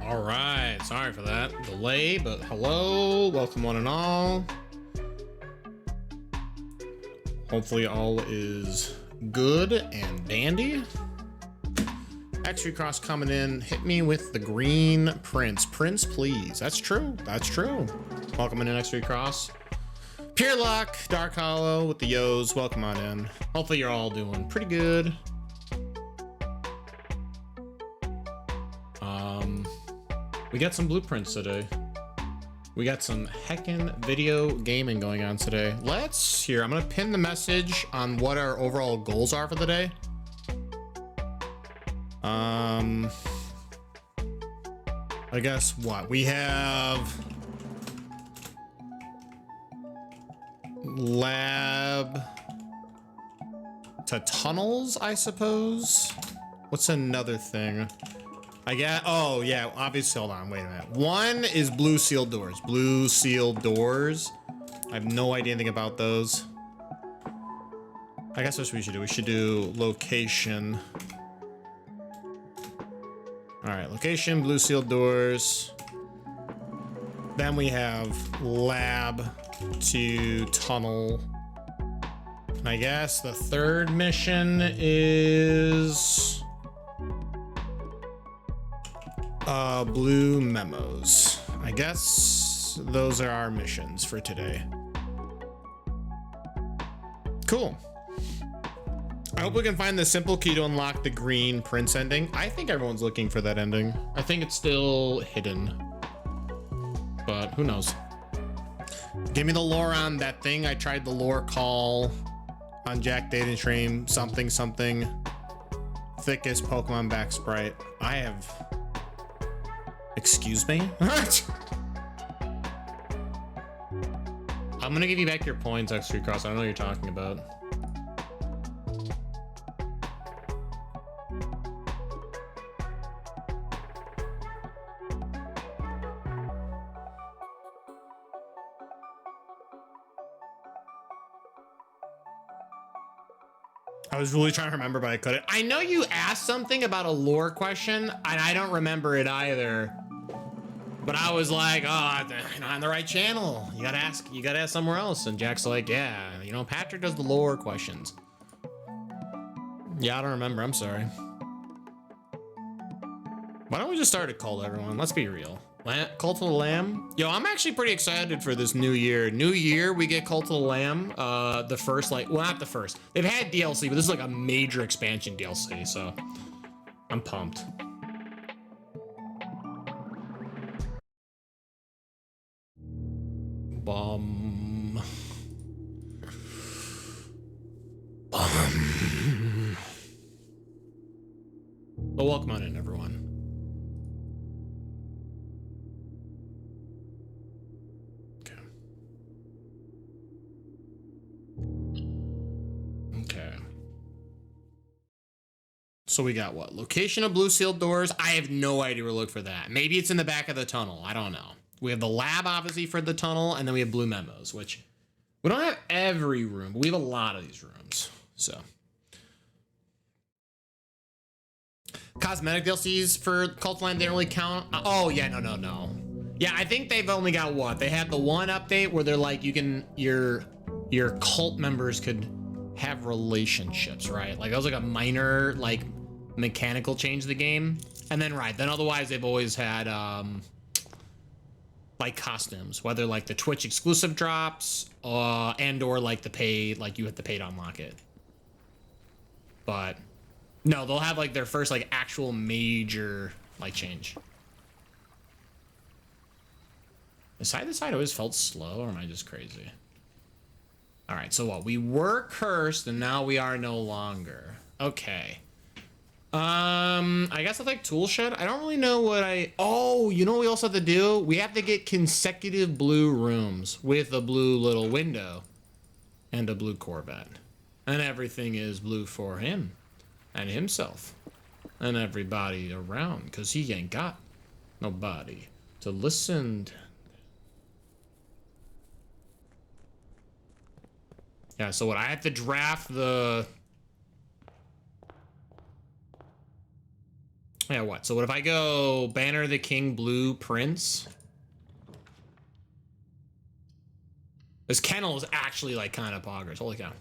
All right, sorry for that delay, but hello, welcome one and all. Hopefully all is good and dandy. X3 Cross coming in, hit me with the green Prince. Prince, please. That's true, that's true. Welcome in X3 Cross. Pure Luck, Dark Hollow with the Yos, welcome on in. Hopefully you're all doing pretty good. We got some blueprints today. We got some heckin' video gaming going on today. I'm gonna pin the message on what our overall goals are for the day. I guess what? We have lab to tunnels, I suppose. What's another thing? Oh yeah, obviously, hold on, wait a minute. One is blue sealed doors. Blue sealed doors. I have no idea anything about those. I guess that's what we should do. We should do location. All right, location, blue sealed doors. Then we have lab to tunnel. And I guess the third mission is blue memos. I guess those are our missions for today. Cool. I hope we can find the simple key to unlock the green Prince ending. I think everyone's looking for that ending. I think it's still hidden, but who knows? Give me the lore on that thing. I tried the lore call on Jack Dayton stream. Something thickest Pokemon back sprite. I have. Excuse me? I'm gonna give you back your points, X3 Cross. I don't know what you're talking about. I was really trying to remember, but I couldn't. I know you asked something about a lore question, and I don't remember it either. But I was like, oh, you're not on the right channel. You gotta ask somewhere else. And Jack's like, yeah, Patrick does the lore questions. Yeah, I don't remember, I'm sorry. Why don't we just start a cult, everyone? Let's be real. Cult of the Lamb? Yo, I'm actually pretty excited for this new year. New year, we get Cult of the Lamb. The first, well, not the first. They've had DLC, but this is like a major expansion DLC, so I'm pumped. Bum. Well, welcome on in, everyone. Okay. So we got what? Location of blue sealed doors. I have no idea where to look for that. Maybe it's in the back of the tunnel. I don't know. We have the lab, obviously, for the tunnel, and then we have blue memos, which we don't have every room, but we have a lot of these rooms. So cosmetic DLCs for Cult of Land didn't really count. Oh yeah, no. Yeah, I think they've only got what? They had the one update where they're like, your cult members could have relationships, right? Like that was like a minor mechanical change to the game. And then then otherwise they've always had like costumes, whether like the Twitch exclusive drops and or like the pay, like you have to pay to unlock it. But no, they'll have like their first like actual major change. The side to side always felt slow, or am I just crazy? All right, so what? We were cursed and now we are no longer. Okay. I guess I like tool shed. I don't really know what oh, you know what we also have to do? We have to get consecutive blue rooms with a blue little window and a blue Corvette. And everything is blue for him and himself and everybody around, because he ain't got nobody to listen to. Yeah, so what? I have to draft the Yeah, what? So what if I go Banner the King, Blue Prince? This kennel is actually like kind of poggers. Holy cow.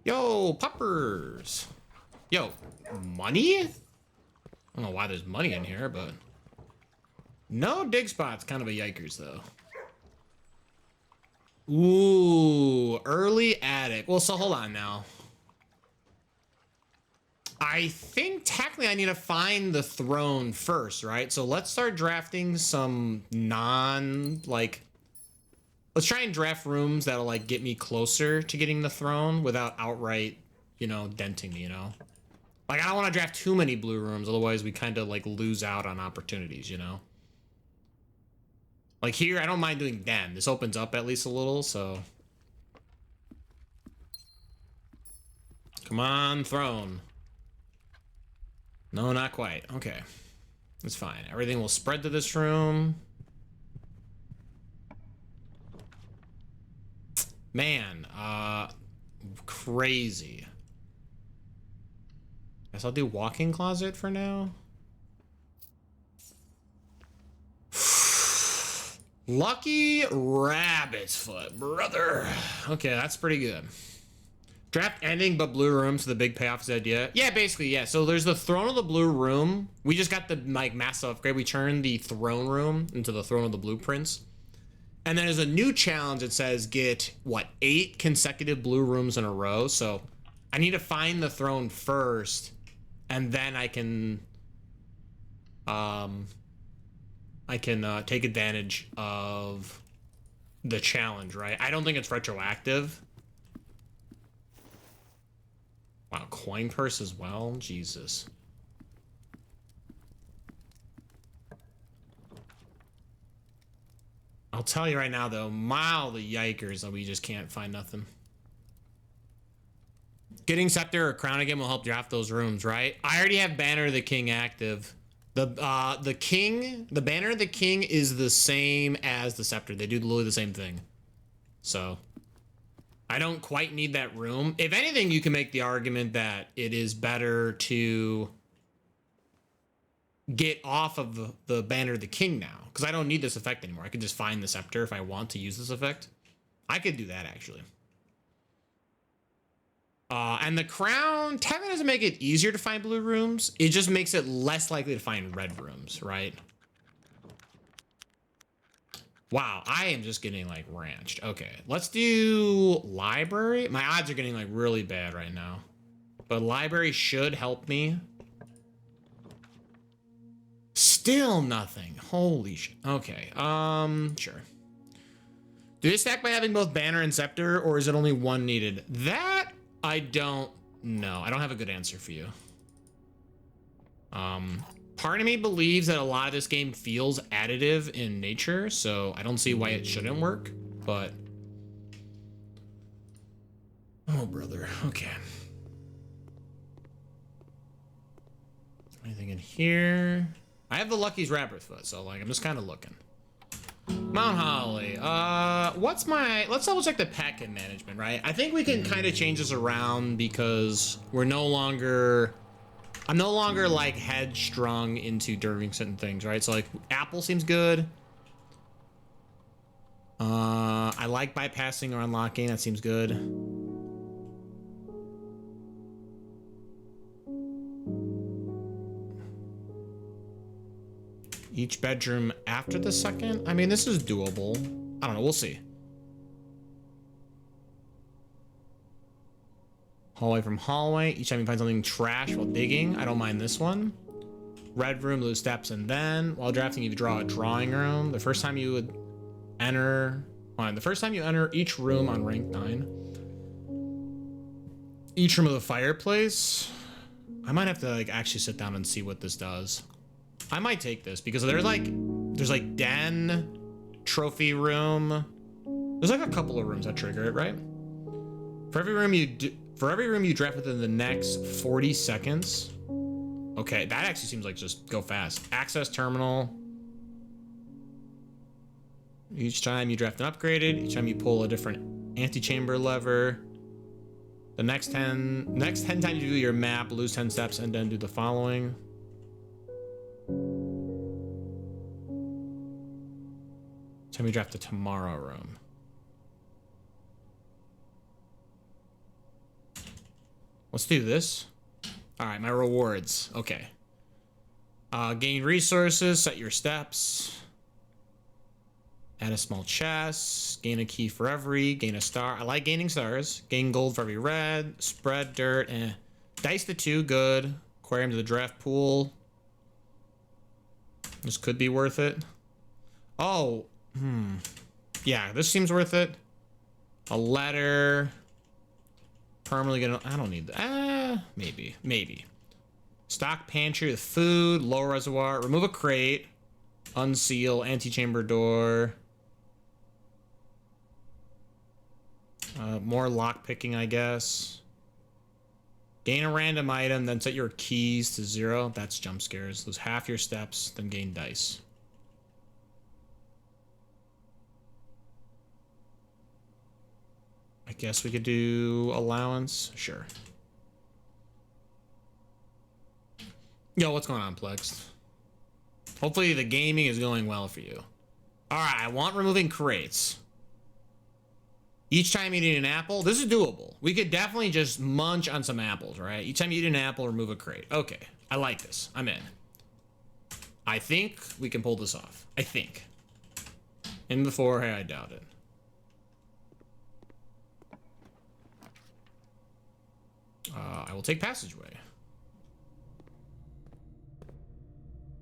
Yo, puppers. Yo, money? I don't know why there's money in here, but... No dig spots. Kind of a yikers, though. Ooh, early attic. Well, so hold on now. I think technically I need to find the throne first, right? So let's start drafting some like... Let's try and draft rooms that'll, like, get me closer to getting the throne without outright, you know, denting me, you know? Like, I don't want to draft too many blue rooms, otherwise we kind of, like, lose out on opportunities, you know? Like, here, I don't mind doing them. This opens up at least a little, so... Come on, throne. No, not quite. Okay. That's fine. Everything will spread to this room. Man, crazy. Guess I'll do walk-in closet for now. Lucky rabbit's foot, brother. Okay, that's pretty good. Draft ending, but blue rooms. So the big payoff is the idea. Yeah, basically, yeah. So there's the throne of the blue room. We just got the like massive upgrade. We turned the throne room into the throne of the blueprints. And then there's a new challenge that says get, what, 8 consecutive blue rooms in a row. So I need to find the throne first, and then I can take advantage of the challenge, right? I don't think it's retroactive. Wow, coin purse as well? Jesus. I'll tell you right now, though, mildly yikers that we just can't find nothing. Getting Scepter or Crown again will help draft those rooms, right? I already have Banner of the King active. The Banner of the King is the same as the Scepter. They do literally the same thing. So, I don't quite need that room. If anything, you can make the argument that it is better to get off of the Banner of the King now, because I don't need this effect anymore. I can just find the Scepter if I want to use this effect. I could do that, actually. And the Crown technically doesn't make it easier to find blue rooms. It just makes it less likely to find red rooms, right? Wow, I am just getting, like, ranched. Okay, let's do library. My odds are getting, like, really bad right now. But library should help me. Still nothing. Holy shit. Okay, sure. Do they stack by having both Banner and Scepter, or is it only one needed? That, I don't know. I don't have a good answer for you. Part of me believes that a lot of this game feels additive in nature, so I don't see why it shouldn't work, but... Oh, brother. Okay. Anything in here? I have the Lucky's Rabbit's Foot, so, like, I'm just kind of looking. Mount Holly. Let's double check the packet management, right? I think we can kind of change this around because I'm no longer, like, headstrong into doing certain things, right? So, like, Apple seems good. I like bypassing or unlocking. That seems good. Each bedroom after the second? I mean, this is doable. I don't know, we'll see. Hallway from hallway. Each time you find something trash while digging. I don't mind this one. Red room, blue steps, and then while drafting, you draw a drawing room. The first time you would enter... the first time you enter each room on rank 9. Each room of the fireplace. I might have to, like, actually sit down and see what this does. I might take this because there's like den, trophy room. There's like a couple of rooms that trigger it, right? For every room you draft within the next 40 seconds. Okay, that actually seems like just go fast. Access terminal. Each time you draft an upgraded, each time you pull a different antechamber lever. The next 10 times you do your map, lose 10 steps, and then do the following. Time we draft the tomorrow room. Let's do this. All right, my rewards. Okay. Gain resources, set your steps. Add a small chest. Gain a key for every. Gain a star. I like gaining stars. Gain gold for every red. Spread dirt. Dice to 2, good. Aquarium to the draft pool. This could be worth it. Oh, yeah, this seems worth it. A letter. Permanently gonna. I don't need that. Maybe. Stock pantry with food. Low reservoir. Remove a crate. Unseal. Antechamber door. More lock picking, I guess. Gain a random item, then set your keys to 0. That's jump scares. Lose half your steps, then gain dice. I guess we could do allowance. Sure. Yo, what's going on, Plex? Hopefully the gaming is going well for you. All right, I want removing crates. Each time you eat an apple, this is doable. We could definitely just munch on some apples, right? Each time you eat an apple, remove a crate. Okay, I like this. I'm in. I think we can pull this off. I think. In before, hey, I doubt it. I will take passageway.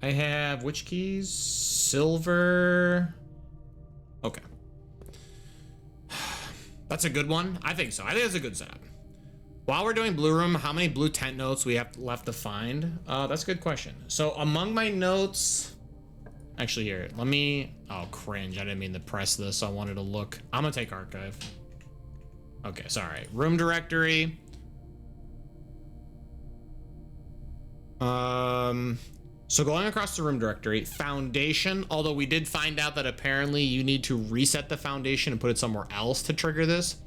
I have which keys? Silver. Okay. That's a good one. I think so. I think that's a good setup. While we're doing blue room, how many blue tent notes we have left to find? That's a good question. So among my notes, actually here, let me, oh, cringe. I didn't mean to press this. I wanted to look. I'm gonna take archive. Okay, sorry. Room directory. So going across the room directory, foundation, although we did find out that apparently you need to reset the foundation and put it somewhere else to trigger this.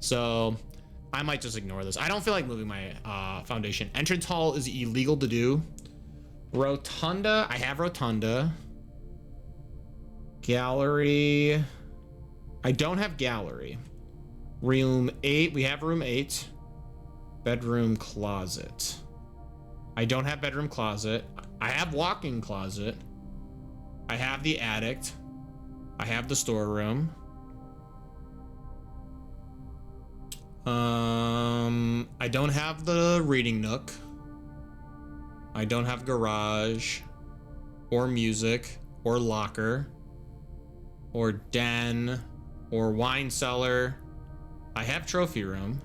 So I might just ignore this. I don't feel like moving my foundation. Entrance hall is illegal to do. Rotunda, I have rotunda. Gallery, I don't have gallery. Room 8, we have room 8. Bedroom closet. I don't have bedroom closet. I have walk-in closet. I have the attic. I have the storeroom. I don't have the reading nook. I don't have garage or music or locker or den or wine cellar. I have trophy room.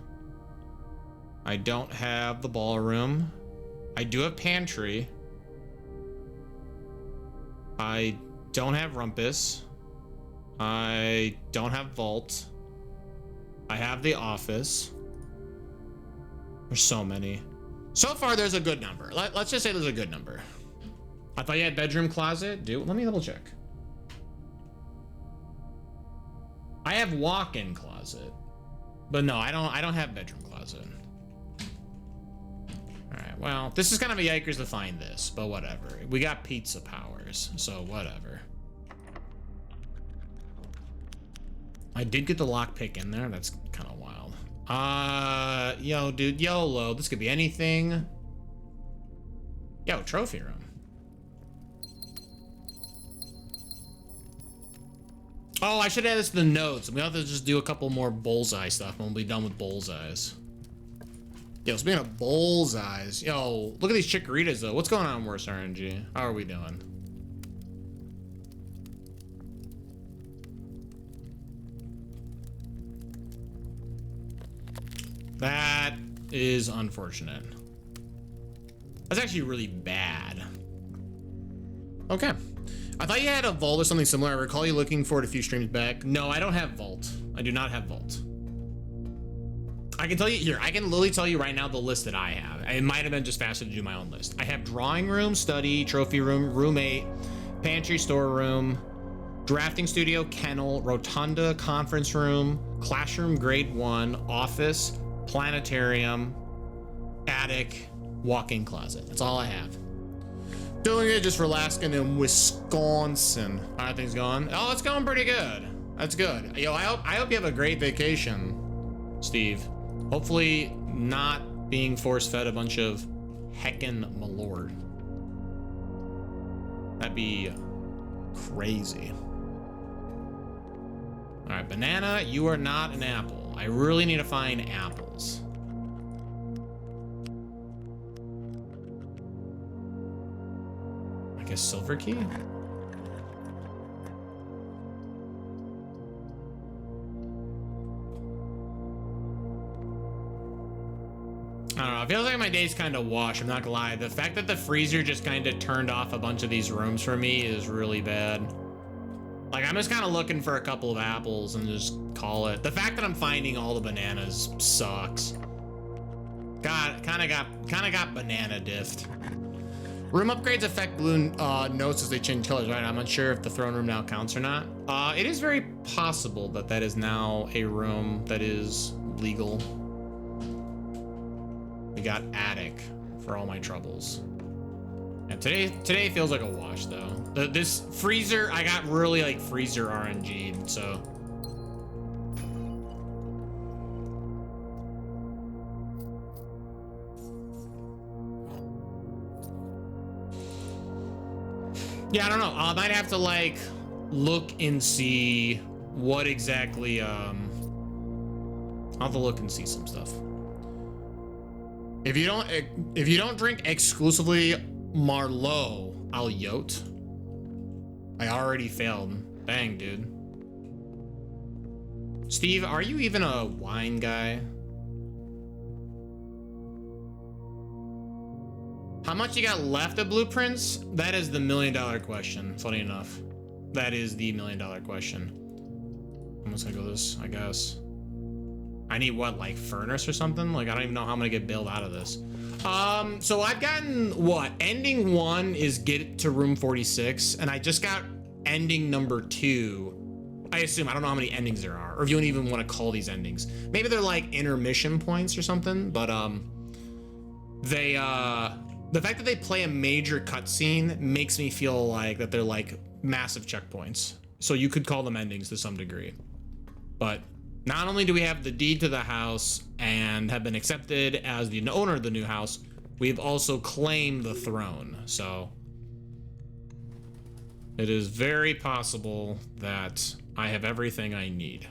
I don't have the ballroom. I do have pantry. I don't have rumpus. I don't have vault. I have the office. There's so many. So far, there's a good number. Let's just say there's a good number. I thought you had bedroom closet. Let me double check. I have walk-in closet, but no, I don't have bedroom closet. All right, well, this is kind of a yikers to find this, but whatever. We got pizza powers, so whatever. I did get the lockpick in there. That's kind of wild. Yo, dude, YOLO. This could be anything. Yo, trophy room. Oh, I should add this to the notes. We have to just do a couple more bullseye stuff and we'll be done with bullseyes. Yo, speaking of bullseyes, yo, look at these chickaritas though. What's going on, worse RNG? How are we doing? That is unfortunate. That's actually really bad. Okay. I thought you had a vault or something similar. I recall you looking for it a few streams back. No, I don't have vault. I do not have vault. I can tell you here, I can literally tell you right now the list that I have. It might have been just faster to do my own list. I have drawing room, study, trophy room, room 8, pantry, storeroom, drafting studio, kennel, rotunda, conference room, classroom grade 1, office, planetarium, attic, walk-in closet. That's all I have. Doing it, just relaxing in Wisconsin. How are things going? Oh, it's going pretty good. That's good. Yo, I hope you have a great vacation, Steve. Hopefully not being force-fed a bunch of heckin' malord. That'd be crazy. All right, banana, you are not an apple. I really need to find apples. I guess silver key? I don't know, it feels like my day's kind of washed, I'm not gonna lie. The fact that the freezer just kind of turned off a bunch of these rooms for me is really bad. Like, I'm just kind of looking for a couple of apples and just call it. The fact that I'm finding all the bananas sucks. God, kind of got banana diffed. Room upgrades affect blue notes as they change colors, right? I'm unsure if the throne room now counts or not. It is very possible that that is now a room that is legal. We got attic for all my troubles. And today feels like a wash though. This freezer, I got really like freezer RNG'd, so. Yeah, I don't know. I might have to like look and see what exactly, I'll have to look and see some stuff. If you don't drink exclusively Marlowe, I'll yote. I already failed. Dang, dude. Steve, are you even a wine guy? How much you got left of blueprints? That is the $1 million question, funny enough. That is the $1 million question. I'm just gonna go this, I guess. I need what, like furnace or something? Like, I don't even know how I'm gonna get built out of this. So I've gotten what? Ending 1 is get to room 46, and I just got ending number 2. I assume, I don't know how many endings there are, or if you don't even want to call these endings. Maybe they're like intermission points or something, but the fact that they play a major cutscene makes me feel like that they're like massive checkpoints. So you could call them endings to some degree. But not only do we have the deed to the house and have been accepted as the owner of the new house, we've also claimed the throne. So it is very possible that I have everything I need.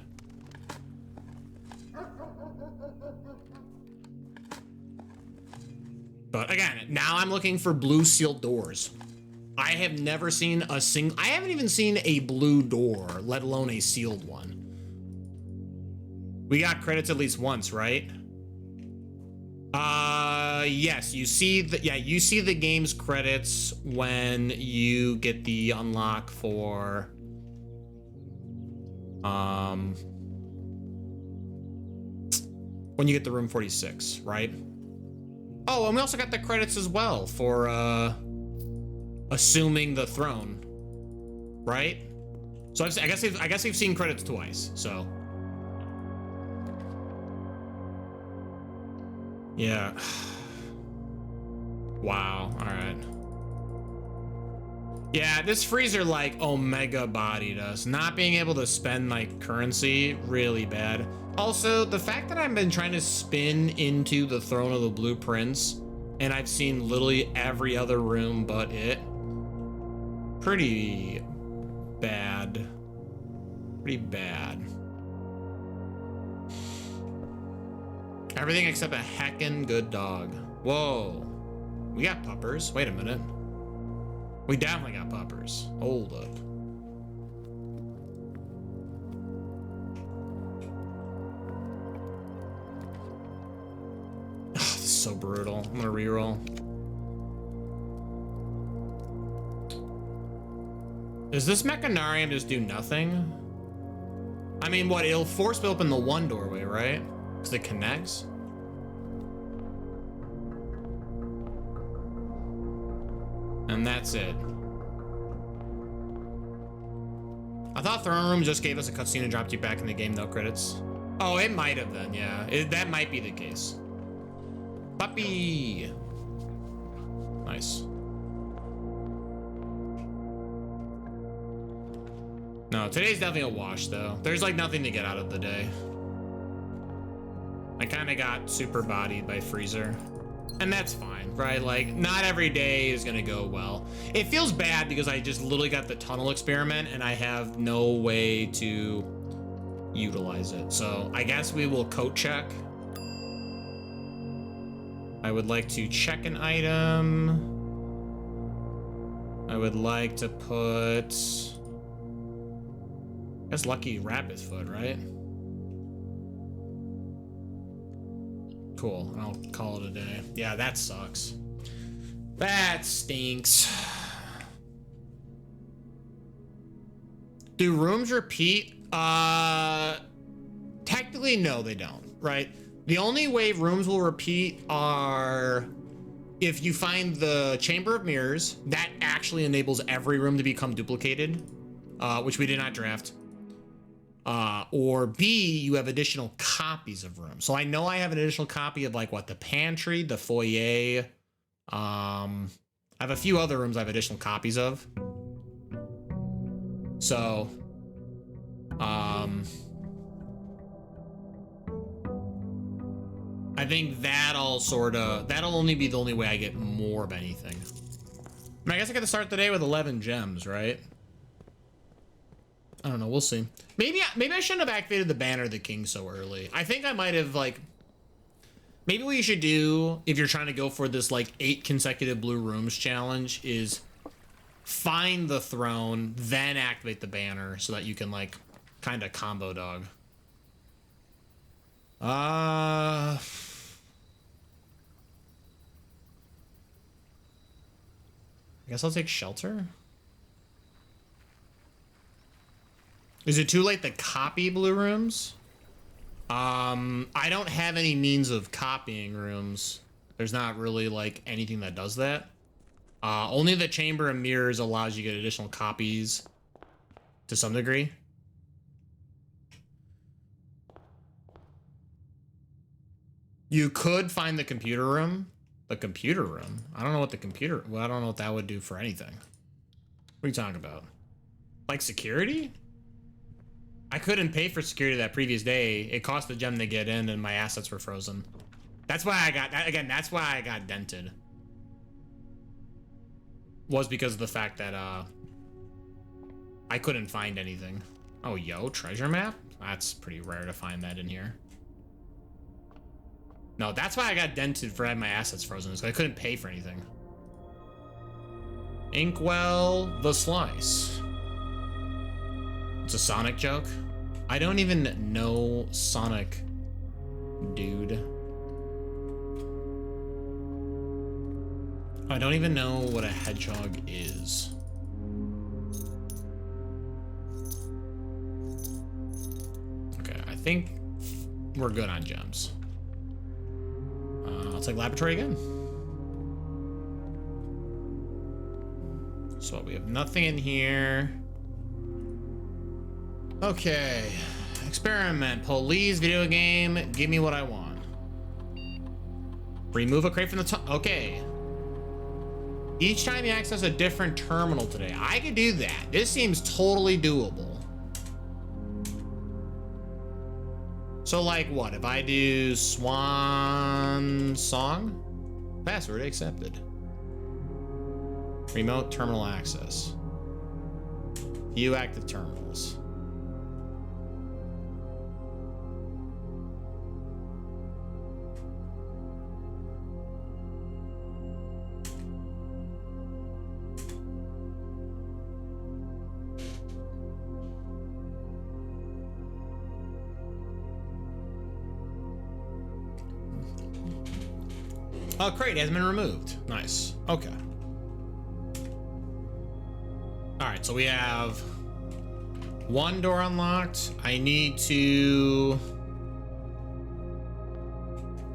But again, now I'm looking for blue sealed doors. I have never seen a single, I haven't even seen a blue door, let alone a sealed one. We got credits at least once, right? Yes, you see you see the game's credits when you get the unlock for when you get the room 46, right? Oh, and we also got the credits as well for assuming the throne, right? So I guess we've seen credits twice. So yeah. Wow. All right. Yeah, this freezer like omega bodied us. Not being able to spend my currency, really bad. Also, the fact that I've been trying to spin into the throne of the blueprints and I've seen literally every other room but it. Pretty bad. Pretty bad. Everything except a heckin' good dog. Whoa. We got puppers. Wait a minute. We definitely got puppers. Hold up. This is so brutal. I'm gonna reroll. Does this Mechanarium just do nothing? I mean, what? It'll force me open the one doorway, right? Because it connects. And that's it. I thought Throne Room just gave us a cutscene and dropped you back in the game, no credits. Oh, it might have then, yeah. That might be the case. Puppy! Nice. No, today's definitely a wash, though. There's, like, nothing to get out of the day. I kind of got super bodied by Freezer. And that's fine, right? Like, not every day is gonna go well. It feels bad because I just literally got the tunnel experiment and I have no way to utilize it. So I guess we will coat check. I would like to check an item. I would like to put... That's Lucky Rabbit's foot, right? Cool, I'll call it a day. Yeah, that sucks. That stinks. Do rooms repeat? Technically, no, they don't, right? The only way rooms will repeat are if you find the Chamber of Mirrors. That actually enables every room to become duplicated, which we did not draft. Or B, you have additional copies of rooms. So I know I have an additional copy of like what, the pantry, the foyer. I have a few other rooms I have additional copies of. So, I think that'll only be the only way I get more of anything. I mean, I guess I got to start the day with 11 gems, right? I don't know, we'll see. Maybe I shouldn't have activated the Banner of the King so early. I think I might have, like... Maybe what you should do, if you're trying to go for this, like, 8 consecutive blue rooms challenge, is find the throne, then activate the banner, so that you can, like, kind of combo dog. I guess I'll take shelter. Is it too late to copy blue rooms? I don't have any means of copying rooms. There's not really like anything that does that. Only the Chamber of Mirrors allows you to get additional copies to some degree. You could find the computer room. The computer room? I don't know what the computer... Well, I don't know what that would do for anything. What are you talking about? Like security? I couldn't pay for security that previous day. It cost a gem to get in and my assets were frozen. That's why I got... Again, that's why I got dented. Was because of the fact that, I couldn't find anything. Oh, yo, treasure map? That's pretty rare to find that in here. No, that's why I got dented for having my assets frozen. Is I couldn't pay for anything. Inkwell the Slice. It's a Sonic joke. I don't even know Sonic, dude. I don't even know what a hedgehog is. Okay, I think we're good on gems. I'll take laboratory again. So we have nothing in here. Okay. Experiment. Police video game. Give me what I want. Remove a crate from the top. Okay. Each time you access a different terminal today. I could do that. This seems totally doable. So like what? If I do Swan Song? Password accepted. Remote terminal access. View active terminals. Oh, crate has been removed. Nice. Okay. All right, so we have one door unlocked. I need to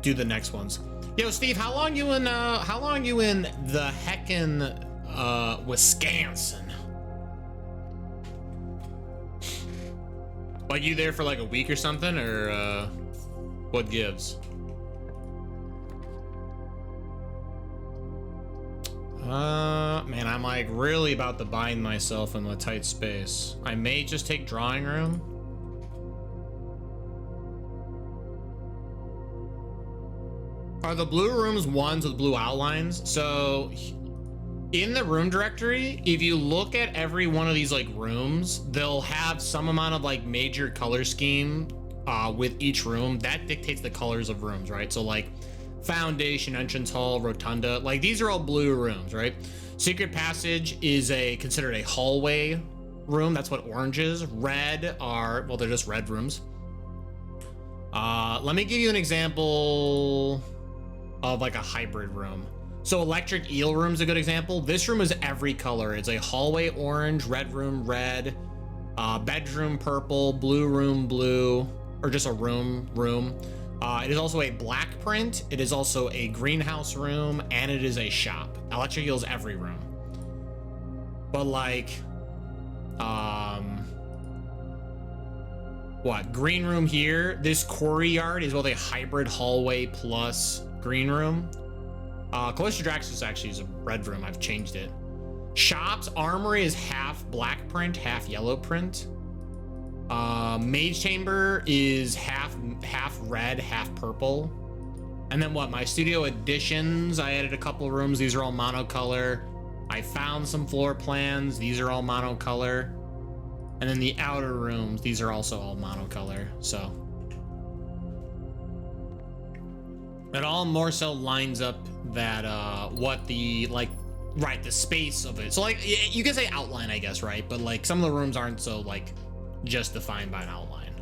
do the next ones. Yo, Steve, how long you in the heckin' Wisconsin? Like you there for like a week or something, or what gives? Man, I'm like really about to bind myself in a tight space. I may just take drawing room. Are the blue rooms ones with blue outlines? So in the room directory, if you look at every one of these like rooms, they'll have some amount of like major color scheme with each room that dictates the colors of rooms, right? So like foundation, entrance hall, rotunda, like these are all blue rooms, right? Secret passage is considered a hallway room. That's what orange is. Red are, well, they're just red rooms. Let me give you an example of like a hybrid room. So electric eel room is a good example. This room is every color. It's a hallway orange, red room red, bedroom purple, blue room blue, or just a room. It is also a black print. It is also a greenhouse room, and it is a shop. Electric eel is every room. But like, what? Green room here. This quarry yard is both a hybrid hallway plus green room. Cloister Draxus actually is a red room. I've changed it. Shops Armory is half black print, half yellow print. Mage Chamber is half red, half purple. And then what? My studio additions, I added a couple of rooms. These are all monocolor. I found some floor plans. These are all monocolor. And then the outer rooms, these are also all monocolor. So it all more so lines up that what the like, right, the space of it. So like you can say outline, I guess, right? But like some of the rooms aren't so like just defined by an outline.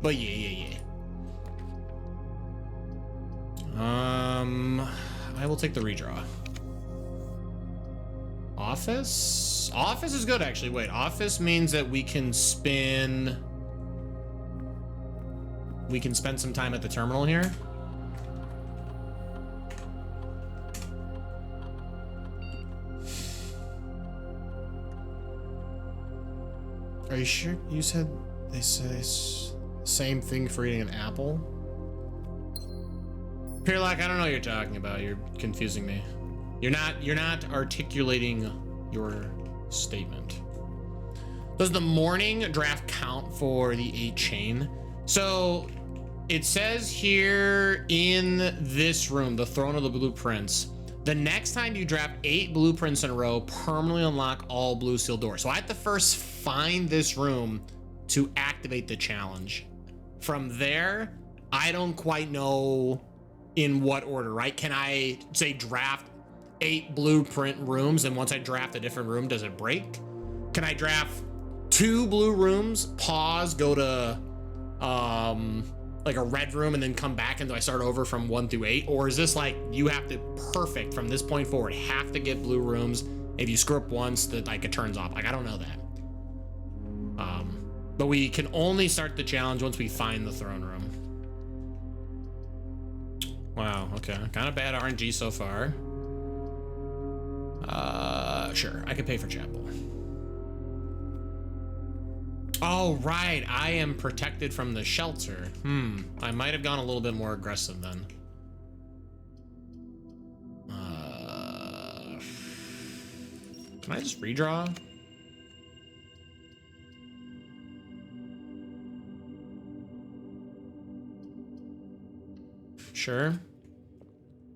But yeah. I will take the redraw. Office is good, actually. Wait, office means that we can spend some time at the terminal here. Are you sure you said they say same thing for eating an apple? Peerlock, I don't know what you're talking about. You're confusing me. You're not articulating your statement. Does the morning draft count for the 8 chain? So it says here in this room, the throne of the blueprints, the next time you draft 8 blueprints in a row, permanently unlock all blue steel doors. So I have to first find this room to activate the challenge. From there, I don't quite know in what order, right? Can I say draft 8 blueprint rooms, and once I draft a different room, does it break? Can I draft 2 blue rooms, pause, go to like a red room, and then come back, and do I start over from 1 through 8? Or is this like you have to perfect from this point forward, have to get blue rooms? If you screw up once, that like it turns off. Like I don't know that. But we can only start the challenge once we find the throne room. Wow, okay. Kind of bad RNG so far. Sure, I could pay for chapel. Oh, right, I am protected from the shelter. I might have gone a little bit more aggressive then. Can I just redraw? Sure.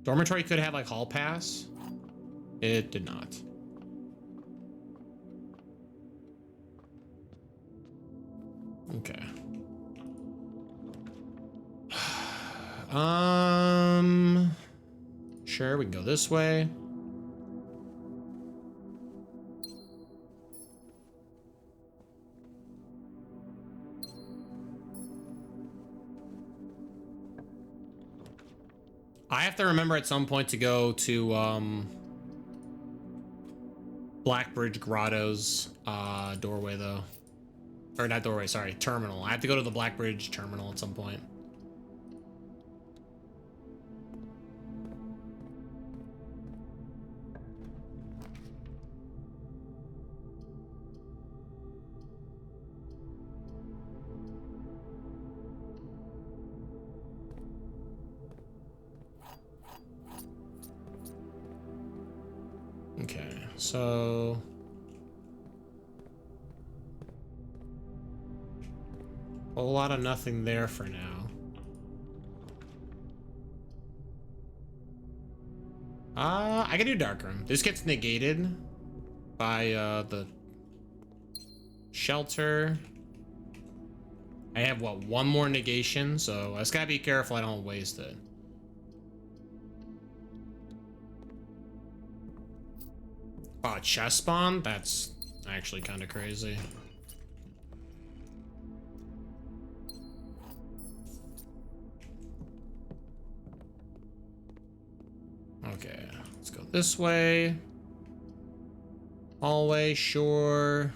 Dormitory could have like hall pass. It did not. Okay. Sure, we can go this way. I have to remember at some point to go to Blackbridge Grotto's doorway though. Or not doorway, sorry, terminal. I have to go to the Blackbridge terminal at some point. Okay. so a whole lot of nothing there for now. I can do dark room. This gets negated by the shelter. I have what, one more negation, so I just gotta be careful I don't waste it. Oh, chest spawn? That's actually kind of crazy. Okay, let's go this way. Hallway, sure.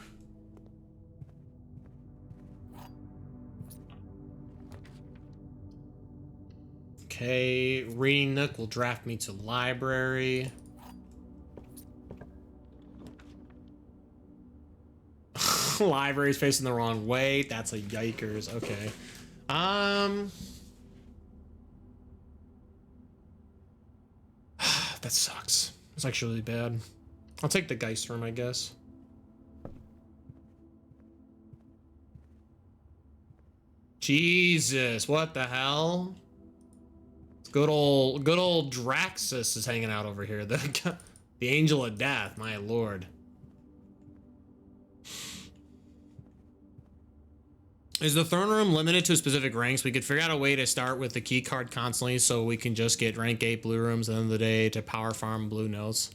Okay, reading nook will draft me to library. Library's facing the wrong way. That's a yikers. Okay. That sucks. It's actually really bad. I'll take the Geist room, I guess. Jesus, what the hell? Good old Draxus is hanging out over here. The Angel of Death, my lord. Is the throne room limited to specific ranks? We could figure out a way to start with the key card constantly so we can just get rank 8 blue rooms at the end of the day to power farm blue notes.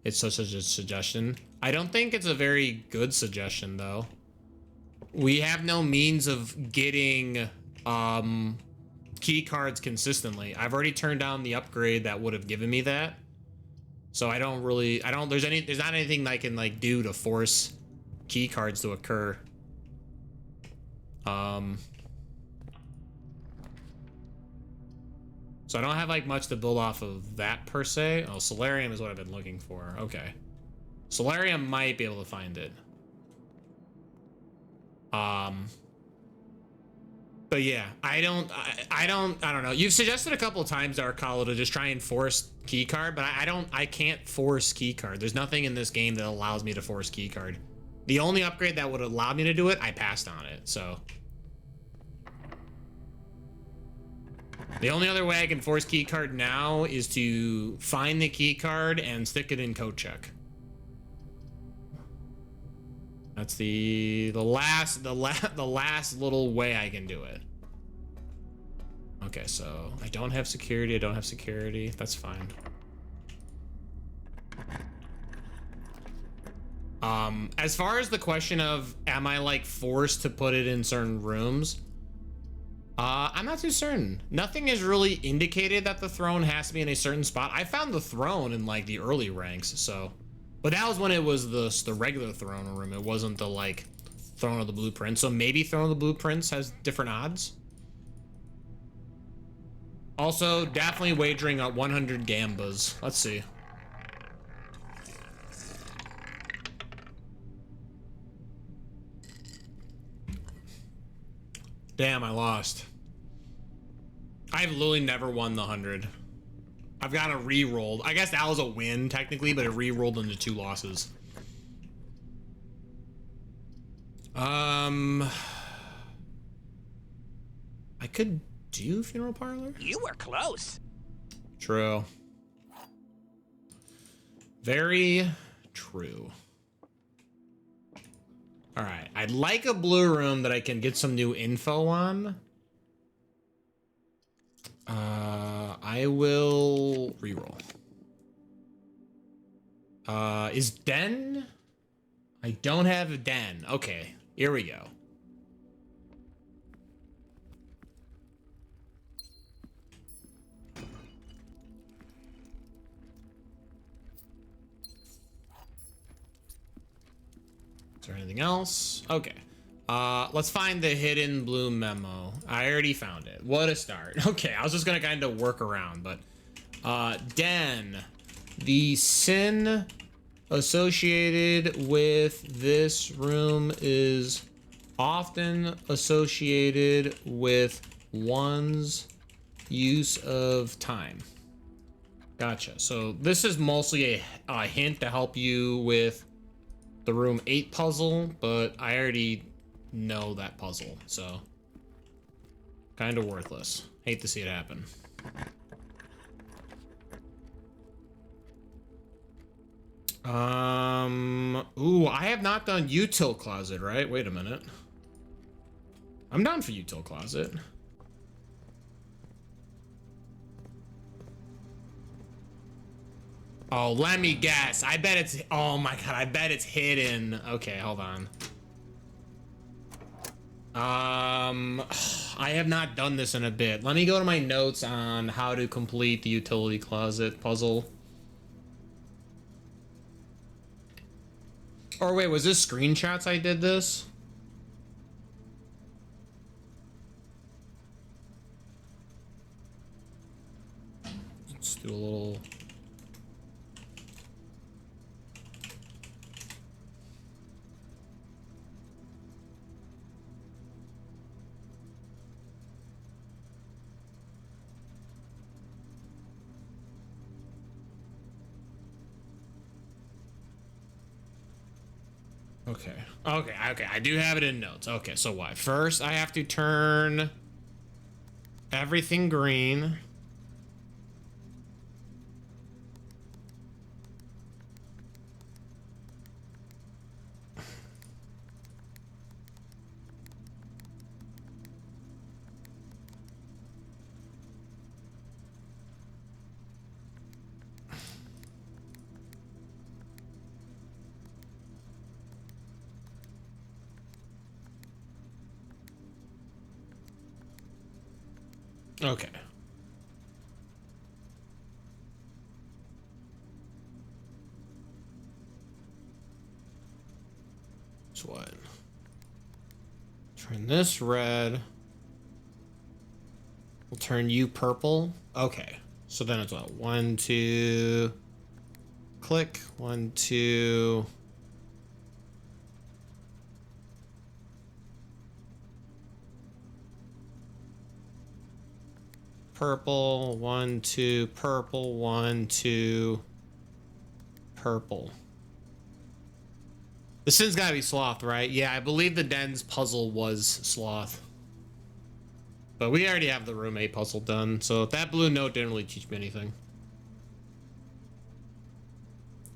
It's such a suggestion. I don't think it's a very good suggestion though. We have no means of getting key cards consistently. I've already turned down the upgrade that would have given me that. So there's not anything I can like do to force key cards to occur. So I don't have like much to build off of that per se. Oh, Solarium is what I've been looking for. Okay. Solarium might be able to find it. But yeah, I don't know. You've suggested a couple of times, Dark Hollow, to just try and force keycard, but I can't force keycard. There's nothing in this game that allows me to force keycard. The only upgrade that would allow me to do it, I passed on it, so. The only other way I can force keycard now is to find the keycard and stick it in code check. That's the last little way I can do it. Okay, so I don't have security. That's fine. As far as the question of am I like forced to put it in certain rooms? I'm not too certain. Nothing is really indicated that the throne has to be in a certain spot. I found the throne in like the early ranks, so. But that was when it was the regular throne room. It wasn't the like Throne of the Blueprints. So maybe Throne of the Blueprints has different odds. Also, definitely wagering at 100 gambas. Let's see. Damn, I lost. I've literally never won the 100. I've got a re-rolled. I guess that was a win technically, but it re-rolled into 2 losses. I could do Funeral Parlor? You were close. True. Very true. All right, I'd like a blue room that I can get some new info on. I will reroll. Is Den? I don't have a Den. Okay, here we go. Is there anything else? Okay. Let's find the hidden blue memo. I already found it. What a start. Okay, I was just gonna kind of work around, but Den. The sin associated with this room is often associated with one's use of time. Gotcha. So this is mostly a hint to help you with the room 8 puzzle, but I already know that puzzle, so kind of worthless. Hate to see it happen. Ooh, I have not done util closet, right? Wait a minute. I'm down for util closet. Oh, let me guess. I bet it's, oh my god, I bet it's hidden. Okay, hold on. I have not done this in a bit. Let me go to my notes on how to complete the utility closet puzzle. Or wait, was this screenshots I did this? Let's do a little... Okay. Okay. I do have it in notes. Okay, so why? First, I have to turn everything green. Okay. So what? Turn this red. We'll turn you purple. Okay. So then it's what? 1, 2. Click. 1, 2. Purple. 1, 2. Purple. 1, 2. Purple. The sin's gotta be Sloth, right? Yeah, I believe the Den's puzzle was Sloth. But we already have the room 8 puzzle done, so that blue note didn't really teach me anything.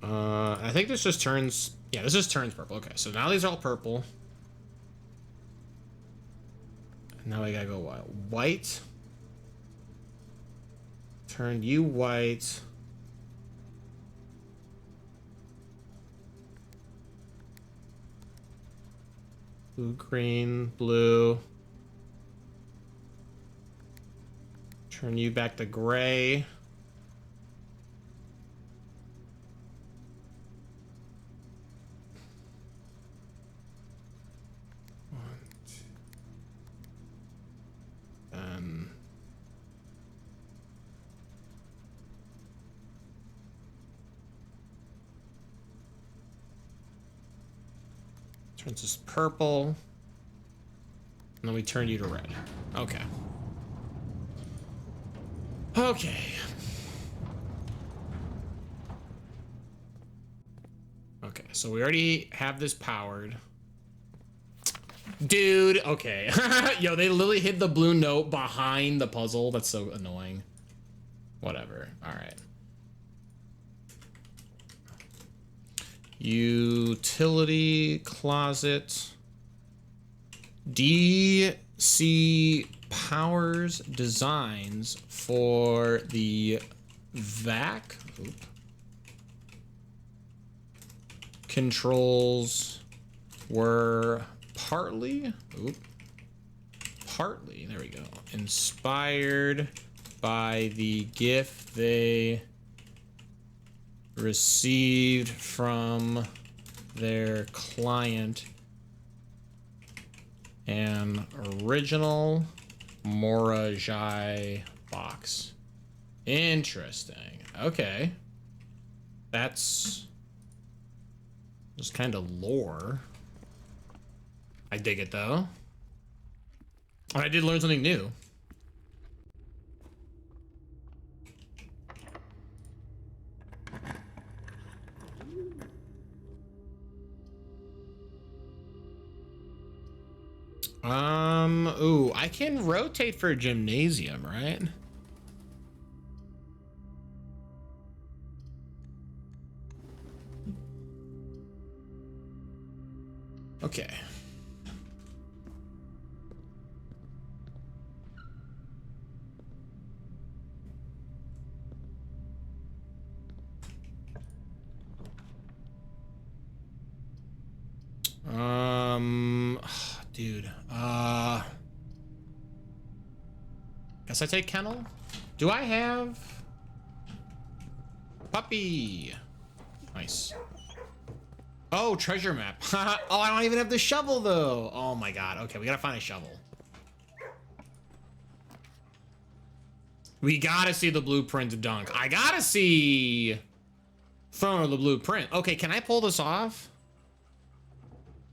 I think this just turns... Yeah, this just turns purple. Okay, so now these are all purple. Now we gotta go what? White. Turn you white. Blue, green, blue. Turn you back to gray. Turns this purple. And then we turn you to red. Okay. Okay. Okay, so we already have this powered. Dude, okay. Yo, they literally hid the blue note behind the puzzle. That's so annoying. Whatever. All right. Utility closet. DC powers designs for the vac. Oop. Controls were partly, there we go, inspired by the gift they received from their client, an original Morajai box. Interesting. Okay. That's just kind of lore. I dig it though. Oh, I did learn something new. Ooh, I can rotate for a gymnasium, right? Okay. Dude, guess I take kennel. Do I have puppy? Nice. Oh, treasure map. Oh, I don't even have the shovel though. Oh my god. Okay, we gotta find a shovel. We gotta see the blueprint of Dunk. I gotta see Throne of the Blueprint. Okay, can I pull this off?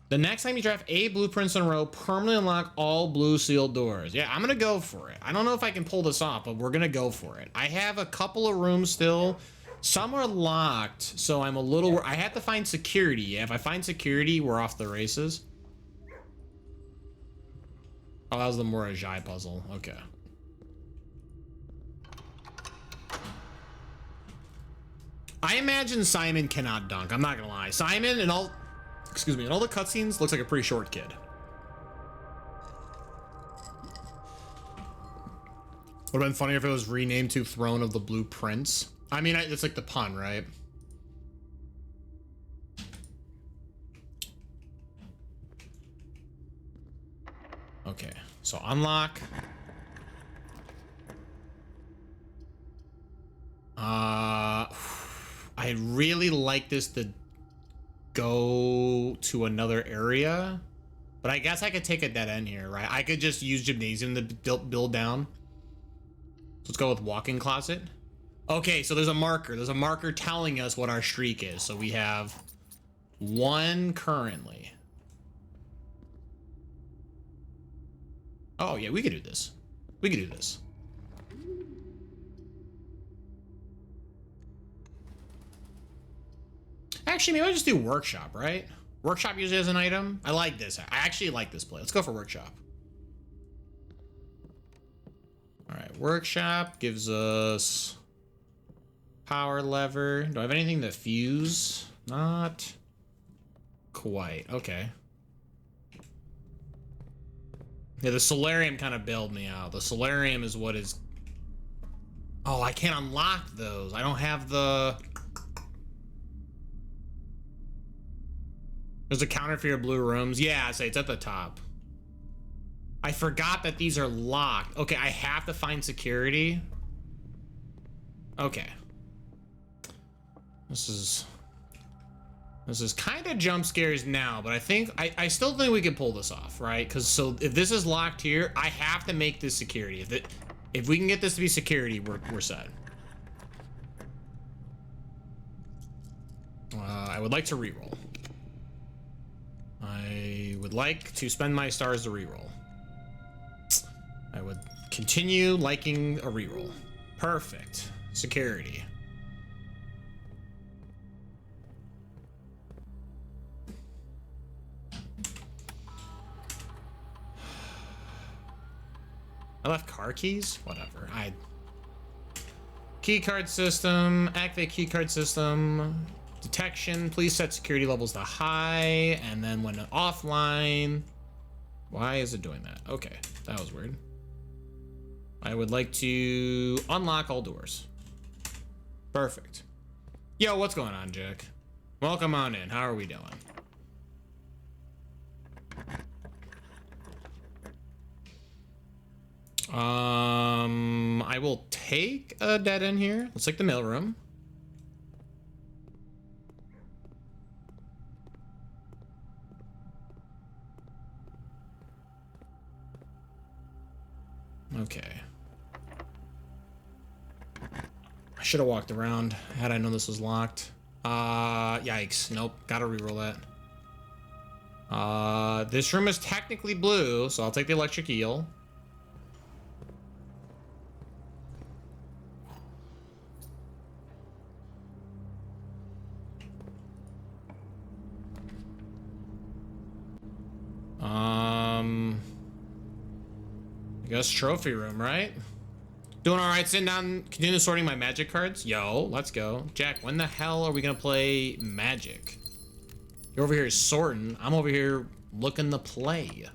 The next time you draft 8 blueprints in a row, permanently unlock all blue sealed doors. Yeah, I'm gonna go for it. I don't know if I can pull this off, but we're gonna go for it. I have a couple of rooms still. Some are locked, so I'm a little... I have to find security. Yeah, if I find security, we're off the races. Oh, that was the Morajai puzzle. Okay. I imagine Simon cannot dunk. I'm not gonna lie. Simon and all... Excuse me, and all the cutscenes looks like a pretty short kid. Would have been funnier if it was renamed to Throne of the Blue Prince. I mean, it's like the pun, right? Okay, so unlock. I really like this to go to another area, but I guess I could take a dead end here, right? I could just use gymnasium to build down. So let's go with walk-in closet. Okay, so there's a marker. There's a marker telling us what our streak is. So we have 1 currently. Oh yeah, we could do this. We could do this. Actually, maybe I'll just do workshop, right? Workshop usually has an item. I like this. I actually like this play. Let's go for workshop. All right, workshop gives us power lever. Do I have anything to fuse? Not quite. Okay. Yeah, the solarium kind of bailed me out. The solarium is what is... Oh, I can't unlock those. I don't have the... There's a counter for your blue rooms. Yeah, I say it's at the top. I forgot that these are locked. Okay, I have to find security. Okay. This is kind of jump scares now, but I still think we can pull this off, right? Because so if this is locked here, I have to make this security. If we can get this to be security, we're set. I would like to reroll. I would like to spend my stars to reroll. I would continue liking a reroll. Perfect. Security. I left car keys? Whatever. Key card system. Activate key card system. Detection. Please set security levels to high. And then when offline. Why is it doing that? Okay. That was weird. I would like to unlock all doors. Perfect. Yo, what's going on, Jack? Welcome on in. How are we doing? I will take a dead end here. Let's take the mailroom. Okay. I should have walked around had I known this was locked. Yikes. Nope. Gotta reroll that. This room is technically blue, so I'll take the electric eel. I guess trophy room, right? Doing all right, sitting down, continue sorting my magic cards. Yo, let's go. Jack, when the hell are we gonna play magic? You're over here sorting. I'm over here looking to play.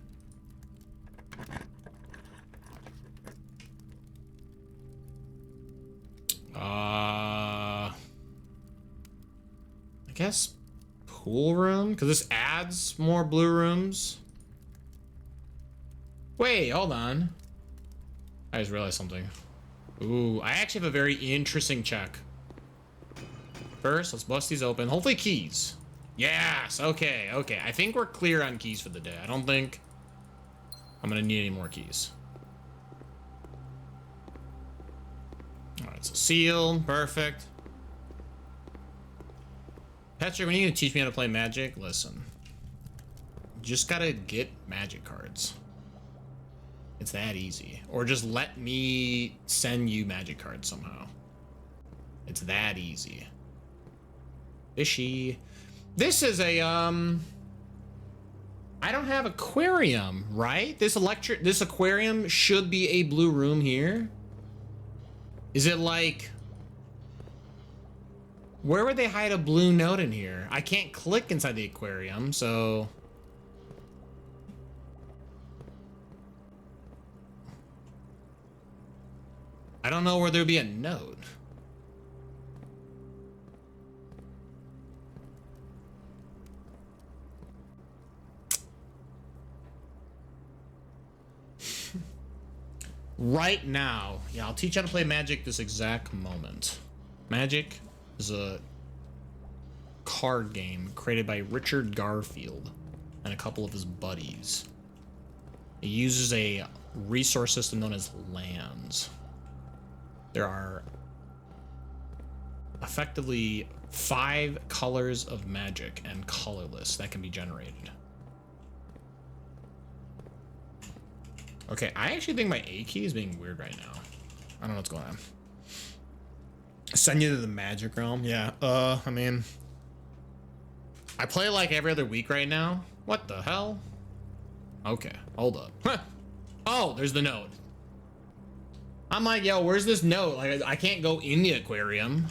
I guess pool room, because this adds more blue rooms. Wait, hold on. I just realized something. Ooh, I actually have a very interesting check. First, let's bust these open. Hopefully keys. Yes, okay, okay. I think we're clear on keys for the day. I don't think I'm gonna need any more keys. All right, so seal, perfect. Patrick, when are you gonna teach me how to play magic? Listen, you just gotta get magic cards. It's that easy. Or just let me send you magic cards somehow. It's that easy. Fishy. This is a, I don't have aquarium, right? This aquarium should be a blue room here. Is it like, where would they hide a blue note in here? I can't click inside the aquarium, so. I don't know where there'd be a note. Right now, yeah, I'll teach you how to play Magic this exact moment. Magic is a card game created by Richard Garfield and a couple of his buddies. It uses a resource system known as lands. There are effectively 5 colors of magic and colorless that can be generated. Okay, I actually think my A key is being weird right now. I don't know what's going on. Send you to the magic realm? Yeah, I mean, I play like every other week right now. What the hell? Okay, hold up. Huh. Oh, there's the note. I'm like, yo, where's this note? Like, I can't go in the aquarium.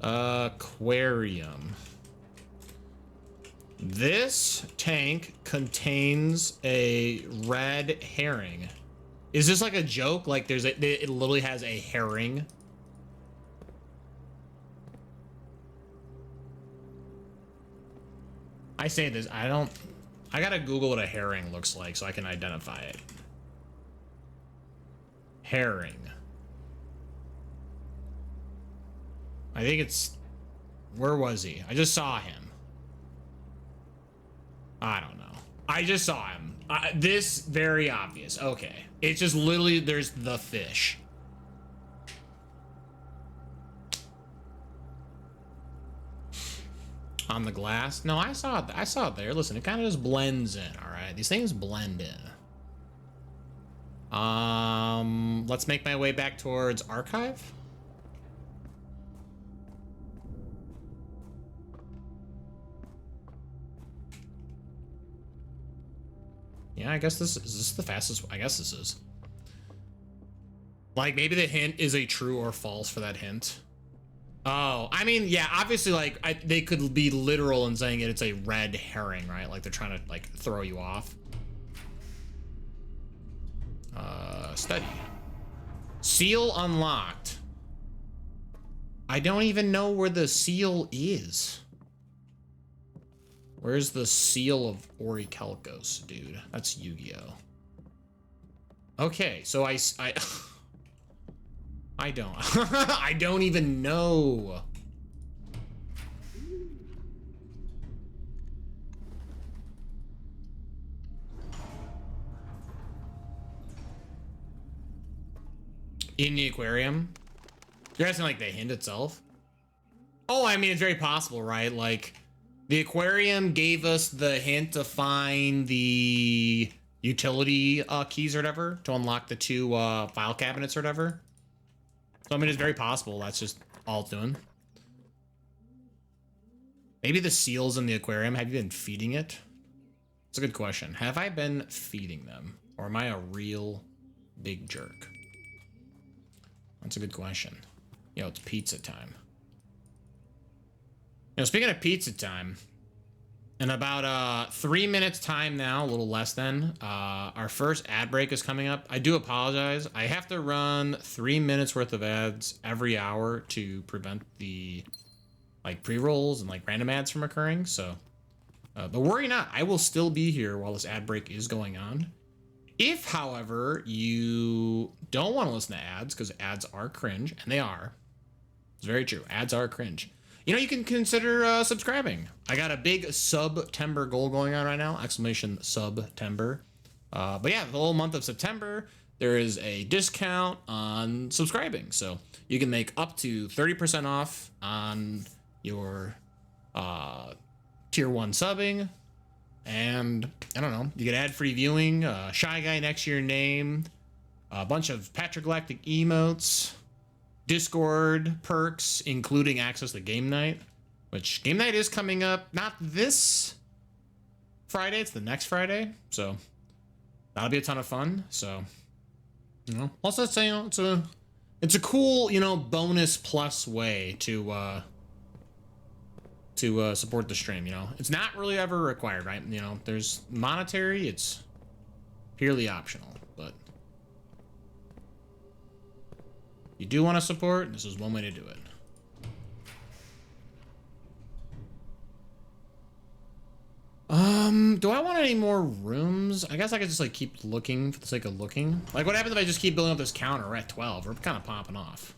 Aquarium. This tank contains a red herring. Is this like a joke? Like it literally has a herring. I say this, I gotta Google what a herring looks like so I can identify it. Herring. I think it's, where was he? I just saw him. I don't know. I just saw him. This very obvious. Okay. It's just literally, there's the fish. On the glass? No, I saw it. I saw it there. Listen, it kind of just blends in. All right. These things blend in. Let's make my way back towards archive. Yeah, I guess is this the fastest? I guess this is. Like, maybe the hint is a true or false for that hint. Oh, I mean, yeah, obviously, like, they could be literal in saying it's a red herring, right? Like, they're trying to, like, throw you off. Study. Seal unlocked. I don't even know where the seal is. Where's the seal of Orichalcos, dude? That's Yu-Gi-Oh. Okay, so I don't. I don't even know. In the aquarium? You're asking like the hint itself? Oh, I mean, it's very possible, right? Like, the aquarium gave us the hint to find the utility keys or whatever to unlock the 2 file cabinets or whatever. So, I mean, it's very possible that's just all it's doing. Maybe the seals in the aquarium, have you been feeding it? It's a good question. Have I been feeding them? Or am I a real Big jerk. That's a good question. Yo, it's pizza time. You know, speaking of pizza time, in about 3 minutes time now, a little less than, our first ad break is coming up. I do apologize. I have to run 3 minutes worth of ads every hour to prevent the like pre-rolls and like random ads from occurring. So, but worry not, I will still be here while this ad break is going on. If, however, you don't want to listen to ads, because ads are cringe, and they are. It's very true. Ads are cringe. You know, you can consider subscribing. I got a big September goal going on right now. Exclamation September. But yeah, the whole month of September, there is a discount on subscribing. So you can make up to 30% off on your tier 1 subbing. And I don't know, you get ad-free viewing, Shy Guy next to your name, a bunch of Patrick Galactic emotes, Discord perks, including access to Game Night, which Game Night is coming up not this Friday, it's the next Friday, so that'll be a ton of fun. So, you know, also say, you know, it's a cool, you know, bonus plus way to support the stream. You know, it's not really ever required, right? You know, there's monetary, it's purely optional, but you do want to support, this is one way to do it. Do I want any more rooms? I guess I could just like keep looking for the sake of looking. Like, what happens if I just keep building up this counter? We're at 12, we're kind of popping off.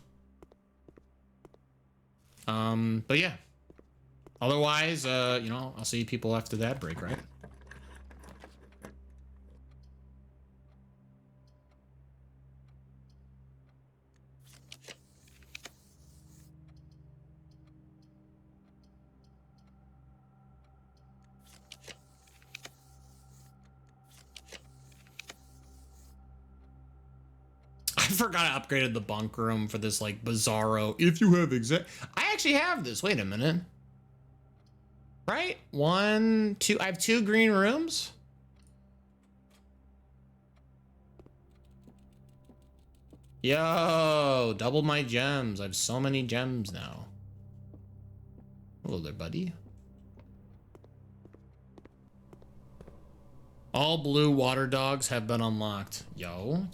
But yeah. Otherwise, you know, I'll see people after that break, right? I forgot I upgraded the bunk room for this, like, bizarro. If you have I actually have this. Wait a minute. Right? 1, 2. I have 2 green rooms. Yo, double my gems. I have so many gems now. Hello there, buddy. All blue water dogs have been unlocked. Yo.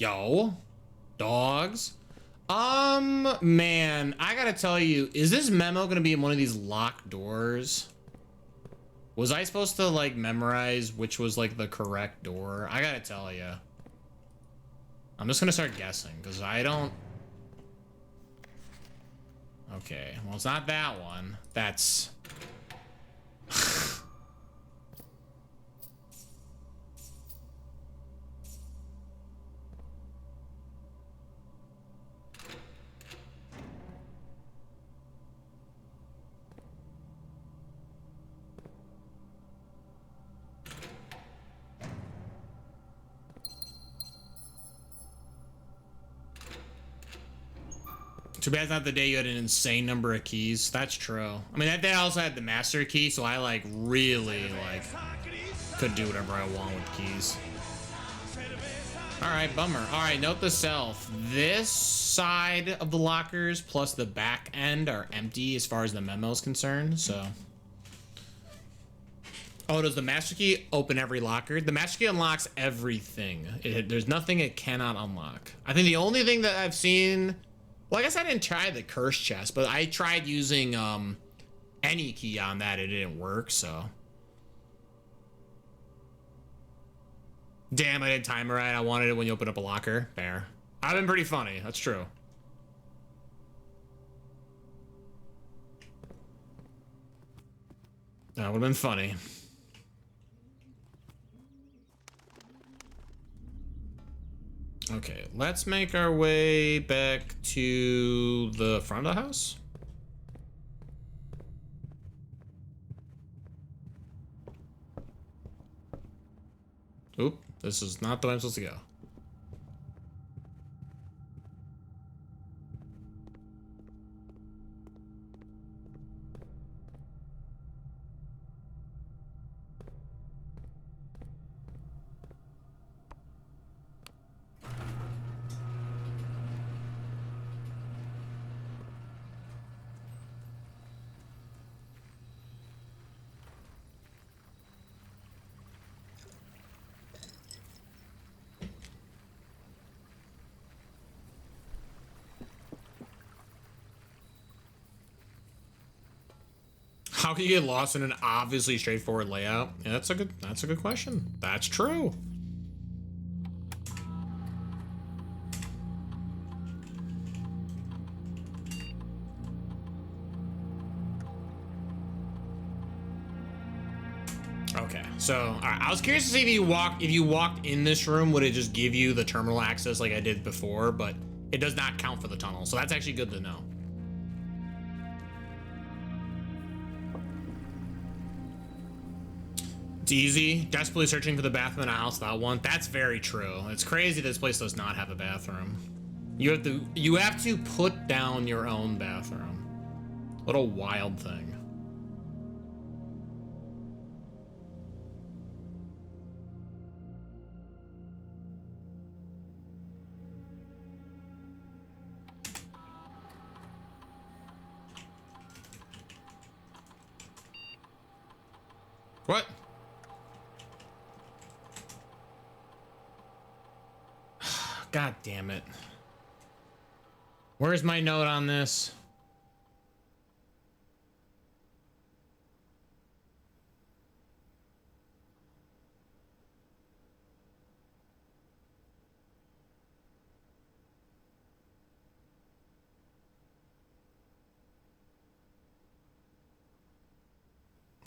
Dogs. Man, I gotta tell you, is this memo gonna be in one of these locked doors? Was I supposed to, like, memorize which was, like, the correct door? I gotta tell you. I'm just gonna start guessing, because I don't... Okay, well, it's not that one. That's... Too bad it's not the day you had an insane number of keys. That's true. I mean, that day I also had the master key, so I, like, really, like, could do whatever I want with keys. Alright, bummer. Alright, note to self. This side of the lockers plus the back end are empty as far as the memo is concerned, so... Oh, does the master key open every locker? The master key unlocks everything. There's nothing it cannot unlock. I think the only thing that I've seen... Well, I guess I didn't try the curse chest, but I tried using any key on that. It didn't work, so. Damn, I didn't time it right. I wanted it when you open up a locker. Fair. I've been pretty funny. That's true. That would have been funny. Okay, let's make our way back to the front of the house. Oop, this is not the way I'm supposed to go. How can you get lost in an obviously straightforward layout? Yeah, that's a good question. That's true. Okay, so all right, I was curious to see if you walked in this room, would it just give you the terminal access like I did before? But it does not count for the tunnel, so that's actually good to know. It's easy. Desperately searching for the bathroom in a house without one. That's very true. It's crazy this place does not have a bathroom. You have to put down your own bathroom. What a wild thing. What? God damn it. Where's my note on this?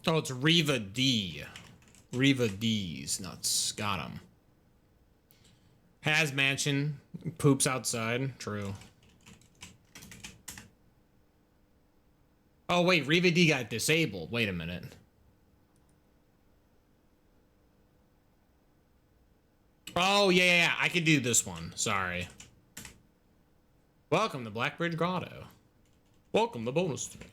Oh, it's Riva D. Riva D's nuts. Got him. Has mansion. Poops outside. True. Oh, wait. Riva D got disabled. Wait a minute. Oh, yeah. I could do this one. Sorry. Welcome to Blackbridge Grotto. Welcome to bonus stage.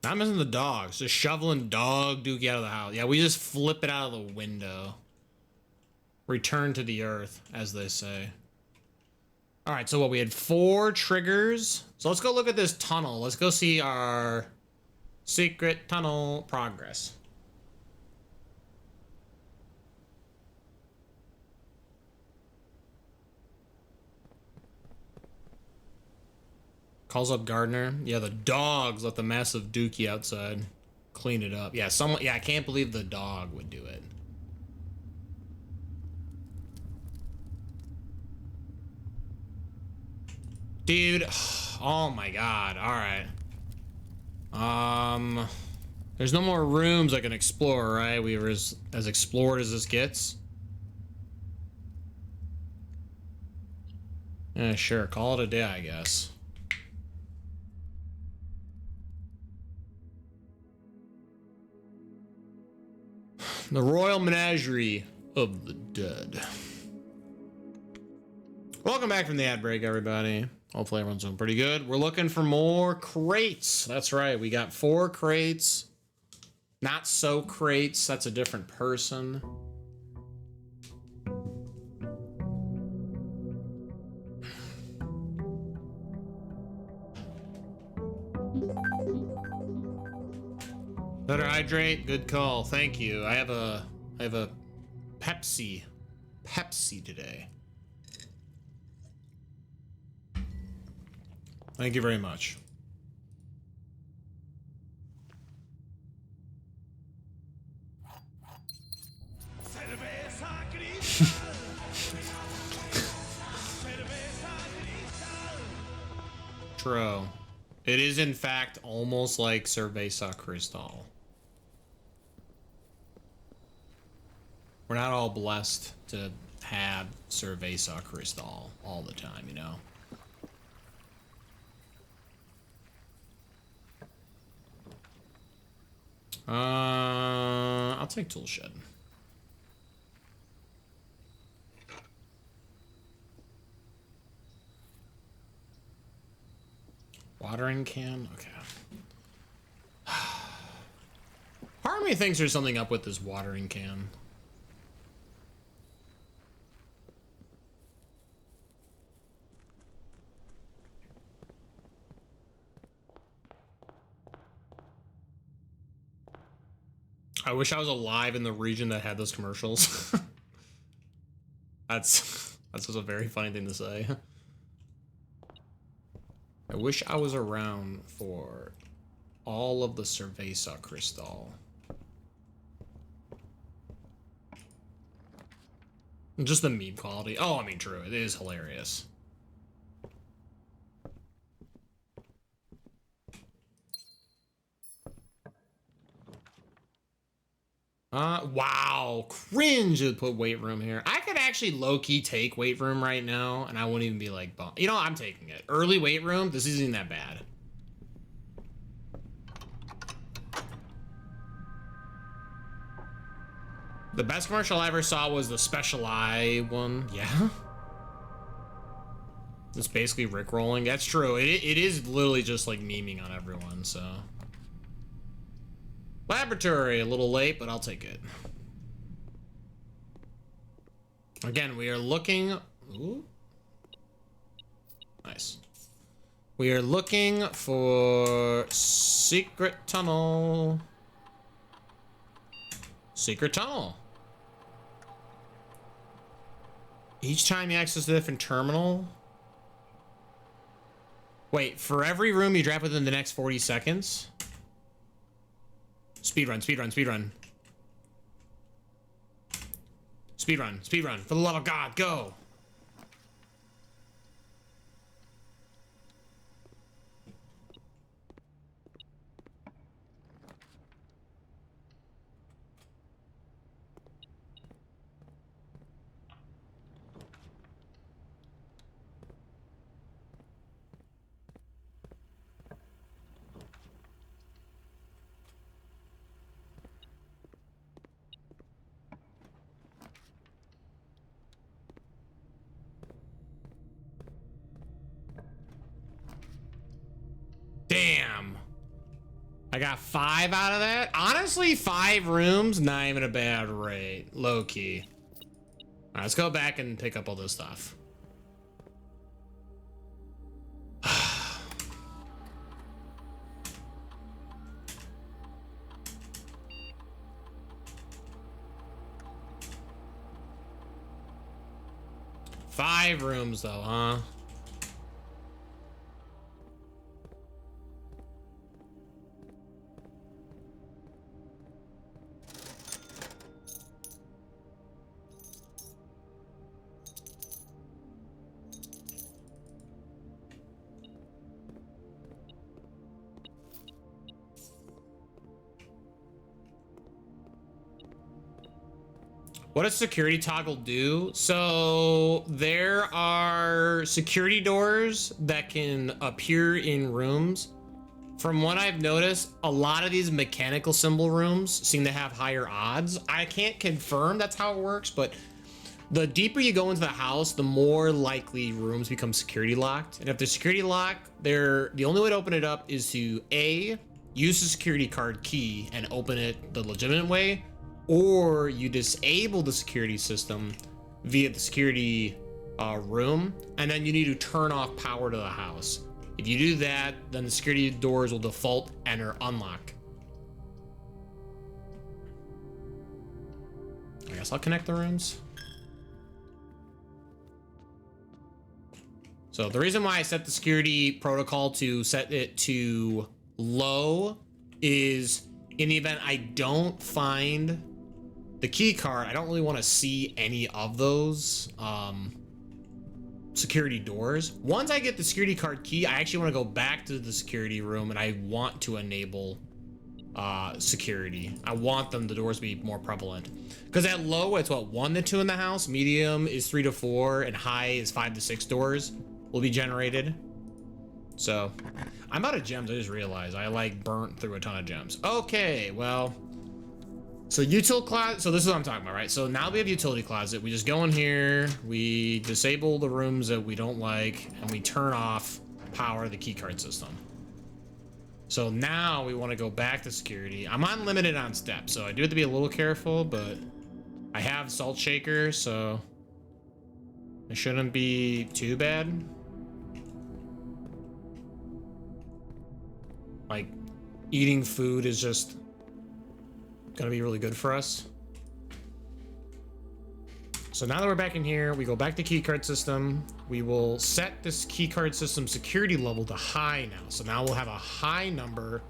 I'm missing the dogs. Just shoveling dog Dookie out of the house. Yeah, we just flip it out of the window. Return to the earth, as they say. All right, so what? We had 4 triggers. So let's go look at this tunnel. Let's go see our secret tunnel progress. Calls up Gardner. Yeah, the dogs let the massive Dookie outside clean it up. Yeah, someone. Yeah, I can't believe the dog would do it. Dude, oh my god. All right. There's no more rooms I can explore, right? We were as explored as this gets. Yeah, sure. Call it a day, I guess. The Royal Menagerie of the Dead. Welcome back from the ad break, everybody. Hopefully everyone's doing pretty good. We're looking for more crates. That's right. We got 4 crates. Not so crates. That's a different person. Better hydrate. Good call. Thank you. I have a Pepsi today. Thank you very much. True. It is in fact almost like Cerveza Cristal. We're not all blessed to have Cerveza Cristal all the time, you know? I'll take Toolshed. Watering can? Okay. Part of me thinks there's something up with this watering can. I wish I was alive in the region that had those commercials. That's just a very funny thing to say. I wish I was around for all of the Cerveza Cristal. Just the meme quality. Oh, I mean, true. It is hilarious. Wow. Cringe to put weight room here. I could actually low-key take weight room right now, and I wouldn't even be like, you know, I'm taking it. Early weight room, this isn't that bad. The best commercial I ever saw was the Special Eye one. Yeah. It's basically Rickrolling. That's true. It is literally just like memeing on everyone, so. Laboratory, a little late, but I'll take it. Again, we are looking. Ooh. Nice. We are looking for secret tunnel. Secret tunnel. Each time you access a different terminal. Wait, for every room you draft within the next 40 seconds? Speedrun, speedrun, speedrun. Speedrun, speedrun. For the love of God, go! Damn. I got 5 out of that. Honestly, 5 rooms, not even a bad rate. Low key. All right, let's go back and pick up all this stuff. Five rooms though, huh? What does security toggle do? So there are security doors that can appear in rooms. From what I've noticed, a lot of these mechanical symbol rooms seem to have higher odds. I can't confirm that's how it works, but the deeper you go into the house, the more likely rooms become security locked. And if they're security locked, the only way to open it up is to A, use the security card key and open it the legitimate way, or you disable the security system via the security room, and then you need to turn off power to the house. If you do that, then the security doors will default and or unlock. I guess I'll connect the rooms. So the reason why I set the security protocol to set it to low is in the event I don't find the key card, I don't really want to see any of those security doors. Once I get the security card key, I actually want to go back to the security room and I want to enable security. I want the doors to be more prevalent. Because at low, it's what, 1 to 2 in the house, medium is 3 to 4, and high is 5 to 6 doors will be generated. So, I'm out of gems, I just realized. I like burnt through a ton of gems. Okay, well, so util closet, so this is what I'm talking about, right? So now we have utility closet. We just go in here, we disable the rooms that we don't like, and we turn off power of the keycard system. So now we want to go back to security. I'm unlimited on steps, so I do have to be a little careful, but I have salt shaker, so it shouldn't be too bad. Like, eating food is just Gonna be really good for us. So now that we're back in here, we go back to keycard system. We will set this keycard system security level to high now. So now we'll have a high number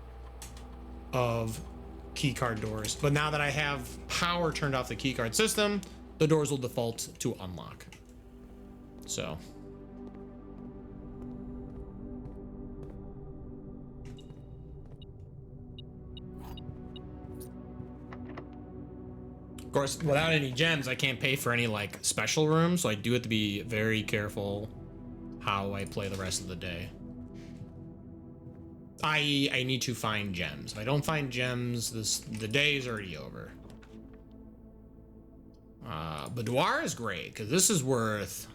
of keycard doors. But now that I have power turned off the keycard system, the doors will default to unlock. So. Of course, without any gems, I can't pay for any like special rooms, so I do have to be very careful how I play the rest of the day. I need to find gems. If I don't find gems, the day is already over. Boudoir is great because this is worth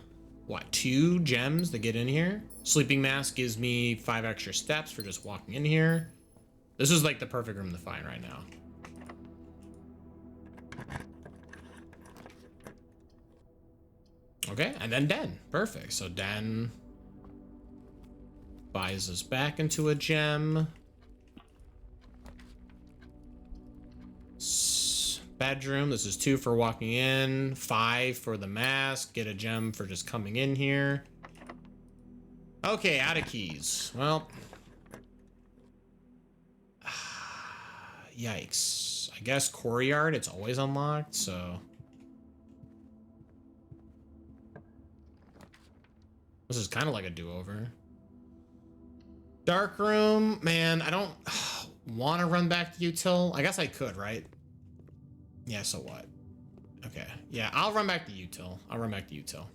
what, 2 gems to get in here. Sleeping Mask gives me 5 extra steps for just walking in here. This is like the perfect room to find right now. Okay, and then Den. Perfect. So Den buys us back into a gem. Bedroom. This is 2 for walking in, 5 for the mask. Get a gem for just coming in here. Okay, out of keys. Well, yikes. I guess Courtyard, it's always unlocked, so. This is kind of like a do-over. Dark room, man, I don't want to run back to Util. I guess I could, right? Yeah, so what? Okay, yeah, I'll run back to Util. I'll run back to Util.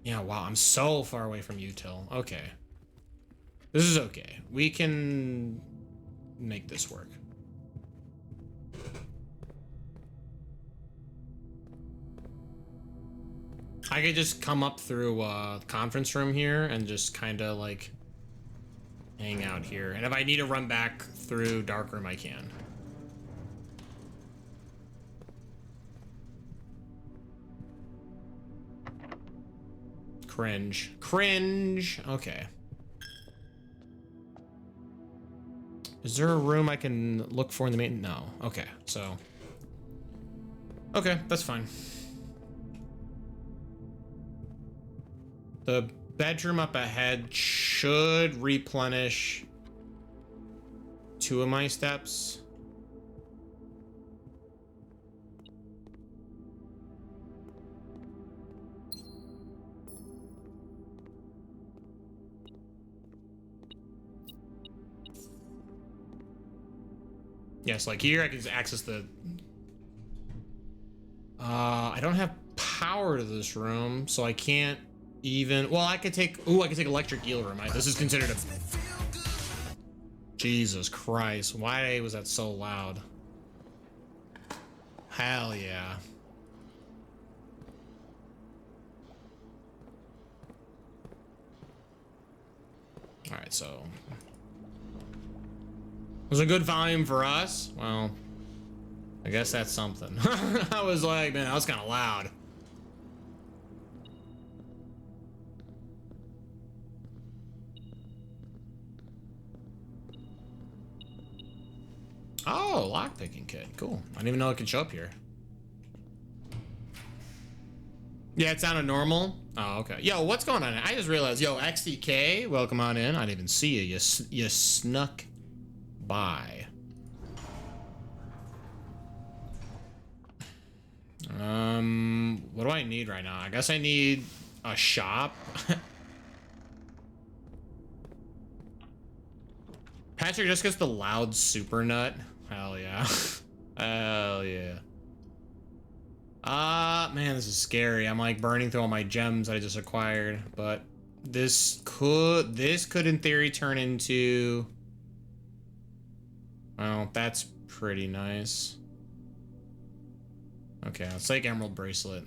Yeah, wow, I'm so far away from Util. Okay. This is okay. We can make this work. I could just come up through the conference room here and just kind of like hang out here. And if I need to run back through dark room, I can. Cringe. Cringe. Okay. Is there a room I can look for in the main? No. Okay, so. Okay, that's fine. The bedroom up ahead should replenish 2 of my steps. Yes, like here I can access the... I don't have power to this room, so I can't even... Well, I could take... Ooh, I could take electric eel room. This is considered a... Jesus Christ. Why was that so loud? Hell yeah. Alright, so... It was a good volume for us. Well, I guess that's something. I was like, man, that was kind of loud. Oh, lockpicking kit. Cool. I didn't even know it could show up here. Yeah, it sounded normal. Oh, okay. Yo, what's going on? I just realized, yo, XDK, welcome on in. I didn't even see you. You snuck by. What do I need right now? I guess I need a shop. Patrick just gets the loud super nut. Hell yeah. Hell yeah. Man, this is scary. I'm like burning through all my gems that I just acquired, but this could in theory turn into... Oh, that's pretty nice. Okay, let's take Emerald Bracelet.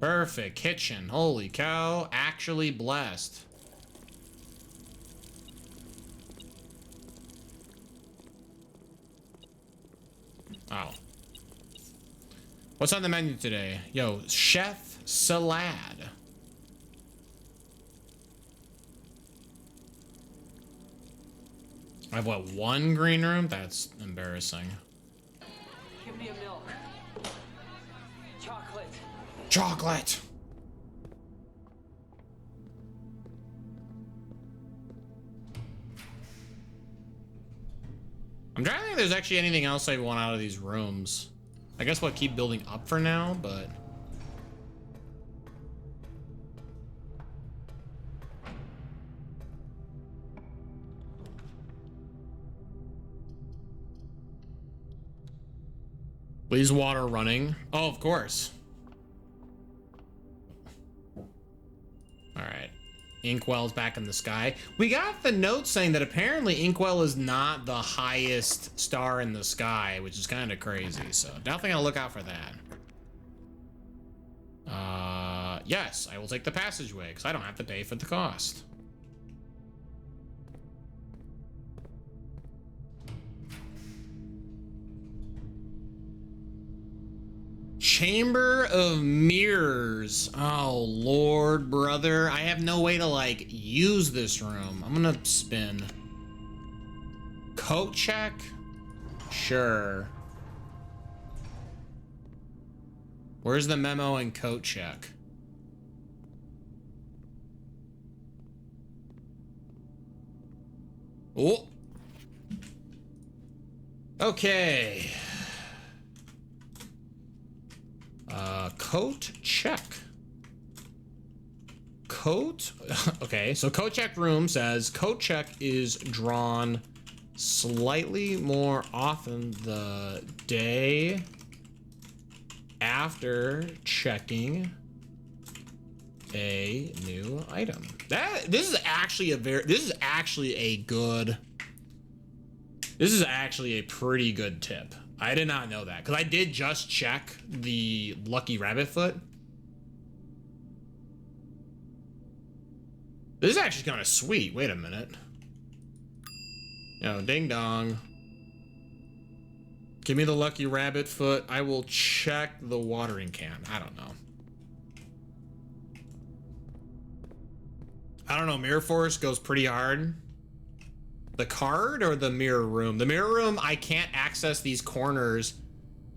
Perfect. Kitchen. Holy cow. Actually blessed. Oh. What's on the menu today? Yo, Chef Salad. I have what, one green room? That's embarrassing. Give me a milk. Chocolate. Chocolate! I'm trying to think if there's actually anything else I want out of these rooms. I guess we'll keep building up for now, but... Please, water running. Oh, of course. Alright. Inkwell's back in the sky. We got the note saying that apparently Inkwell is not the highest star in the sky, which is kind of crazy. So definitely gonna look out for that. Yes, I will take the passageway because I don't have to pay for the cost. Chamber of Mirrors. Oh, Lord, brother. I have no way to, like, use this room. I'm gonna spin. Coat check? Sure. Where's the memo and coat check? Oh. Okay. Coat check. Coat. Okay, so coat check room says coat check is drawn slightly more often the day after checking a new item. This is actually a pretty good tip. I did not know that because I did just check the Lucky Rabbit Foot. This is actually kind of sweet. Wait a minute. Yo, ding dong. Give me the Lucky Rabbit Foot. I will check the watering can. I don't know. I don't know. Mirror Force goes pretty hard. The card or the mirror room? The mirror room, I can't access these corners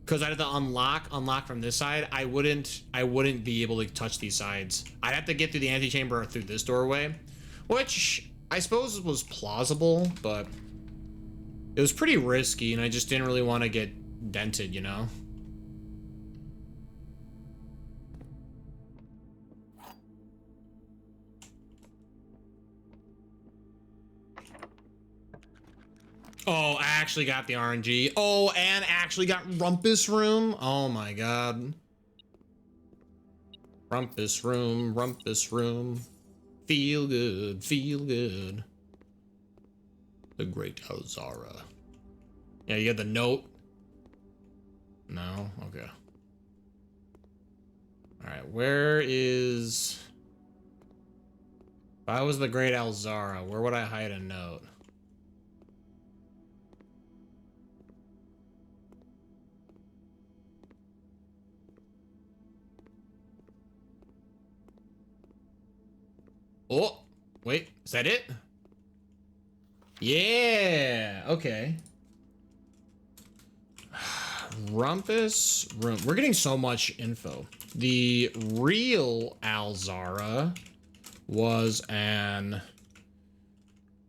because I have to unlock from this side. I wouldn't be able to touch these sides. I'd have to get through the antechamber or through this doorway, which I suppose was plausible, but it was pretty risky and I just didn't really want to get dented, you know? Oh, I actually got the RNG. Oh, and actually got Rumpus Room. Oh my god. Rumpus Room, Rumpus Room. Feel good, feel good. The Great Alzara. Yeah, you got the note. No? Okay. Alright, where is... If I was the Great Alzara, where would I hide a note? Oh, wait, is that it? Yeah, okay. Rumpus Room. We're getting so much info. The real Alzara was an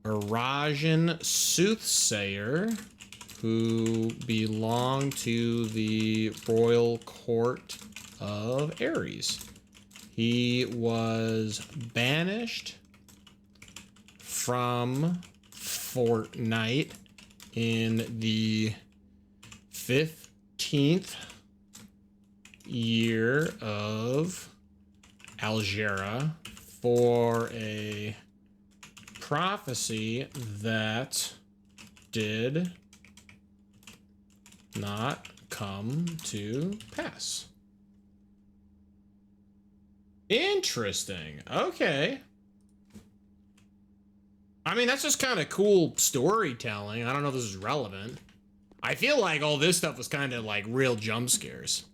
Eurasian soothsayer who belonged to the royal court of Ares. He was banished from Fortnite in the 15th year of Algera for a prophecy that did not come to pass. Interesting. Okay. I mean, that's just kind of cool storytelling. I don't know if this is relevant. I feel like all this stuff was kind of like real jump scares.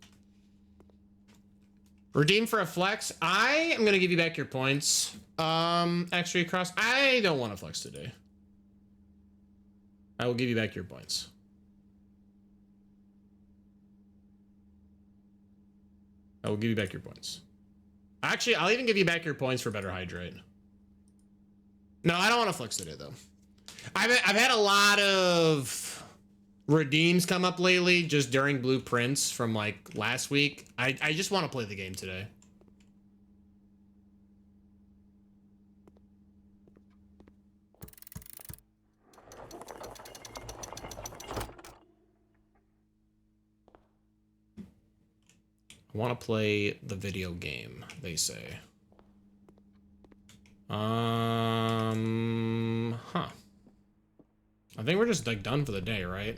Redeem for a flex. I am going to give you back your points. X-ray cross. I don't want to flex today. I will give you back your points. I will give you back your points. Actually, I'll even give you back your points for better hydrate. No, I don't want to flex today, though. I've had a lot of redeems come up lately just during blueprints from like last week. I just want to play the game today. I want to play the video game, they say. Huh. I think we're just like done for the day, right?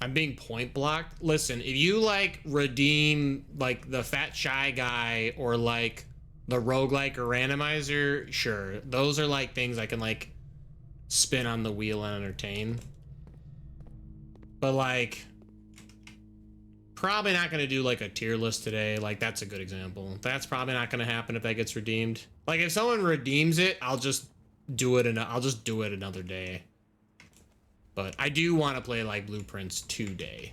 I'm being point blocked. Listen, if you like redeem like the Fat Shy Guy or like the roguelike or randomizer, sure. Those are like things I can like spin on the wheel and entertain. But like, probably not gonna do like a tier list today. Like that's a good example. That's probably not gonna happen if that gets redeemed. Like if someone redeems it, I'll just do it another day. But I do want to play like blueprints today.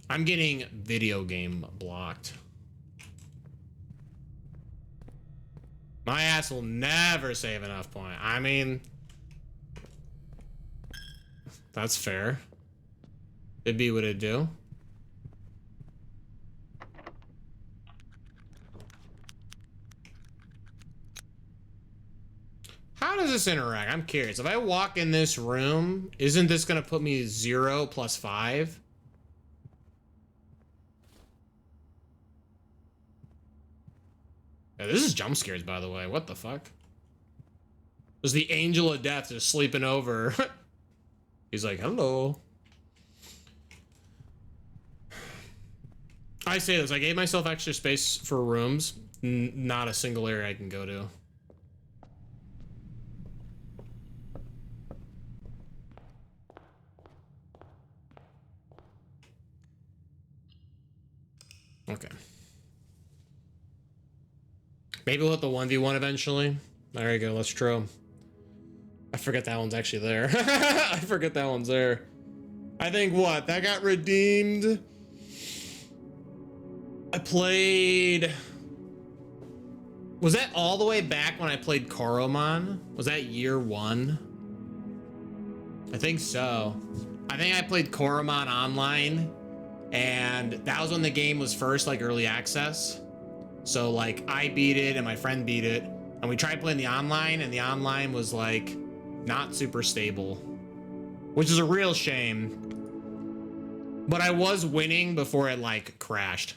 I'm getting video game blocked. My ass will never save enough point. I mean, that's fair. It'd be what it'd do. How does this interact? I'm curious. If I walk in this room, isn't this gonna put me 0 plus 5? Yeah, this is jump scares, by the way. What the fuck? There's the angel of death just sleeping over. He's like, hello. I say this, I gave myself extra space for rooms. Not a single area I can go to. Okay. Maybe we'll hit the 1v1 eventually. There you go, let's try. I forget that one's actually there. I forget that one's there. I think what? That got redeemed. I played... Was that all the way back when I played Koromon? Was that year 1? I think so. I think I played Koromon online, and that was when the game was first like early access. So like I beat it and my friend beat it, and we tried playing the online, and the online was like not super stable, which is a real shame. But I was winning before it like crashed.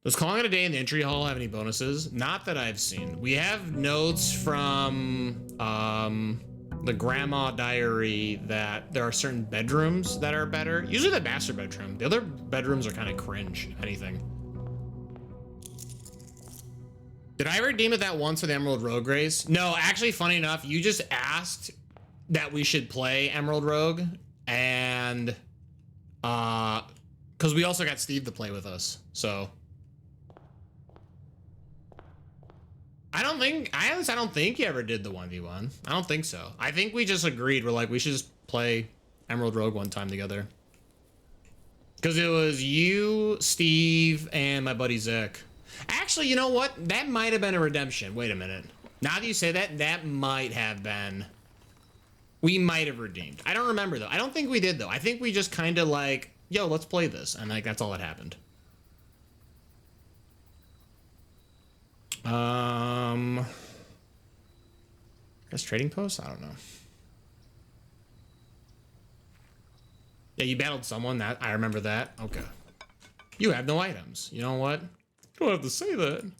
Does calling it a day in the entry hall have any bonuses? Not that I've seen. We have notes from the grandma diary that there are certain bedrooms that are better. Usually the master bedroom. The other bedrooms are kind of cringe, if anything. Did I redeem it that once for the Emerald Rogue race? No, actually, funny enough, you just asked that we should play Emerald Rogue, and because we also got Steve to play with us, so. I don't think he ever did the 1v1. I don't think so. I think we just agreed. We're like, we should just play Emerald Rogue one time together. Because it was you, Steve, and my buddy Zach. Actually, you know what? That might have been a redemption. Wait a minute. Now that you say that, that might have been... We might have redeemed. I don't remember, though. I don't think we did, though. I think we just kind of like, yo, let's play this. And like, that's all that happened. Guess trading post? I don't know. Yeah, you battled someone. That I remember that. Okay. You have no items. You know what? You don't have to say that.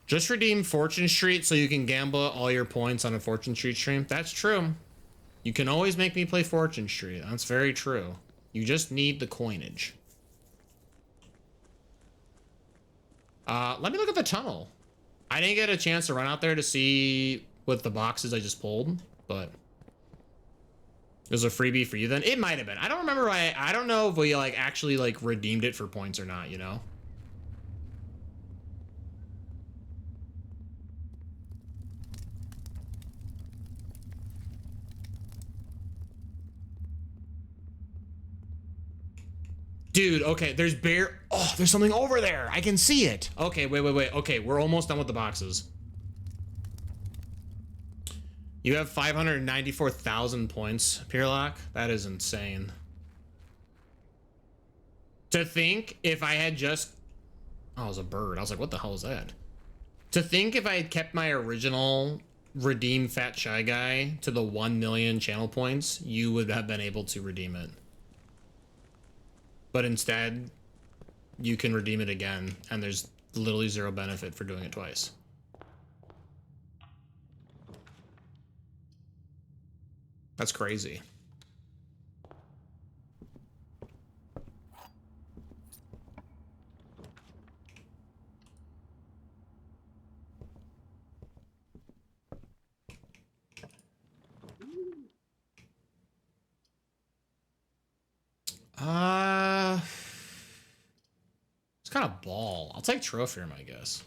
Just redeem Fortune Street so you can gamble all your points on a Fortune Street stream. That's true. You can always make me play Fortune Street. That's very true. You just need the coinage. Let me look at the tunnel. I didn't get a chance to run out there to see what the boxes I just pulled, but It was a freebie for you then? It might have been. I don't remember why. I don't know if we like actually like redeemed it for points or not, you know? Dude, okay, there's bear. Oh, there's something over there. I can see it. Okay, wait. Okay, we're almost done with the boxes. You have 594,000 points, Peerlock. That is insane. To think if I had just... Oh, it was a bird. I was like, what the hell is that? To think if I had kept my original redeem Fat Shy Guy to the 1 million channel points, you would have been able to redeem it. But instead, you can redeem it again, and there's literally zero benefit for doing it twice. That's crazy. It's kind of ball. I'll take Trophium, I guess.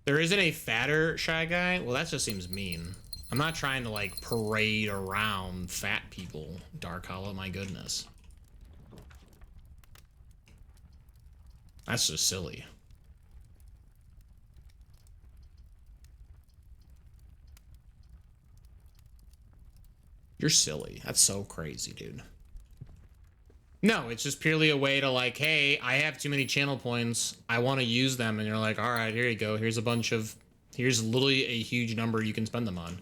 There isn't a fatter Shy Guy? Well, that just seems mean. I'm not trying to, like, parade around fat people, Dark Hollow, my goodness. That's just silly. You're silly. That's so crazy, dude. No, it's just purely a way to like, hey, I have too many channel points. I want to use them. And you're like, all right, here you go. Here's a bunch of, here's literally a huge number you can spend them on.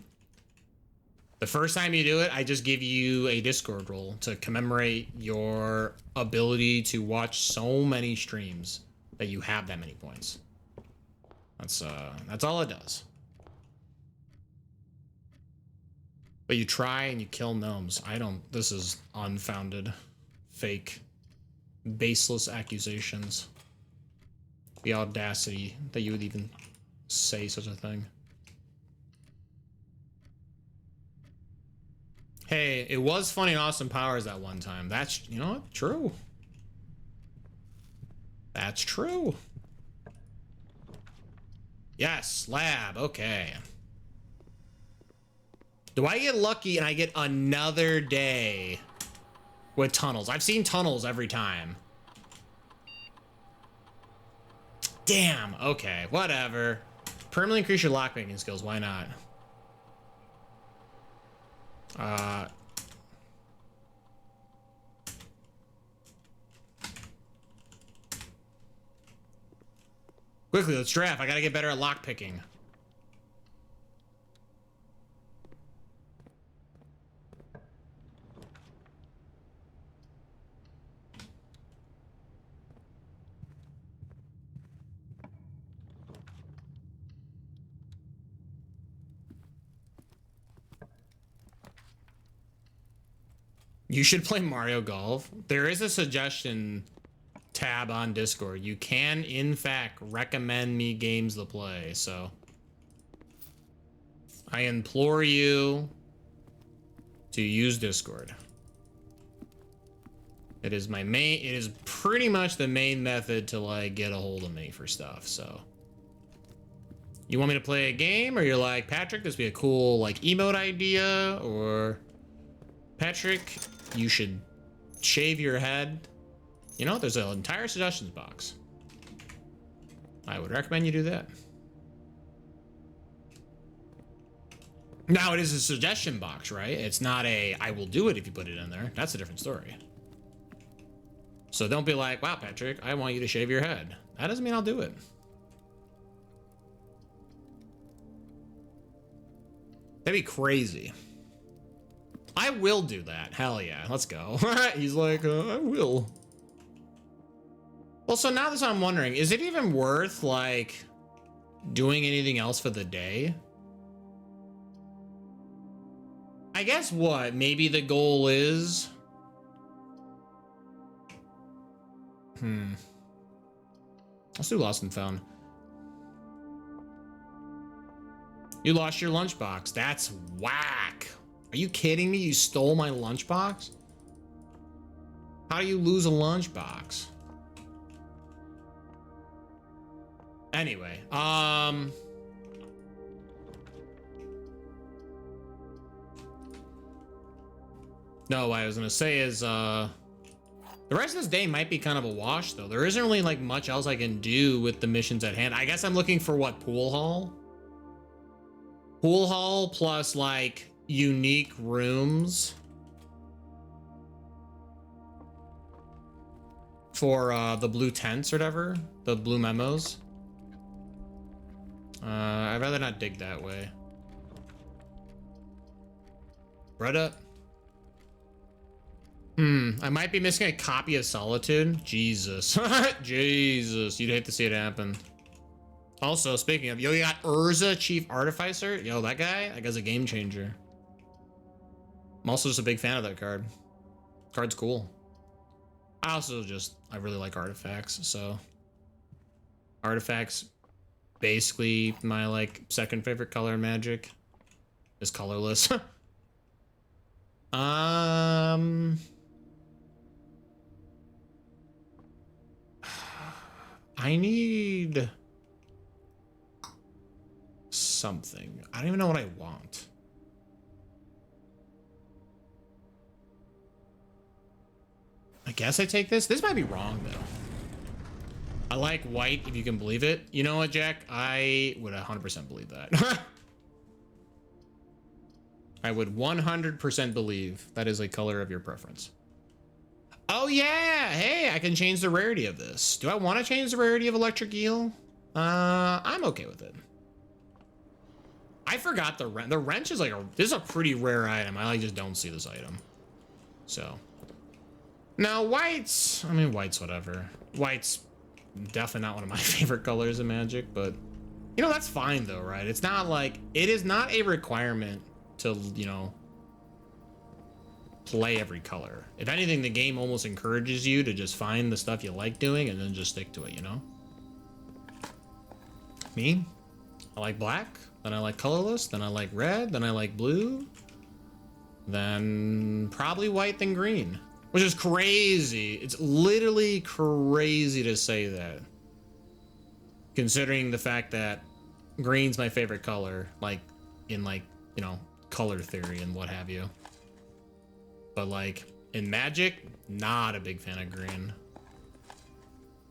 The first time you do it, I just give you a Discord role to commemorate your ability to watch so many streams that you have that many points. That's all it does. But you try and you kill gnomes. This is unfounded, fake, baseless accusations. The audacity that you would even say such a thing. Hey, it was funny in Austin Powers that one time. That's, you know what? True. That's true. Yes, lab. Okay. Do I get lucky and I get another day with tunnels? I've seen tunnels every time. Damn. Okay, whatever. Permanently increase your lockpicking skills. Why not? Quickly, let's draft. I gotta get better at lockpicking. You should play Mario Golf. There is a suggestion tab on Discord. You can, in fact, recommend me games to play, so I implore you to use Discord. It is my main, it is pretty much the main method to like get a hold of me for stuff, so. You want me to play a game, or you're like, Patrick, this would be a cool like emote idea, or Patrick, you should shave your head. You know, there's an entire suggestions box. I would recommend you do that. Now, it is a suggestion box, right? It's not a, I will do it if you put it in there. That's a different story. So don't be like, wow, Patrick, I want you to shave your head. That doesn't mean I'll do it. That'd be crazy. I will do that. Hell yeah. Let's go. He's like, I will. Well, so now that's what I'm wondering. Is it even worth, like, doing anything else for the day? I guess what? Maybe the goal is... Let's do Lost and Found. You lost your lunchbox. That's whack. Are you kidding me? You stole my lunchbox? How do you lose a lunchbox? Anyway, no, what I was gonna say is, the rest of this day might be kind of a wash, though. There isn't really, like, much else I can do with the missions at hand. I guess I'm looking for, what, pool hall? Pool hall plus, like, unique rooms for, the blue tents or whatever. The blue memos. I'd rather not dig that way. Bretta. I might be missing a copy of Solitude. Jesus. Jesus, you'd hate to see it happen. Also, speaking of, yo, you got Urza, Chief Artificer. Yo, that guy's a game changer. I'm also just a big fan of that card. Card's cool. I really like artifacts, so. Artifacts, basically my, like, second favorite color in Magic. Is colorless. I need something. I don't even know what I want. I guess I take this. This might be wrong, though. I like white, if you can believe it. You know what, Jack? I would 100% believe that. I would 100% believe that is a color of your preference. Oh yeah, hey, I can change the rarity of this. Do I want to change the rarity of Electric Eel? I'm okay with it. I forgot the wrench. The wrench is like this is a pretty rare item. I like just don't see this item. So. Now whites, I mean whites, whatever. White's definitely not one of my favorite colors in Magic, but you know, that's fine though, right? It's not like, it is not a requirement to, you know, play every color. If anything, the game almost encourages you to just find the stuff you like doing and then just stick to it, you know? Me, I like black, then I like colorless, then I like red, then I like blue, then probably white, then green, which is crazy. It's literally crazy to say that, considering the fact that green's my favorite color, like in like, you know, color theory and what have you. But like in Magic, not a big fan of green.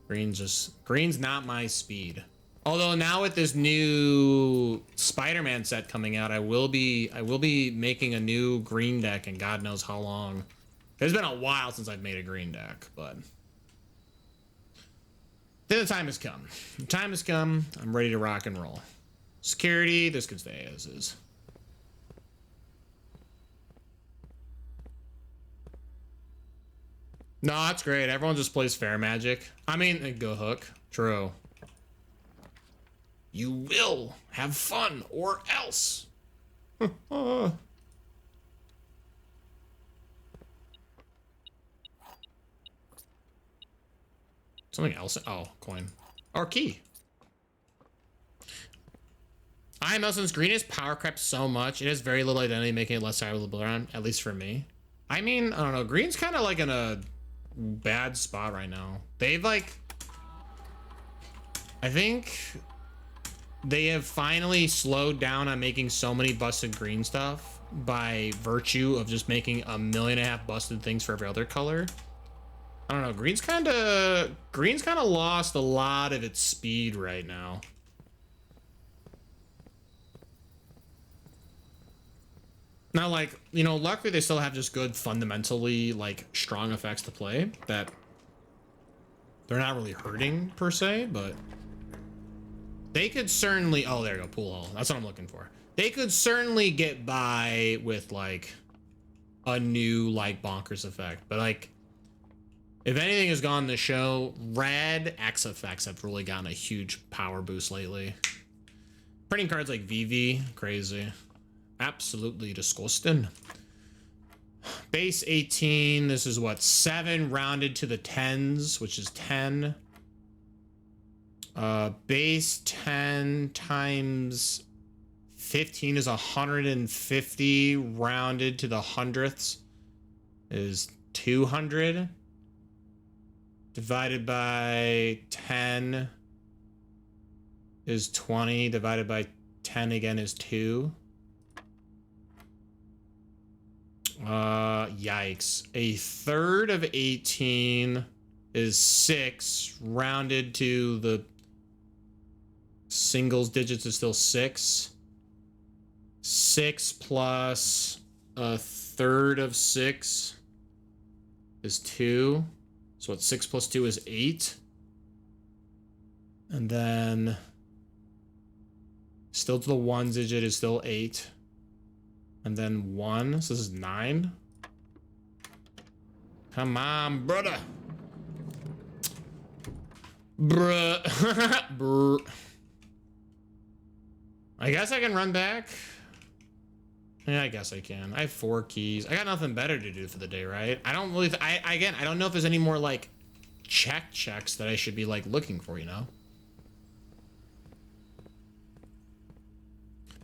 Green's not my speed. Although now with this new Spider-Man set coming out, I will be making a new green deck, and God knows how long. It's been a while since I've made a green deck, but then the time has come. The time has come. I'm ready to rock and roll. Security, this could stay as is. No, that's great. Everyone just plays fair Magic. I mean, go Hook. True. You will have fun, or else. Something else? Oh, coin. Or key. IML green is power crept so much. It has very little identity, making it less valuable around, at least for me. I mean, I don't know. Green's kind of like in a bad spot right now. They've like, I think they have finally slowed down on making so many busted green stuff by virtue of just making 1.5 million busted things for every other color. I don't know. Green's kind of lost a lot of its speed right now. Now, like, you know, luckily they still have just good, fundamentally, like, strong effects to play that they're not really hurting, per se, but they could certainly... Oh, there you go, pool hall. That's what I'm looking for. They could certainly get by with, like, a new, like, bonkers effect. But, like, if anything has gone to show, red X effects have really gotten a huge power boost lately. Printing cards like VV, crazy. Absolutely disgusting. Base 18, this is what, 7 rounded to the 10s, which is 10. Base 10 times 15 is 150 rounded to the hundredths is 200 divided by 10 is 20 divided by 10 again is 2. Yikes. A third of 18 is 6 rounded to the singles digits is still 6. 6 plus a third of 6 is 2. So what, 6 plus 2 is 8. And then still to the 1 digit is still 8. And then 1, so this is 9. Come on, brother. Bruh. Brr. I guess I can run back. Yeah, I guess I can. I have 4 keys. I got nothing better to do for the day, right? I don't really, again, I don't know if there's any more like checks that I should be like looking for, you know?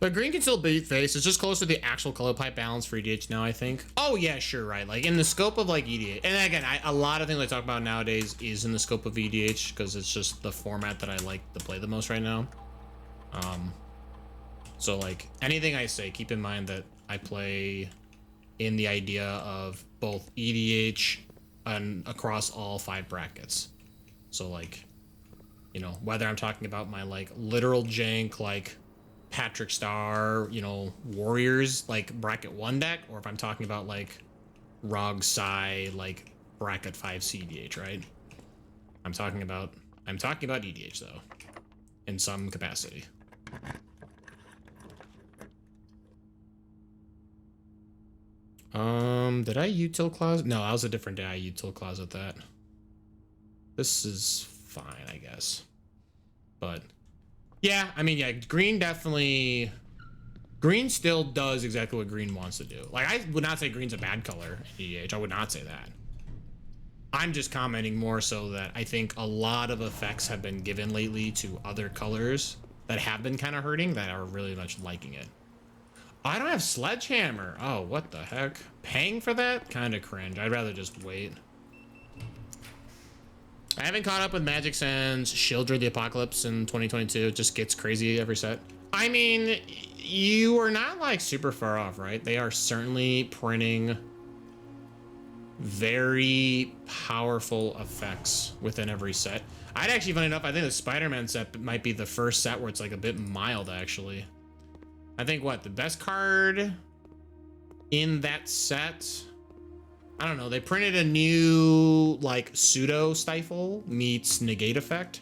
But green can still beat face. It's just close to the actual color pipe balance for EDH now, I think. Oh yeah, sure, right. Like in the scope of like EDH. And again, a lot of things I talk about nowadays is in the scope of EDH because it's just the format that I like to play the most right now. So like anything I say, keep in mind that I play in the idea of both EDH and across all 5 brackets. So like, you know, whether I'm talking about my like literal jank, like Patrick Star, you know, Warriors, like bracket 1 deck, or if I'm talking about like Rog Sai, like bracket 5 CDH, right? I'm talking about EDH though, in some capacity. Did I util closet? No, that was a different day I util closet that. This is fine, I guess. But yeah, I mean, yeah, green still does exactly what green wants to do. Like, I would not say green's a bad color in EDH. I would not say that. I'm just commenting more so that I think a lot of effects have been given lately to other colors that have been kind of hurting that are really much liking it. I don't have Sledgehammer. Oh, what the heck? Paying for that? Kind of cringe. I'd rather just wait. I haven't caught up with Magic since Shieldred the Apocalypse in 2022. It just gets crazy every set. I mean, you are not like super far off, right? They are certainly printing very powerful effects within every set. I'd actually, funny enough, I think the Spider-Man set might be the first set where it's like a bit mild, actually. I think what the best card in that set, I don't know, they printed a new like pseudo stifle meets negate effect,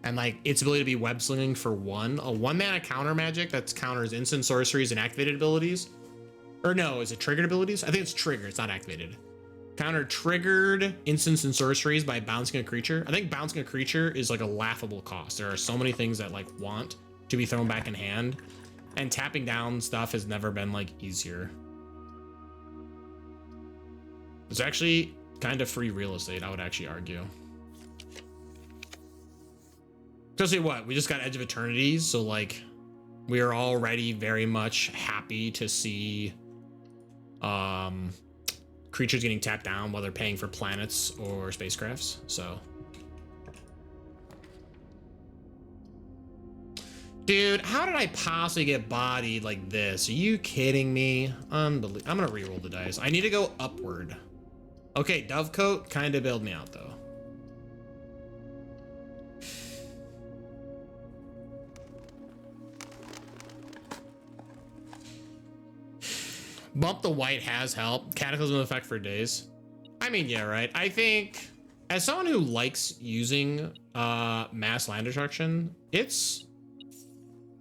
and like its ability to be web slinging for a 1-mana counter magic that counters instant sorceries and activated abilities. Or no, is it triggered abilities? I think it's triggered, it's not activated. Counter triggered instants and sorceries by bouncing a creature. I think bouncing a creature is like a laughable cost. There are so many things that like want to be thrown back in hand. And tapping down stuff has never been like easier. It's actually kind of free real estate, I would actually argue. Especially what? We just got Edge of Eternity, so like we are already very much happy to see creatures getting tapped down, whether paying for planets or spacecrafts. So dude, how did I possibly get bodied like this? Are you kidding me? Unbelievable. I'm gonna reroll the dice. I need to go upward. Okay, Dovecoat kind of bailed me out though. Bump the white has helped. Cataclysm effect for days. I mean, yeah, right. I think as someone who likes using mass land destruction,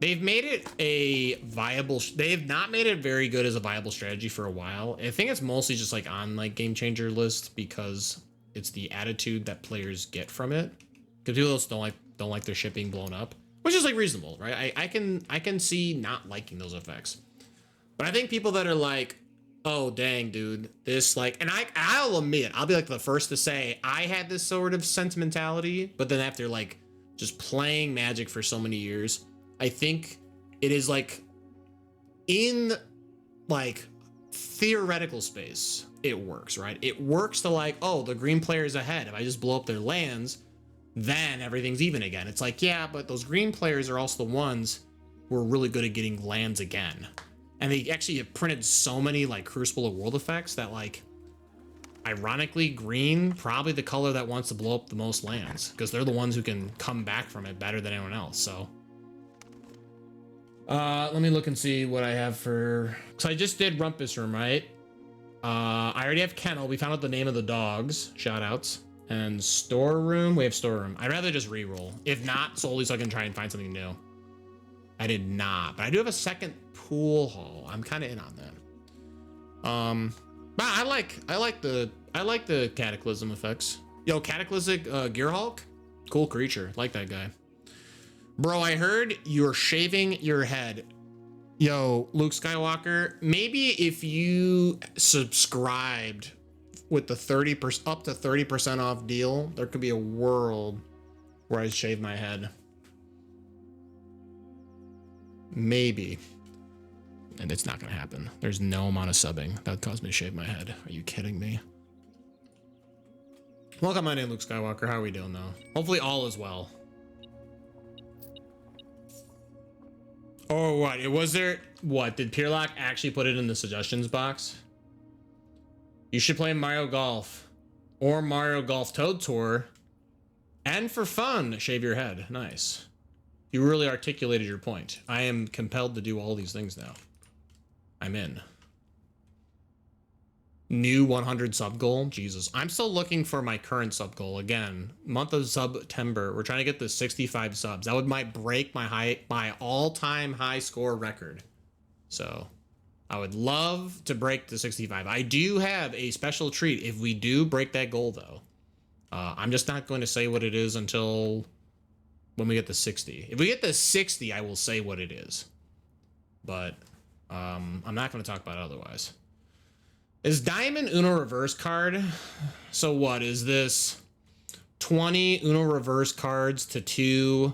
they've made it a viable, they've not made it very good as a viable strategy for a while. I think it's mostly just like on like game changer list because it's the attitude that players get from it. Because people just don't like their shit being blown up, which is like reasonable, right? I can see not liking those effects. But I think people that are like, oh dang, dude, this like, and I'll admit, I'll be like the first to say I had this sort of sentimentality, but then after like just playing Magic for so many years, I think it is like in like theoretical space, it works, right? It works to like, oh, the green player is ahead. If I just blow up their lands, then everything's even again. It's like, yeah, but those green players are also the ones who are really good at getting lands again. And they actually have printed so many like Crucible of World effects that like, ironically, green, probably the color that wants to blow up the most lands because they're the ones who can come back from it better than anyone else. So let me look and see what I have for, so I just did Rumpus Room, right? I already have Kennel. We found out the name of the dogs. Shout outs. And Storeroom. We have Storeroom. I'd rather just re-roll. If not, solely so I can try and find something new. I did not, but I do have a second pool hall. I'm kind of in on that. But I like the Cataclysm effects. Yo, Cataclysmic Gearhulk? Cool creature. Like that guy. Bro, I heard you're shaving your head. Yo, Luke Skywalker, maybe if you subscribed with the 30% up to 30% off deal, there could be a world where I shave my head. Maybe. And it's not gonna happen. There's no amount of subbing that would cause me to shave my head. Are you kidding me? Welcome on in, Luke Skywalker. How are we doing though? Hopefully all is well. Oh, what? It was there. What? Did Peerlock actually put it in the suggestions box? You should play Mario Golf or Mario Golf Toad Tour. And for fun, shave your head. Nice. You really articulated your point. I am compelled to do all these things now. I'm in. New 100 sub goal. Jesus. I'm still looking for my current sub goal. Again, month of September. We're trying to get the 65 subs. That would might break my all-time high score record. So I would love to break the 65. I do have a special treat if we do break that goal though. I'm just not going to say what it is until when we get the 60. If we get the 60, I will say what it is. But I'm not going to talk about it otherwise. Is Diamond Uno reverse card? So what is this? 20 Uno reverse cards to 2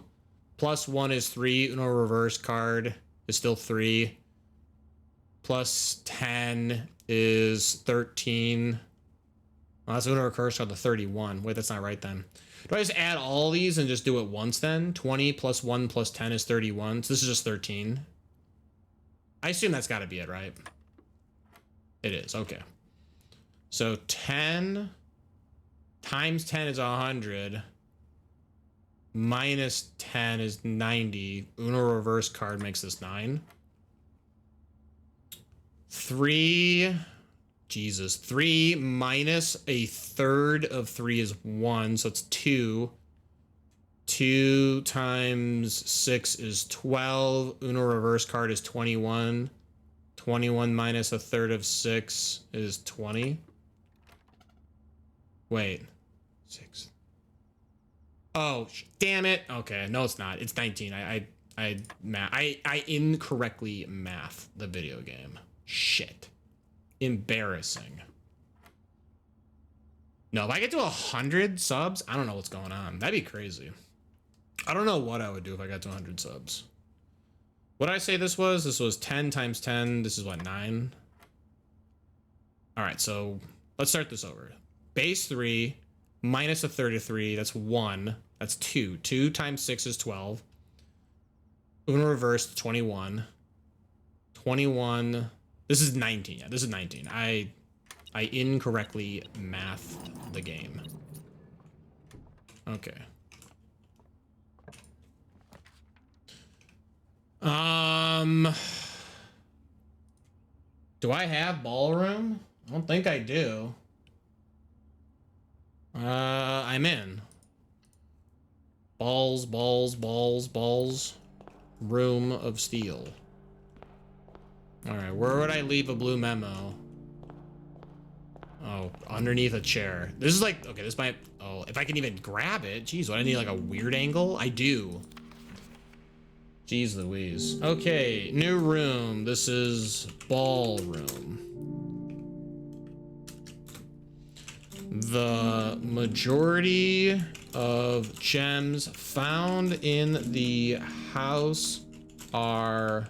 plus 1 is 3. Uno reverse card is still 3 plus 10 is 13. Well, that's Uno reverse card to 31. Wait, that's not right then. Do I just add all these and just do it once then? 20 plus 1 plus 10 is 31. So this is just 13. I assume that's got to be it, right? It is, okay. So 10 times 10 is 100. Minus 10 is 90. Uno reverse card makes this 9. 3, Jesus. 3 minus a third of 3 is 1, so it's 2. 2 times 6 is 12. Uno reverse card is 21. 21 minus a third of 6 is 20. Wait. 6. Oh, damn it. Okay, no it's not. It's 19. I incorrectly mathed the video game. Shit. Embarrassing. No, if I get to 100 subs, I don't know what's going on. That'd be crazy. I don't know what I would do if I got to 100 subs. What did I say this was? This was 10 times 10. This is what, 9? All right, so let's start this over. Base 3 minus a third of 3. That's 1. That's 2. 2 times 6 is 12. Uno reverse, 21. 21. This is 19. Yeah, this is 19. I incorrectly mathed the game. Okay. Do I have ballroom? I don't think I do. I'm in. Balls, balls, balls, balls. Room of steel. Alright, where would I leave a blue memo? Oh, underneath a chair. This is like, okay, this might, oh, if I can even grab it. Jeez, what, I need like a weird angle? I do. Jeez Louise. Okay, new room. This is ballroom. The majority of gems found in the house are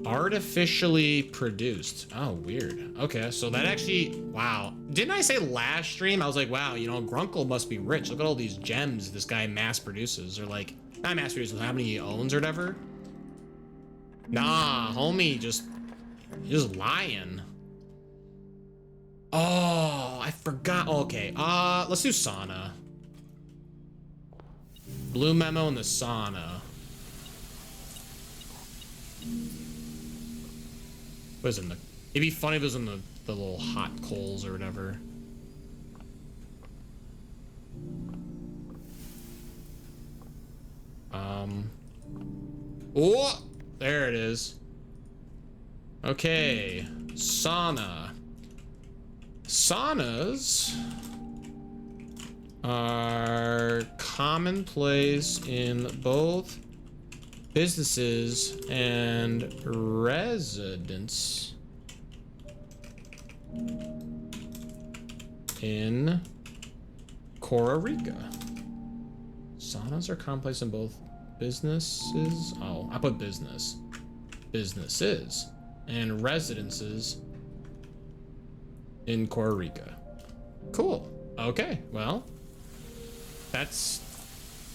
Artificially produced. Oh, weird. Okay, so that actually, wow. Didn't I say last stream? I was like, wow, you know, Grunkle must be rich. Look at all these gems this guy mass produces, or like, not mass produces, how many he owns or whatever. Nah, homie, just lying. Oh, I forgot. Okay, let's do sauna. Blue memo in the sauna. What is it in the? It'd be funny if it was in the little hot coals or whatever. Oh, there it is. Okay, sauna. Saunas are commonplace in both businesses and residents in Costa Rica. Saunas are commonplace in both businesses. Oh, I put business. Businesses and residences in Costa Rica. Cool. Okay, well, that's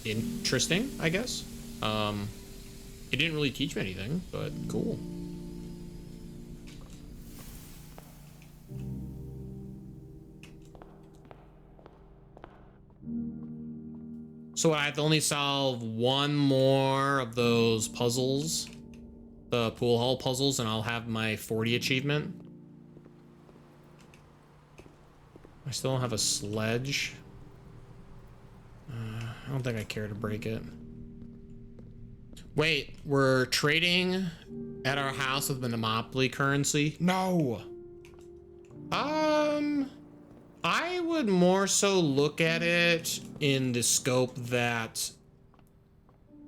interesting, I guess. It didn't really teach me anything, but cool. So I have to only solve one more of those puzzles, the pool hall puzzles, and I'll have my 40 achievement. I still don't have a sledge. I don't think I care to break it. Wait, we're trading at our house with Monopoly currency? No. I would more so look at it in the scope that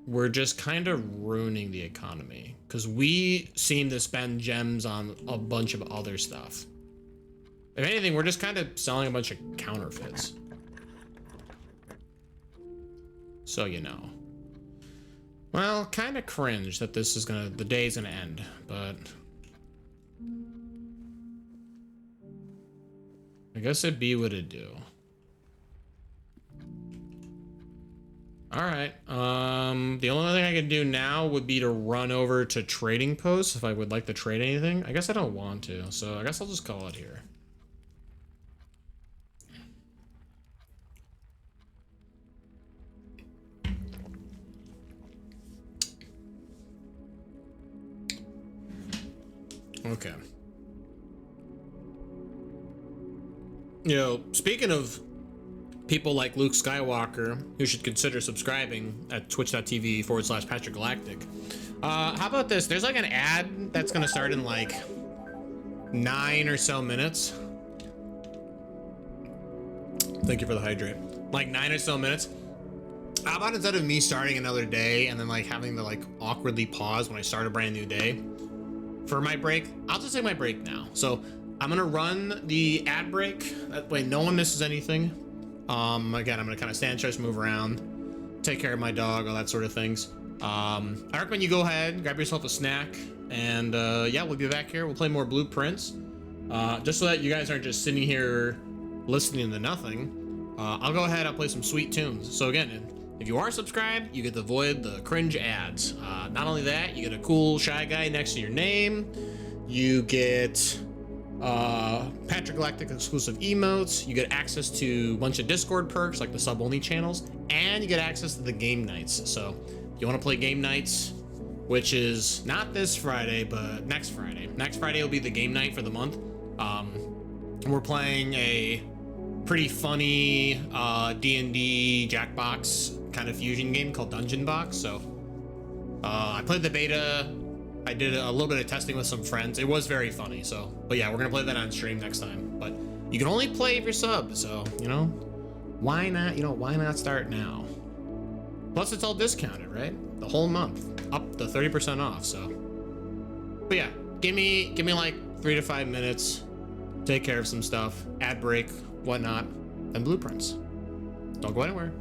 we're just kind of ruining the economy because we seem to spend gems on a bunch of other stuff. If anything, we're just kind of selling a bunch of counterfeits. So, you know. Well, kind of cringe that this is the day's gonna end, but I guess it'd be what it'd do. All right. The only thing I can do now would be to run over to Trading Post if I would like to trade anything. I guess I don't want to, so I guess I'll just call it here. Okay. You know, speaking of people like Luke Skywalker who should consider subscribing at twitch.tv/Patrick Galactic. How about this? There's like an ad that's gonna start in like 9 or so minutes. Thank you for the hydrate. Like 9 or so minutes. How about instead of me starting another day and then like having to like awkwardly pause when I start a brand new day for my break, I'll just take my break now. So I'm gonna run the ad break. That way no one misses anything. Again, I'm gonna kind of stand, just move around, take care of my dog, all that sort of things. I recommend you go ahead, grab yourself a snack, and yeah, we'll be back here. We'll play more Blueprints. Just so that you guys aren't just sitting here listening to nothing. I'll go ahead, I'll play some sweet tunes. So again, if you are subscribed, you get to avoid the cringe ads. Not only that, you get a cool Shy Guy next to your name. You get Patrick Galactic exclusive emotes. You get access to a bunch of Discord perks like the sub-only channels, and you get access to the game nights. So if you want to play game nights, which is not this Friday, but next Friday. Next Friday will be the game night for the month. We're playing a pretty funny D&D Jackbox kind of fusion game called Dungeon Box. So I played the beta. I did a little bit of testing with some friends. It was very funny. So, but yeah, we're gonna play that on stream next time. But you can only play if you're sub. So, you know, why not? You know, why not start now? Plus, it's all discounted, right? The whole month, up to 30% off. So, but yeah, give me like 3 to 5 minutes. Take care of some stuff. Ad break, whatnot, and Blueprints. Don't go anywhere.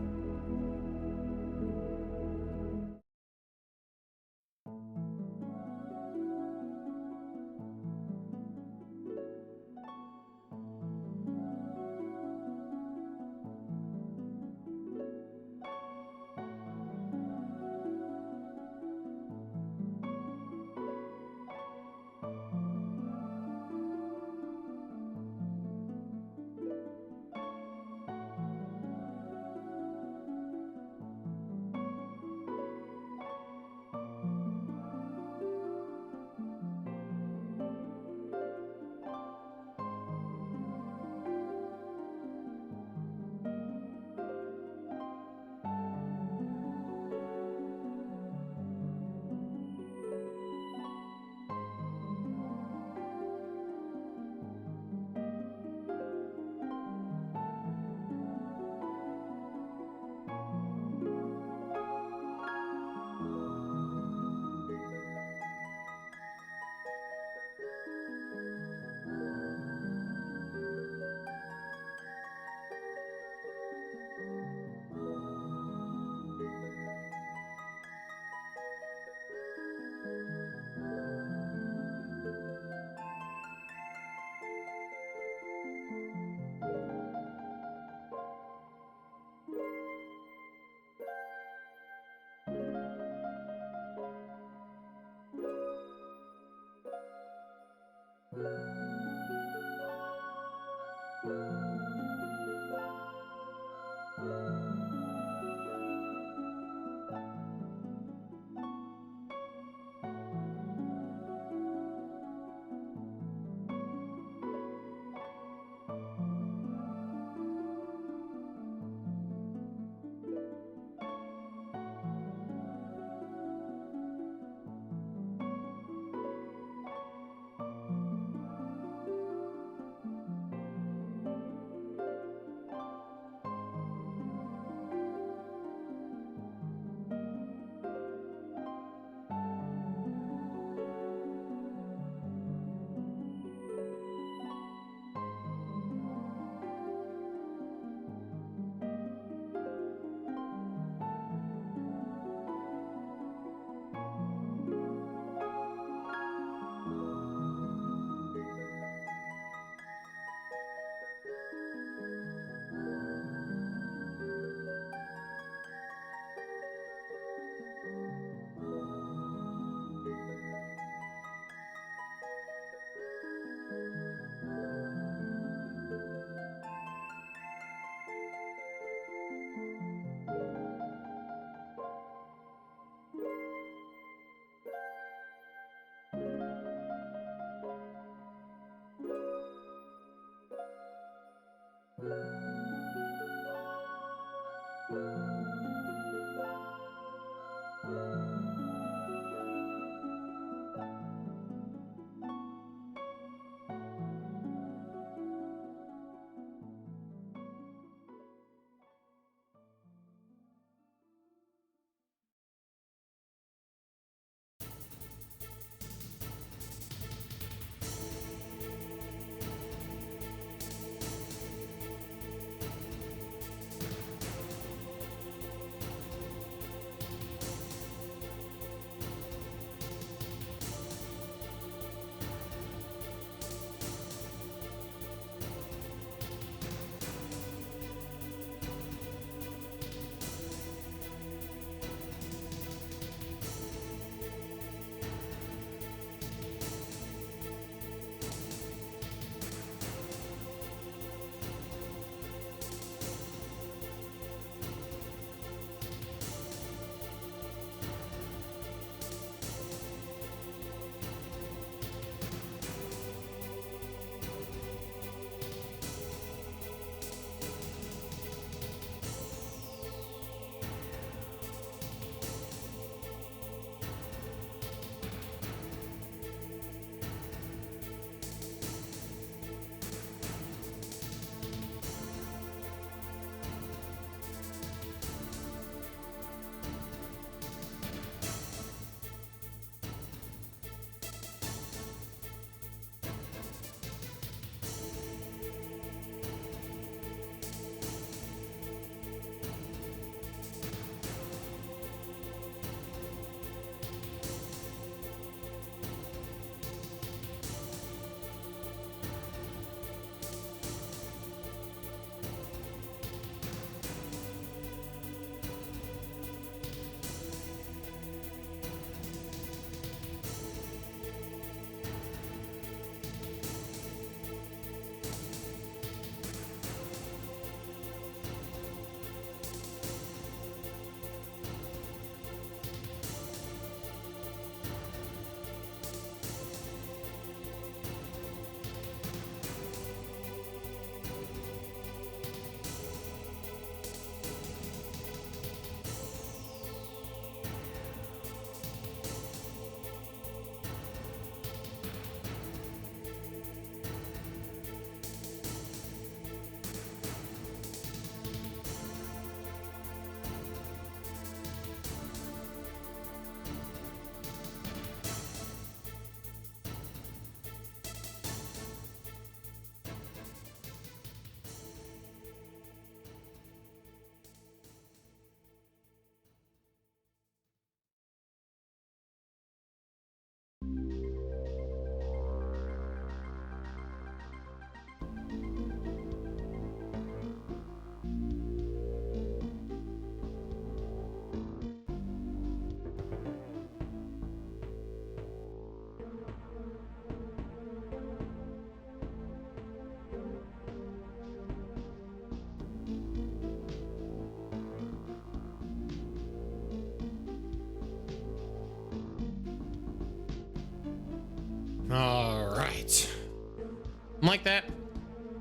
like that.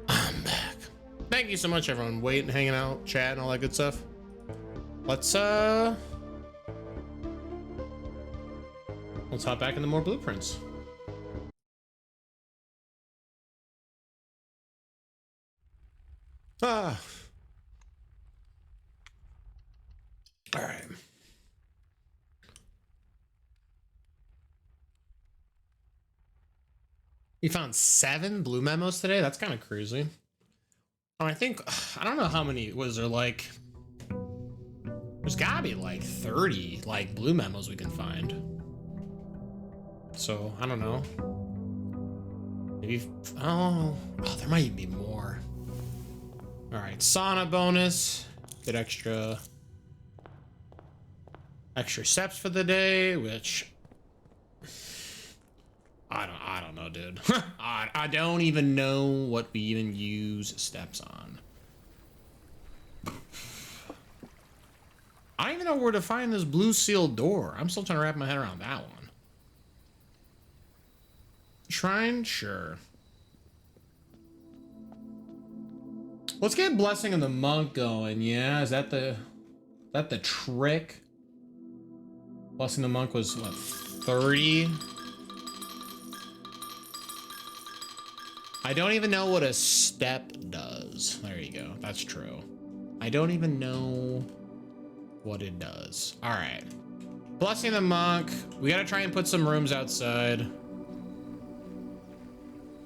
I'm back. Thank you so much, everyone. Waiting, hanging out, chatting, all that good stuff. Let's hop back into more blueprints. All right. You found 7 blue memos today? That's kind of crazy. Oh, I think, I don't know how many, was there like, there's gotta be like 30 like blue memos we can find. So, I don't know. Maybe, oh, there might even be more. All right, sauna bonus. Get extra steps for the day, which I don't know, dude. I don't even know what we even use steps on. I don't even know where to find this blue sealed door. I'm still trying to wrap my head around that one. Shrine, sure. Let's get Blessing of the Monk going. Yeah, is that the trick? Blessing of the Monk was what, 30? I don't even know what a step does. There you go. That's true. I don't even know what it does. All right. Blessing of the Monk. We gotta try and put some rooms outside.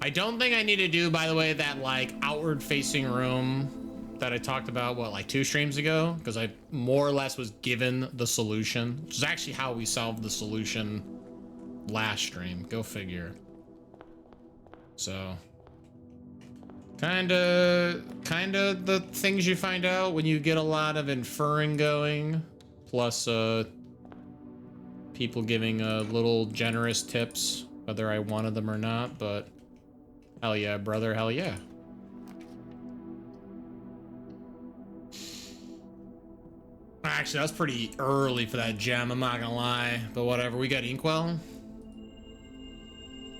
I don't think I need to do, by the way, that like outward facing room that I talked about, what, like 2 streams ago? Because I more or less was given the solution, which is actually how we solved the solution last stream. Go figure. So kind of the things you find out when you get a lot of inferring going, plus people giving little generous tips, whether I wanted them or not. But hell yeah, brother, hell yeah. Actually, that's pretty early for that gem, I'm not gonna lie, but whatever. We got Inkwell.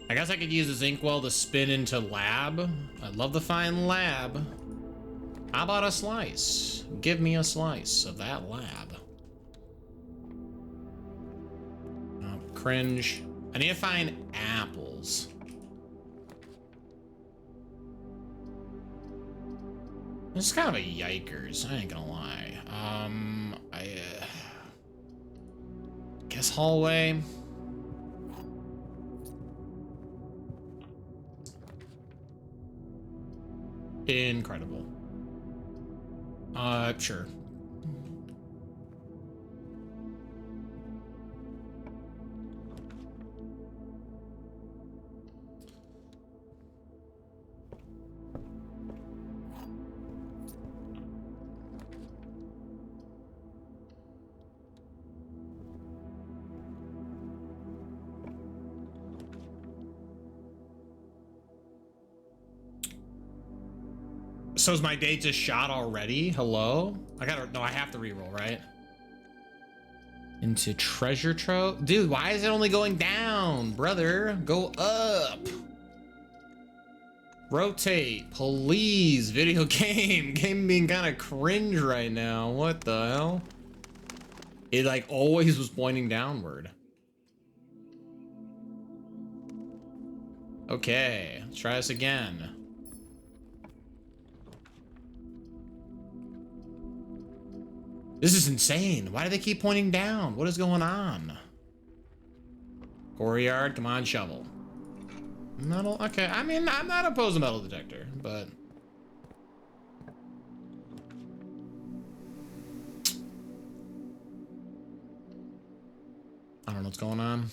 I guess I could use this Inkwell to spin into lab. I'd love to find lab. How about a slice? Give me a slice of that lab. Oh, cringe. I need to find apples. This is kind of a yikers, I ain't gonna lie. I guess hallway. Incredible. Sure. So is my day just shot already? Hello? I have to reroll, right? Into treasure trove? Dude, why is it only going down? Brother, go up. Rotate, please. Video game. Game being kind of cringe right now. What the hell? It like always was pointing downward. Okay, let's try this again. This is insane. Why do they keep pointing down? What is going on? Courtyard, come on, shovel. Metal, okay. I mean, I'm not opposed to metal detector, but I don't know what's going on.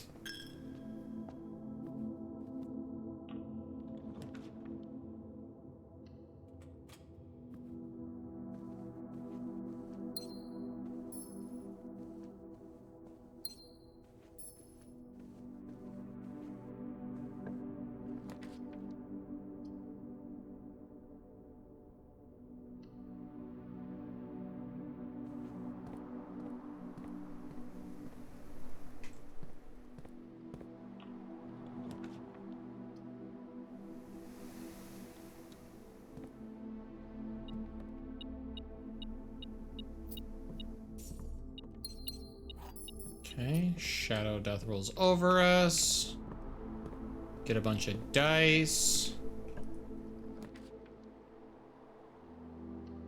Okay, Shadow Death rolls over us. Get a bunch of dice.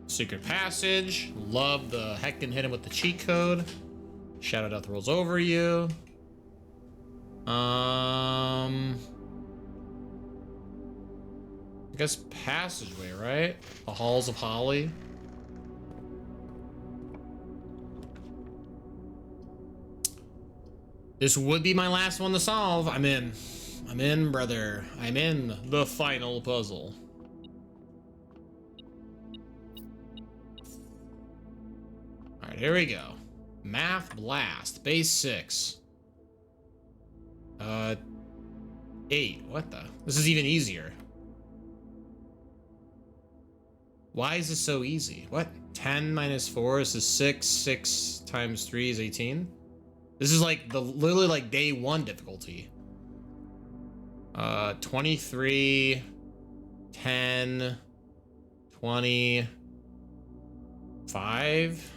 Secret passage. Love the heckin' hit him with the cheat code. Shadow Death rolls over you. I guess passageway, right? The Halls of Holly. This would be my last one to solve. I'm in. I'm in, brother. I'm in the final puzzle. All right, here we go. Math Blast, base 6. 8. What the? This is even easier. Why is this so easy? What? 10 minus 4 is 6. 6 times 3 is 18. This is like the literally like day 1 difficulty. 23, 10, 20, 5.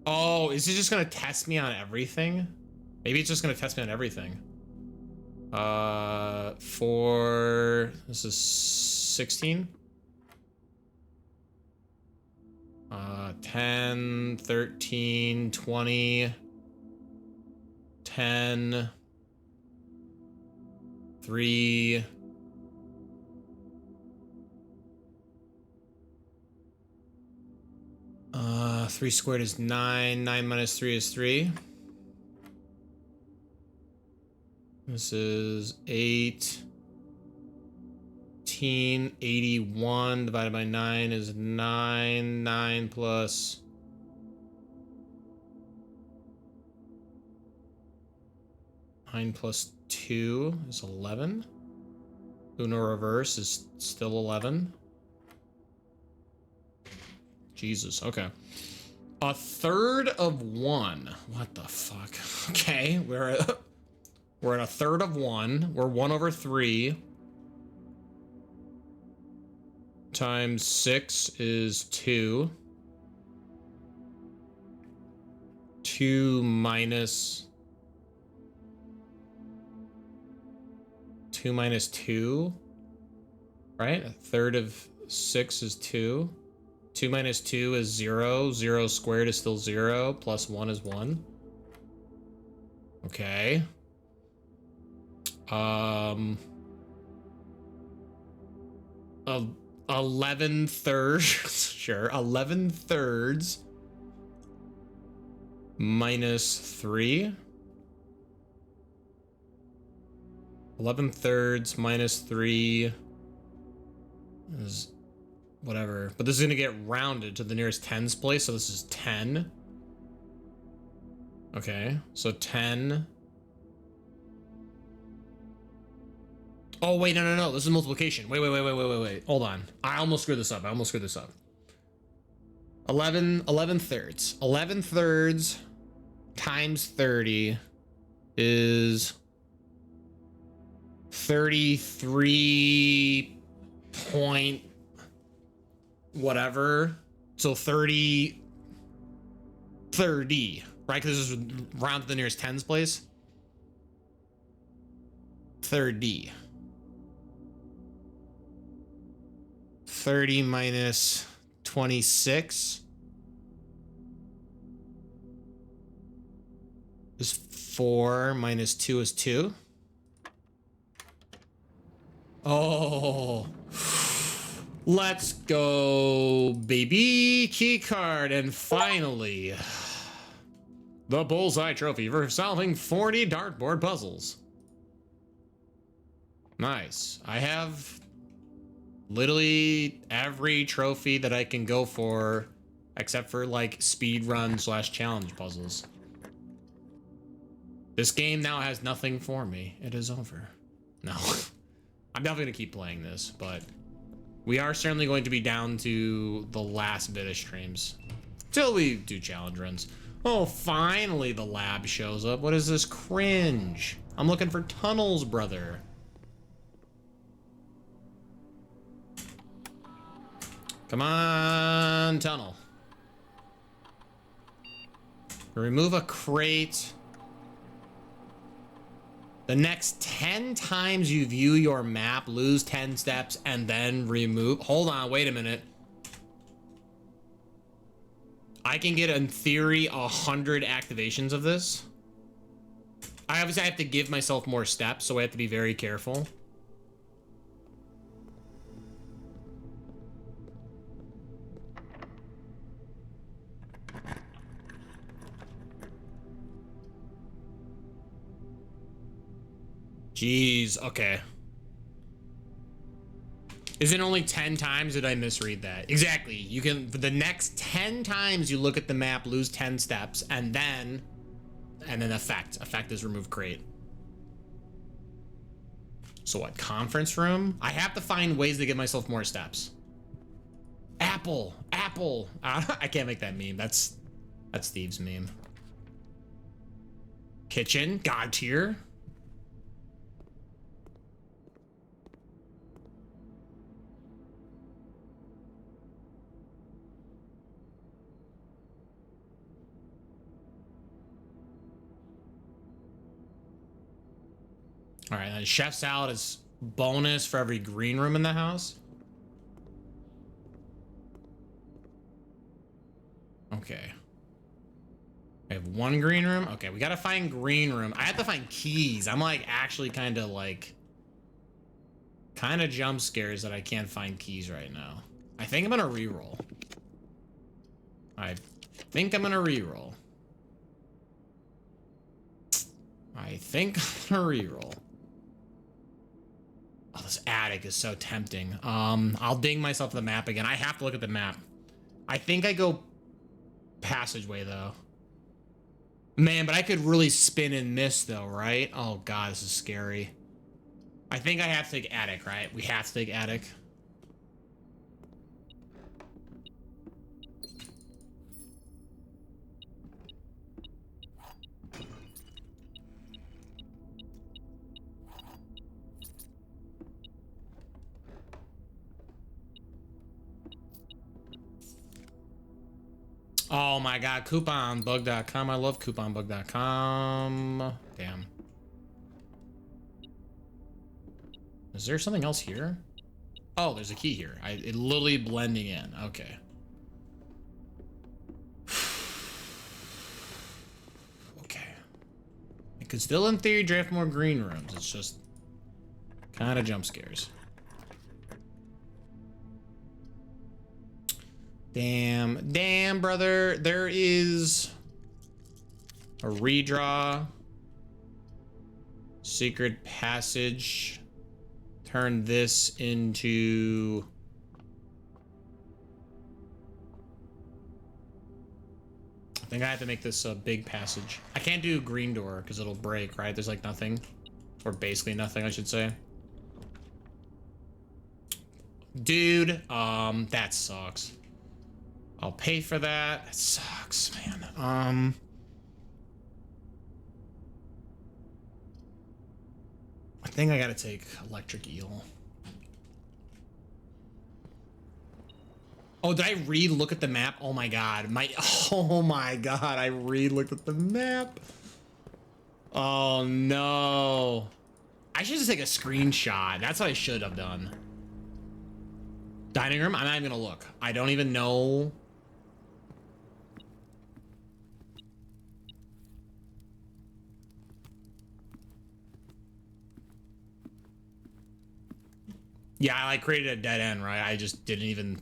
Oh, is it just gonna test me on everything? Maybe it's just gonna test me on everything. 4. This is 16. 10, 13, 20, 10, 3. Three squared is 9. 9 minus 3 is 3. This is 8. 81 divided by 9 is 9. 9 plus 9 plus 2 is 11. Uno reverse is still 11. Jesus, okay. A third of 1. What the fuck? Okay, we're at a third of 1. We're 1 over 3. Times 6 is 2. 2 minus 2, right? A third of 6 is 2. 2 minus 2 is 0. 0 squared is still 0. Plus 1 is 1. Okay. 11 thirds. Sure. 11 thirds minus 3. 11 thirds minus 3 is whatever. But this is going to get rounded to the nearest tens place. So this is 10. Okay. So 10. Oh, wait, no. This is multiplication. Wait. Hold on. I almost screwed this up. 11 thirds. 11 thirds times 30 is 33 point whatever. So 30, right? Because this is round to the nearest tens place. 30. 30 minus 26 is 4. Minus 2 is 2. Oh, let's go, baby. Key card, and finally, the Bullseye Trophy for solving 40 dartboard puzzles. Nice. I have literally every trophy that I can go for, except for like speed run / challenge puzzles. This game now has nothing for me. It is over. No. I'm definitely gonna keep playing this, but we are certainly going to be down to the last bit of streams till we do challenge runs. Oh, finally the lab shows up. What is this cringe? I'm looking for tunnels, brother. Come on, tunnel. Remove a crate. The next 10 times you view your map, lose 10 steps, and then remove. Hold on, wait a minute. I can get, in theory, 100 activations of this. I obviously have to give myself more steps, so I have to be very careful. Jeez, okay. Is it only 10 times? Did I misread that? Exactly. You can, for the next 10 times you look at the map, lose 10 steps, and then effect. Effect is remove crate. So what, conference room? I have to find ways to give myself more steps. Apple, apple. I can't make that meme. That's Steve's meme. Kitchen, God tier. All right, and chef salad is bonus for every green room in the house. Okay. I have one green room. Okay, we gotta find green room. I have to find keys. I'm like actually kind of jump scares that I can't find keys right now. I think I'm gonna reroll. I think I'm gonna reroll. I think I'm gonna reroll. Oh, this attic is so tempting. I'll ding myself the map again. I have to look at the map. I think I go passageway though. Man, but I could really spin and miss though, right? Oh God, this is scary. I think I have to take attic, right? We have to take attic. Oh my God, couponbug.com. I love couponbug.com. Damn. Is there something else here? Oh, there's a key here. It literally blending in. Okay. Okay. I could still, in theory, draft more green rooms. It's just kind of jump scares. Damn, brother. There is a redraw. Secret passage. Turn this into... I think I have to make this a big passage. I can't do green door because it'll break, right? There's like nothing. Or basically nothing, I should say. Dude, that sucks. I'll pay for that. That sucks, man. I think I gotta take electric eel. Oh, did I re-look at the map? Oh my God, oh my God, I re-looked at the map. Oh no. I should just take a screenshot. That's what I should have done. Dining room, I'm not even gonna look. I don't even know. Yeah, I like created a dead end, right? I just didn't even...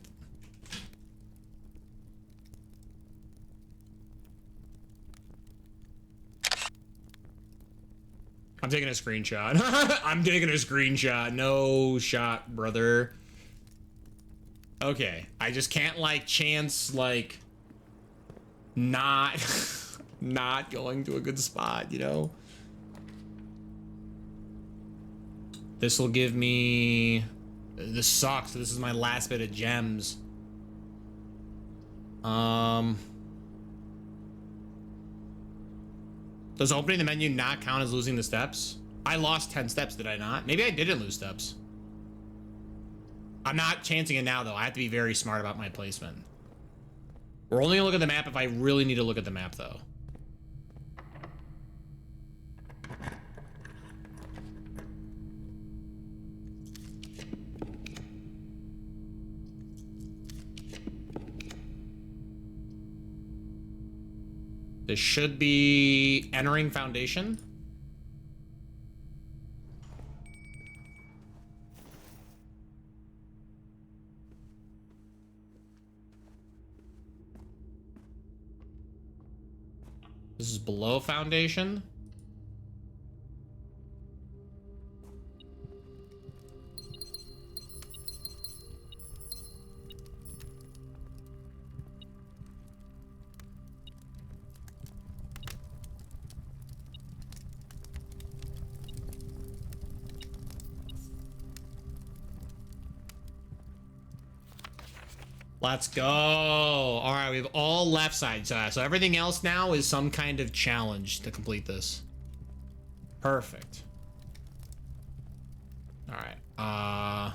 I'm taking a screenshot. I'm taking a screenshot. No shot, brother. Okay, I just can't like chance like not not going to a good spot, you know? This will give me... This sucks. This is my last bit of gems. Does opening the menu not count as losing the steps? I lost 10 steps, did I not? Maybe I didn't lose steps. I'm not chancing it now, though. I have to be very smart about my placement. We're only gonna look at the map if I really need to look at the map, though. This should be entering foundation. This is below foundation. Let's go. All right, we have all left side. So everything else now is some kind of challenge to complete this. Perfect. All right.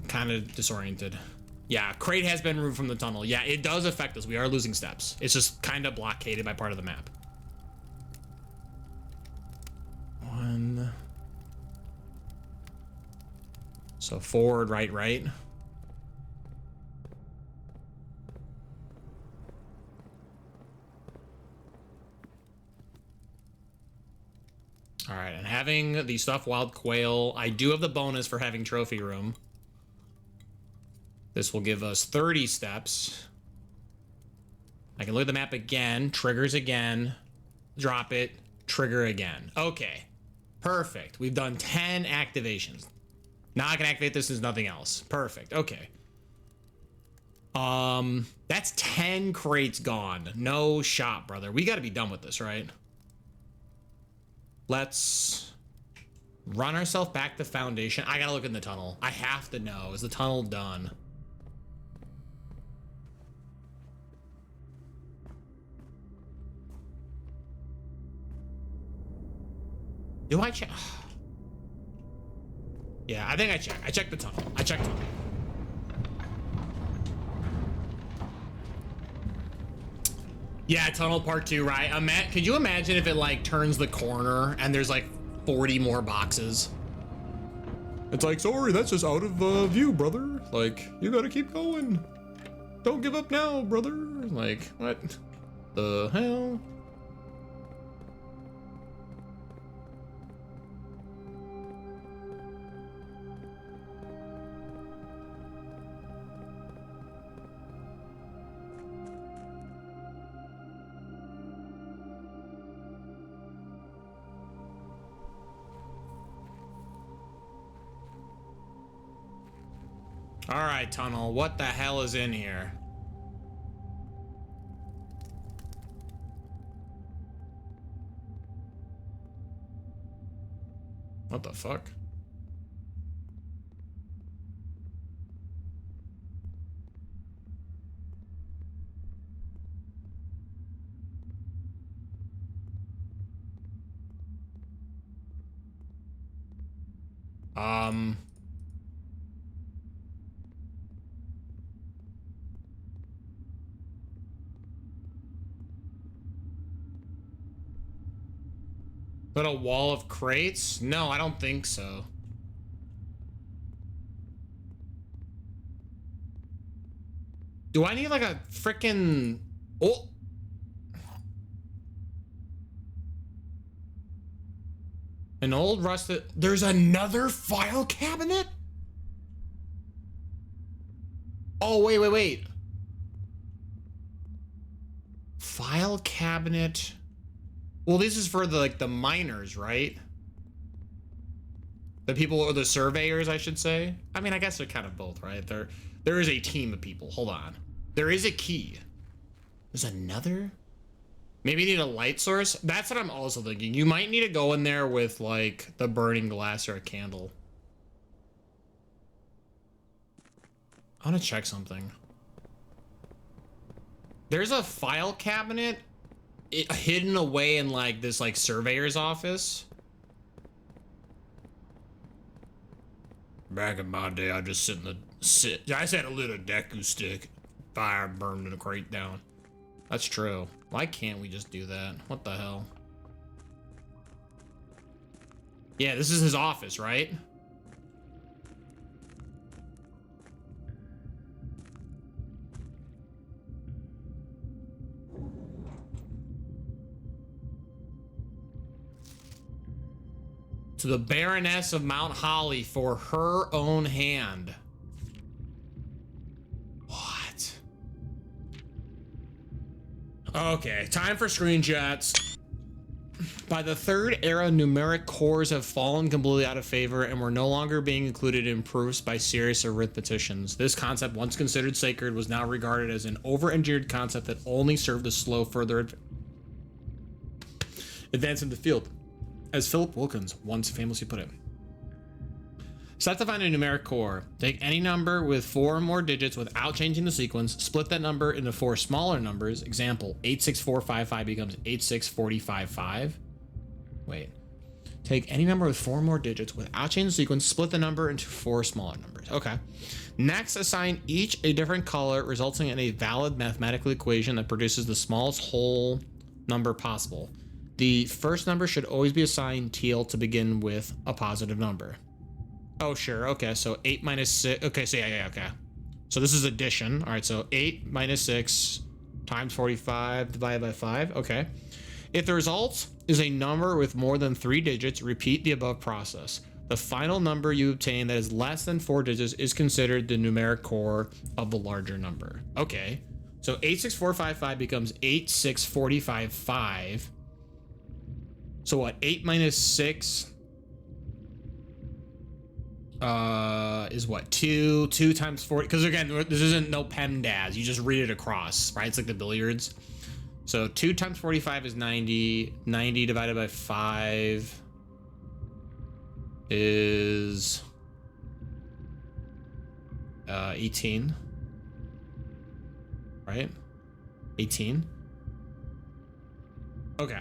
Kind of disoriented. Yeah, crate has been removed from the tunnel. Yeah, it does affect us. We are losing steps. It's just kind of blockaded by part of the map. One. So forward, right, right. All right, and having the stuffed wild quail, I do have the bonus for having trophy room. This will give us 30 steps. I can look at the map again, triggers again, drop it, trigger again. Okay, perfect. We've done 10 activations. Now I can activate this as nothing else. Perfect, okay. That's 10 crates gone. No shot, brother. We gotta be done with this, right? Let's run ourselves back to foundation. I gotta look in the tunnel. I have to know. Is the tunnel done? Do I check? Yeah, I think I checked. I checked the tunnel. I checked tunnel. Yeah, tunnel part 2, right? Could you imagine if it like turns the corner and there's like 40 more boxes? It's like, sorry, that's just out of view, brother. Like, you gotta keep going. Don't give up now, brother. Like, what the hell? All right, tunnel, what the hell is in here? What the fuck? But a wall of crates? No, I don't think so. Do I need like a frickin'... Oh! An old rusted... There's another file cabinet? Oh, wait, wait, wait. File cabinet... Well, this is for the, like, the miners, right? The people, or the surveyors, I should say. I mean, I guess they're kind of both, right? There is a team of people. Hold on. There is a key. There's another? Maybe you need a light source? That's what I'm also thinking. You might need to go in there with, like, the burning glass or a candle. I want to check something. There's a file cabinet hidden away in like this like surveyor's office. Back in my day, I just I just had a little Deku stick, fire burned the crate down. That's true. Why can't we just do that? What the hell? Yeah, this is his office, right? to the Baroness of Mount Holly for her own hand. What? Okay, time for screenshots. By the third era, numeric cores have fallen completely out of favor and were no longer being included in proofs by serious arithmeticians. This concept, once considered sacred, was now regarded as an over-engineered concept that only served to slow further advance in the field. As Philip Wilkins once famously put it. Set to find a numeric core. Take any number with 4 or more digits without changing the sequence, split that number into 4 smaller numbers. Example, 86455 becomes 86455. Wait. Take any number with 4 or more digits without changing the sequence, split the number into 4 smaller numbers. Okay. Next, assign each a different color, resulting in a valid mathematical equation that produces the smallest whole number possible. The first number should always be assigned teal to begin with a positive number. Oh, sure. Okay, so 8 minus 6. Okay, so yeah, okay. So this is addition. All right, so 8 minus 6 times 45 divided by 5. Okay. If the result is a number with more than 3 digits, repeat the above process. The final number you obtain that is less than 4 digits is considered the numeric core of the larger number. Okay. So 86455 becomes 86455. So what? 8 minus 6 is what? 2 times 40. Because again, this isn't no PEMDAS. You just read it across, right? It's like the billiards. So 2 times 45 is 90. 90 divided by 5 is 18. Right? 18. Okay.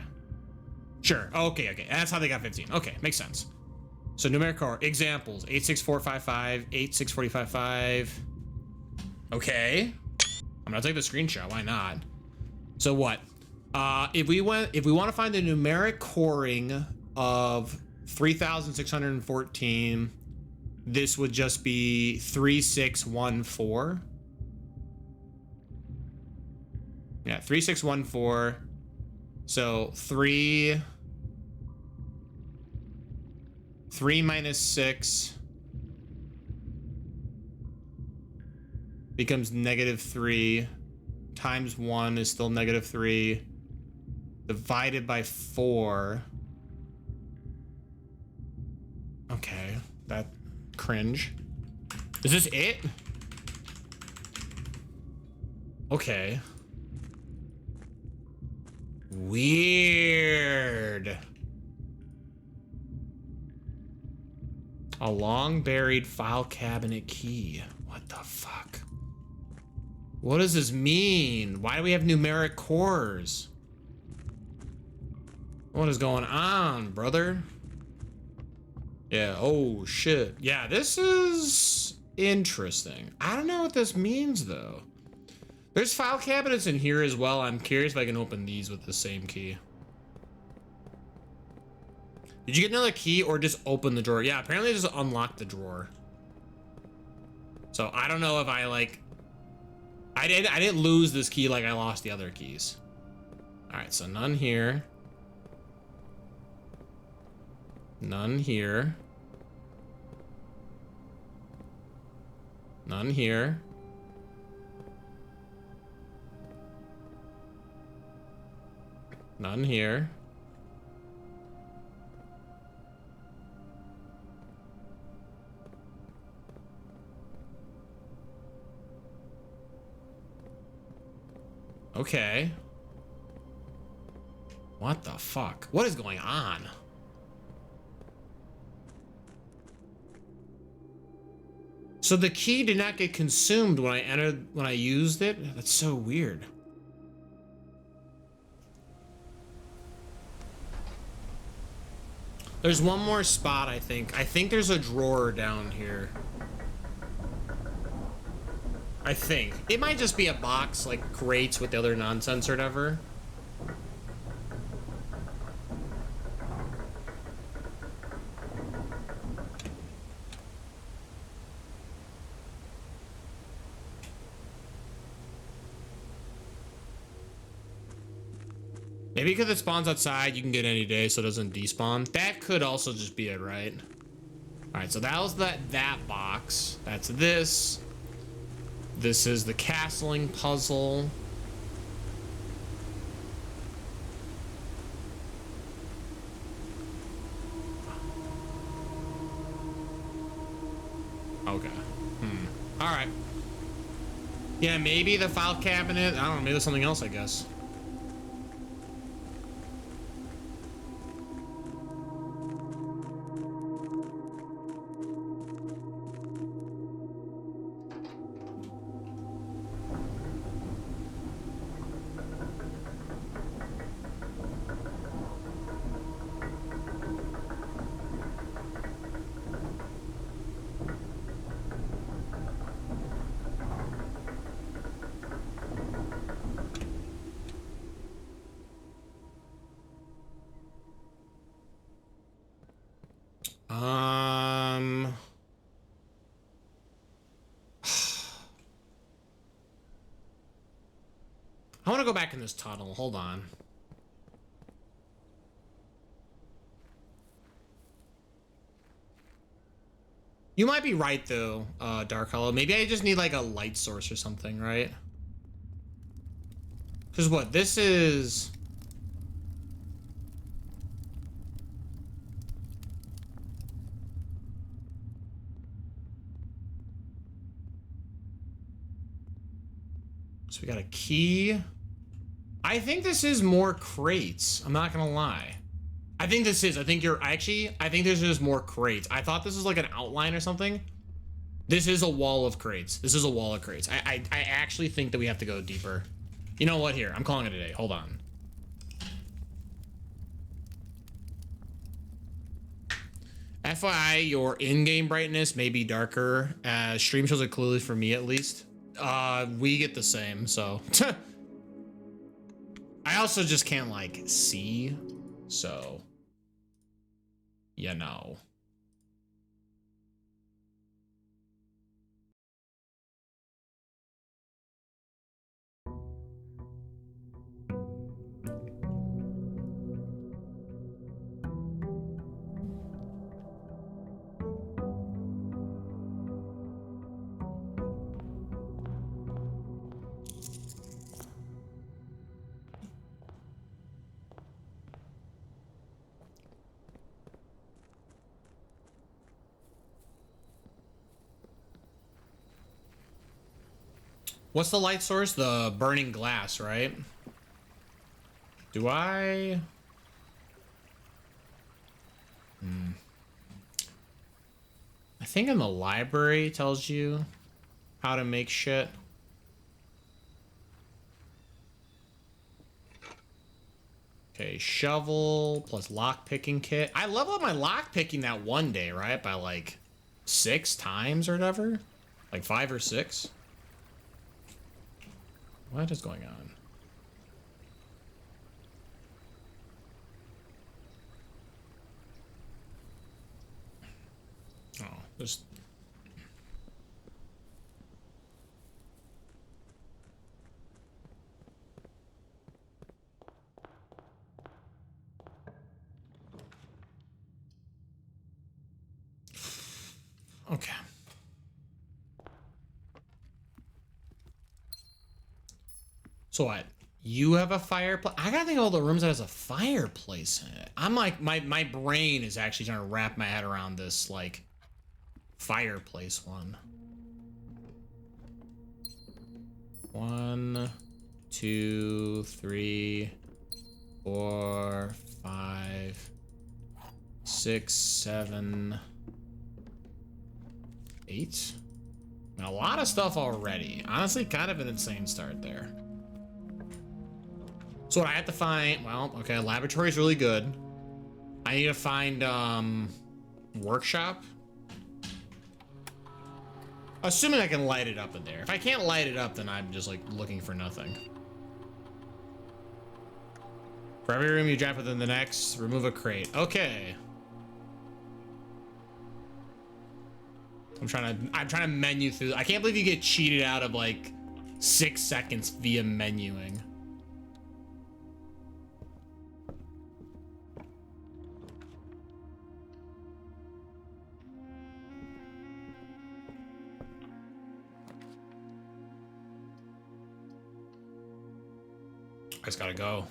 Sure. Okay. That's how they got 15. Okay, makes sense. So numeric core examples: 86455, 86455. Okay. I'm gonna take the screenshot. Why not? So what? If we want to find the numeric coring of 3614, this would just be 3614. Yeah, 3614. So 3 minus 6 becomes -3 times 1 is still -3 divided by 4. Okay, that cringe. Is this it? Okay. Weird. A long buried file cabinet key. What the fuck? What does this mean? Why do we have numeric cores? What is going on, brother? Yeah, oh shit. Yeah, this is interesting. I don't know what this means though. There's file cabinets in here as well. I'm curious if I can open these with the same key. Did you get another key or just open the drawer? Yeah, apparently I just unlocked the drawer. So I don't know if I like... I didn't lose this key like I lost the other keys. All right, so none here. None here. None here. None here. Okay. What the fuck? What is going on? So the key did not get consumed when I used it? That's so weird. There's one more spot, I think. I think there's a drawer down here. I think. It might just be a box, like crates with the other nonsense or whatever. Maybe because it spawns outside, you can get any day, so it doesn't despawn. That could also just be it, right? All right, so that was that box. That's this. This is the castling puzzle. Okay. All right. Yeah, maybe the file cabinet. I don't know. Maybe there's something else, I guess. I want to go back in this tunnel. Hold on. You might be right though, Dark Hollow. Maybe I just need like a light source or something, right? Because what? This is... So we got a key. I think this is more crates. I'm not gonna lie. I think this is. I think you're actually. I think this is more crates. I thought this was like an outline or something. This is a wall of crates. This is a wall of crates. I actually think that we have to go deeper. You know what? Here, I'm calling it a day. Hold on. FYI, your in-game brightness may be darker. Stream shows it clearly for me, at least. We get the same, so. I also just can't, like, see, so. You know. What's the light source? The burning glass, right? Do I... I think in the library it tells you how to make shit. Okay, shovel plus lockpicking kit. I leveled my lockpicking that one day, right? By like 6 times or whatever. Like 5 or 6. What is going on? Oh, just... Okay. So what? You have a fireplace? I gotta think of all the rooms that has a fireplace in it. I'm like, my brain is actually trying to wrap my head around this, like, fireplace one. 1, 2, 3, 4, 5, 6, 7, 8. I mean, a lot of stuff already. Honestly, kind of an insane start there. So what I have to find, well, okay, laboratory is really good. I need to find, workshop. Assuming I can light it up in there. If I can't light it up, then I'm just, like, looking for nothing. For every room you drop within the next, remove a crate. Okay. I'm trying to menu through. I can't believe you get cheated out of, like, 6 seconds via menuing. I just gotta go.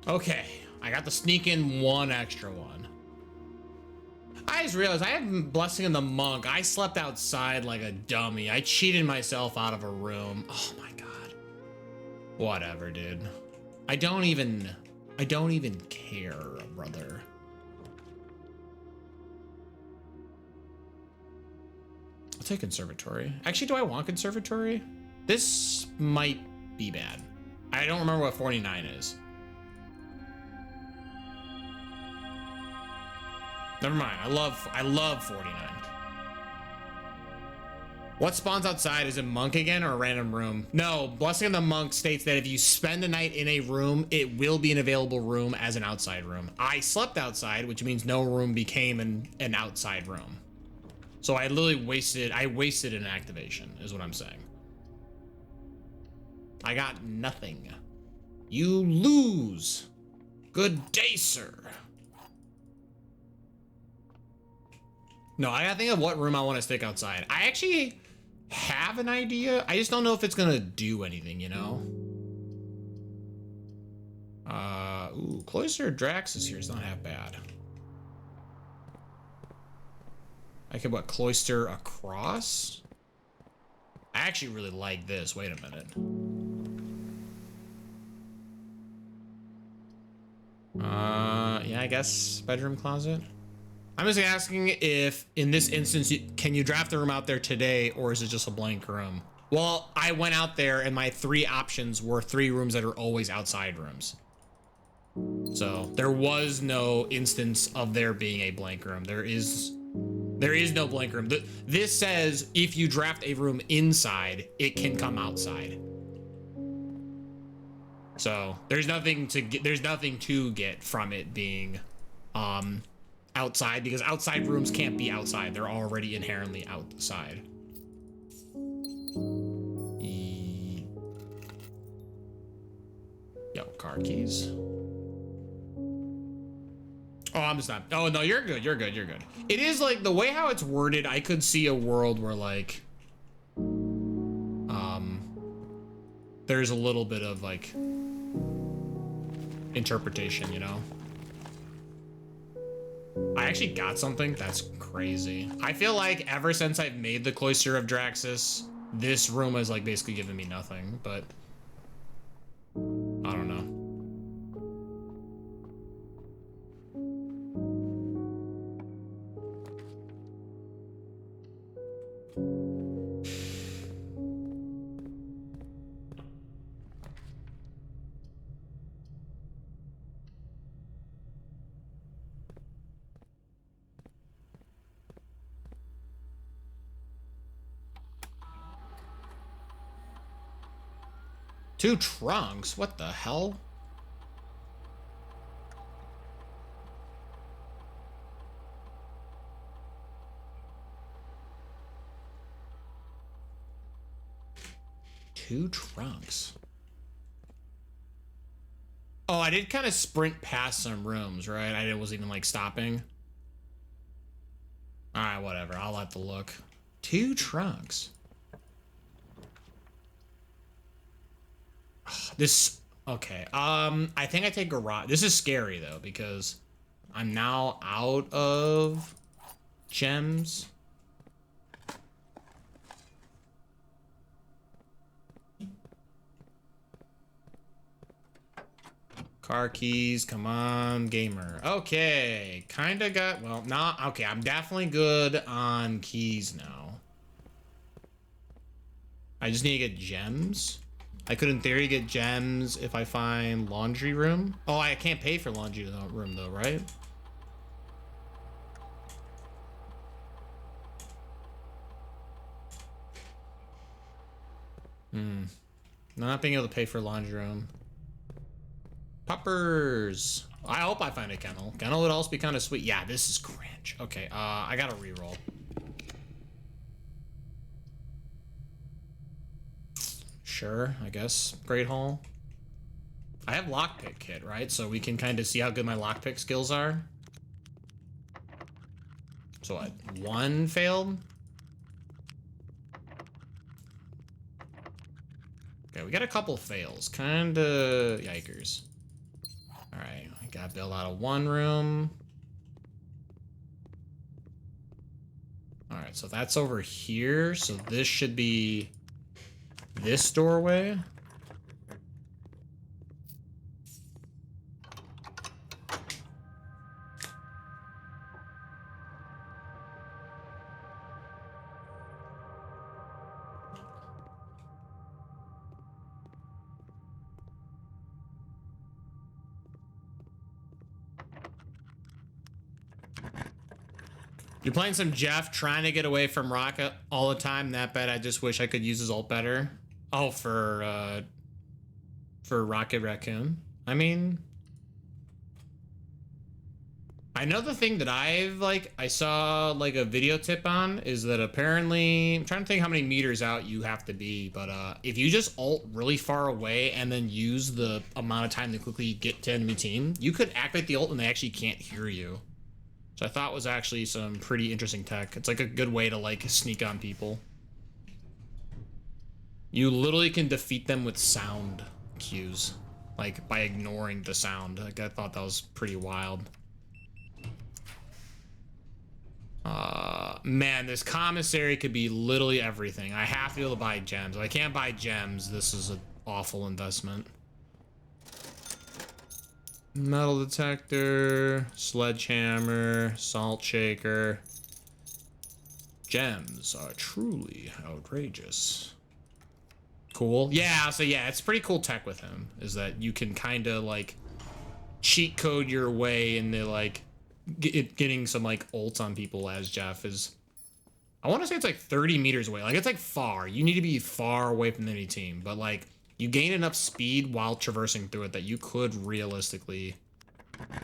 Okay, I got to sneak in one extra one. I just realized I have Blessing of the Monk. I slept outside like a dummy. I cheated myself out of a room. Oh my god. Whatever, dude. I don't even care, brother. I'll take Conservatory. Actually, do I want Conservatory? This might be bad. I don't remember what 49 is. Never mind. I love 49. What spawns outside? Is it Monk again or a random room? No, Blessing of the Monk states that if you spend a night in a room, it will be an available room as an outside room. I slept outside, which means no room became an outside room. So I literally wasted an activation, is what I'm saying. I got nothing. You lose. Good day, sir. No, I gotta think of what room I want to stick outside. I actually have an idea. I just don't know if it's gonna do anything, you know? Ooh, Cloister Draxus here is not half bad. I could, what, Cloister across? I actually really like this. Wait a minute. Yeah, I guess bedroom closet. I'm just asking if, in this instance, can you draft a room out there today, or is it just a blank room? Well, I went out there, and my 3 options were 3 rooms that are always outside rooms. So there was no instance of there being a blank room. There is no blank room. This says if you draft a room inside, it can come outside. So there's nothing to get from it being outside, because outside rooms can't be outside. They're already inherently outside. Yo, car keys. Oh, I'm just not. Oh, no, you're good. You're good. You're good. It is like the way how it's worded. I could see a world where like, there's a little bit of like interpretation, you know? I actually got something. That's crazy. I feel like ever since I've made the Cloister of Draxus, this room has like basically given me nothing, but I don't know. Two trunks? What the hell? Two trunks. Oh, I did kind of sprint past some rooms, right? I wasn't even like stopping. All right, whatever. I'll have to look. Two trunks. This, okay. I think I take garage. This is scary though, because I'm now out of gems. Car keys, come on, gamer. Okay, kinda got, well, not, okay, I'm definitely good on keys now. I just need to get gems. I could, in theory, get gems if I find laundry room. Oh, I can't pay for laundry room, though, right? Not being able to pay for laundry room. Puppers. I hope I find a kennel. Kennel would also be kind of sweet. Yeah, this is cringe. Okay, I gotta reroll. Sure, I guess. Great Hall. I have lockpick kit, right? So we can kind of see how good my lockpick skills are. So what? One failed? Okay, we got a couple fails. Kinda yikers. Alright, I gotta build out of one room. Alright, so that's over here. So this should be this doorway. You're playing some Jeff, trying to get away from Rocket all the time. That bad, I just wish I could use his ult better. Oh, for Rocket Raccoon. I mean, I know the thing that I saw like a video tip on is that apparently, I'm trying to think how many meters out you have to be, but if you just ult really far away and then use the amount of time to quickly get to enemy team, you could activate the ult and they actually can't hear you. So I thought was actually some pretty interesting tech. It's like a good way to like sneak on people. You literally can defeat them with sound cues, like by ignoring the sound. Like I thought that was pretty wild. Man, this commissary could be literally everything. I have to be able to buy gems. If I can't buy gems, this is an awful investment. Metal detector, sledgehammer, salt shaker. Gems are truly outrageous. Cool. Yeah, so yeah, it's pretty cool tech with him, is that you can kind of like cheat code your way into like getting some like ults on people as Jeff is. I want to say it's like 30 meters away. Like it's like far. You need to be far away from any team, but like you gain enough speed while traversing through it that you could realistically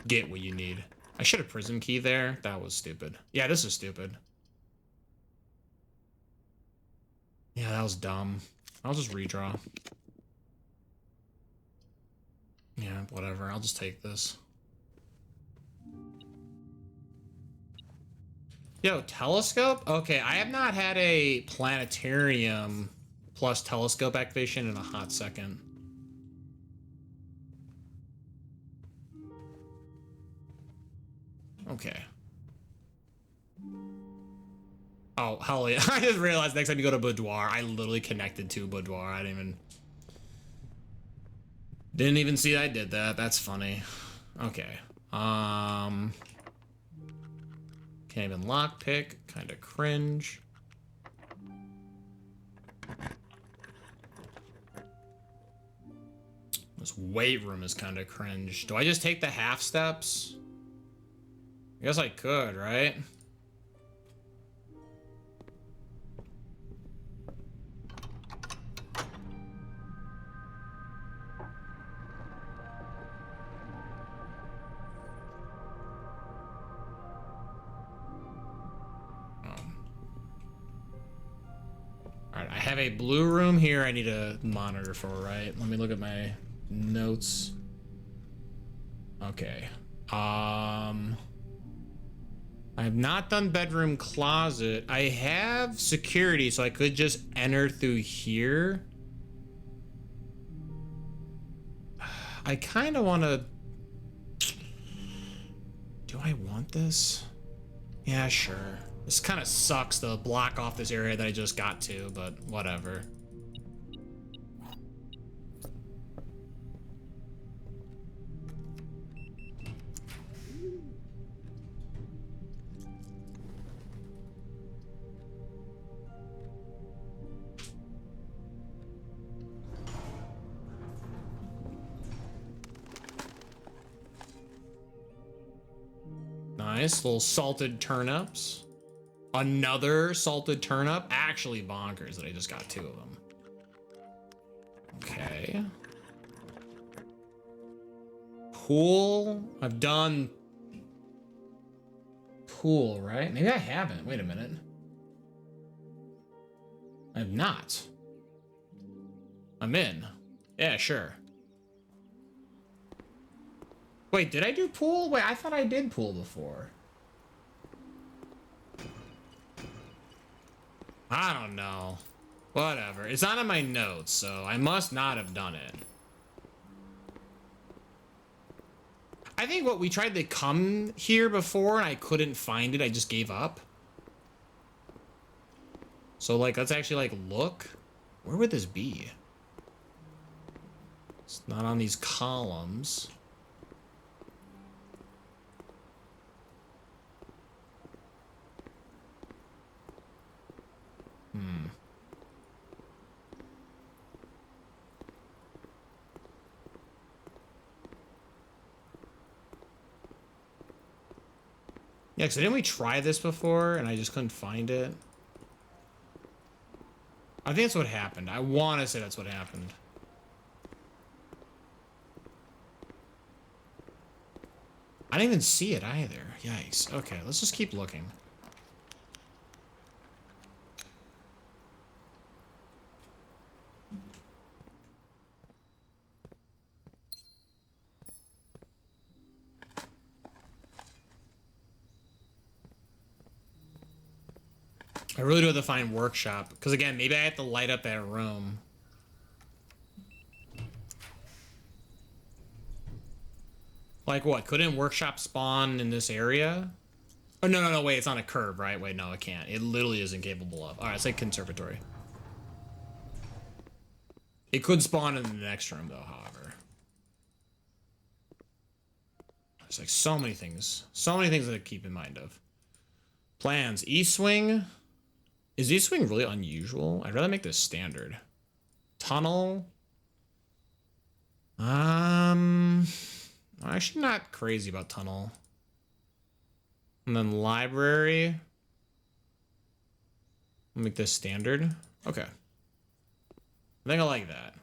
get what you need. I should have prison key there. That was stupid. Yeah, this is stupid. Yeah, that was dumb. I'll just redraw. Yeah, whatever. I'll just take this. Yo, telescope? Okay, I have not had a planetarium plus telescope activation in a hot second. Okay. Oh, hell yeah. I just realized next time you go to Boudoir, I literally connected to Boudoir. I didn't even see I did that. That's funny. Okay. Can't even lockpick. Kind of cringe. This weight room is kind of cringe. Do I just take the half steps? I guess I could, right? Alright, I have a blue room here I need a monitor for, right? Let me look at my notes. Okay. I have not done bedroom closet. I have security, so I could just enter through here. I kind of want to... Do I want this? Yeah, sure. This kind of sucks to block off this area that I just got to, but whatever. Nice, little salted turnips. Another salted turnip? Actually bonkers that I just got 2 of them. Okay. Pool? I've done pool, right? Maybe I haven't. Wait a minute. I have not. I'm in. Yeah, sure. Wait, did I do pool? Wait, I thought I did pool before. I don't know. Whatever. It's not in my notes, so I must not have done it. I think what we tried to come here before and I couldn't find it. I just gave up. So like, let's actually like look. Where would this be? It's not on these columns. Yeah, because didn't we try this before and I just couldn't find it? I think that's what happened. I want to say that's what happened. I didn't even see it either. Yikes. Okay, let's just keep looking. I really do have to find workshop. Because again, maybe I have to light up that room. Like what? Couldn't workshop spawn in this area? Oh, no, wait, it's on a curb, right? Wait, no, it can't. It literally isn't capable of. Alright, it's like conservatory. It could spawn in the next room, though, however. There's like so many things. So many things that I keep in mind of. Plans. E-swing. Is E-swing really unusual? I'd rather make this standard. Tunnel. I'm actually not crazy about tunnel. And then library. I'll make this standard. Okay. I think I like that.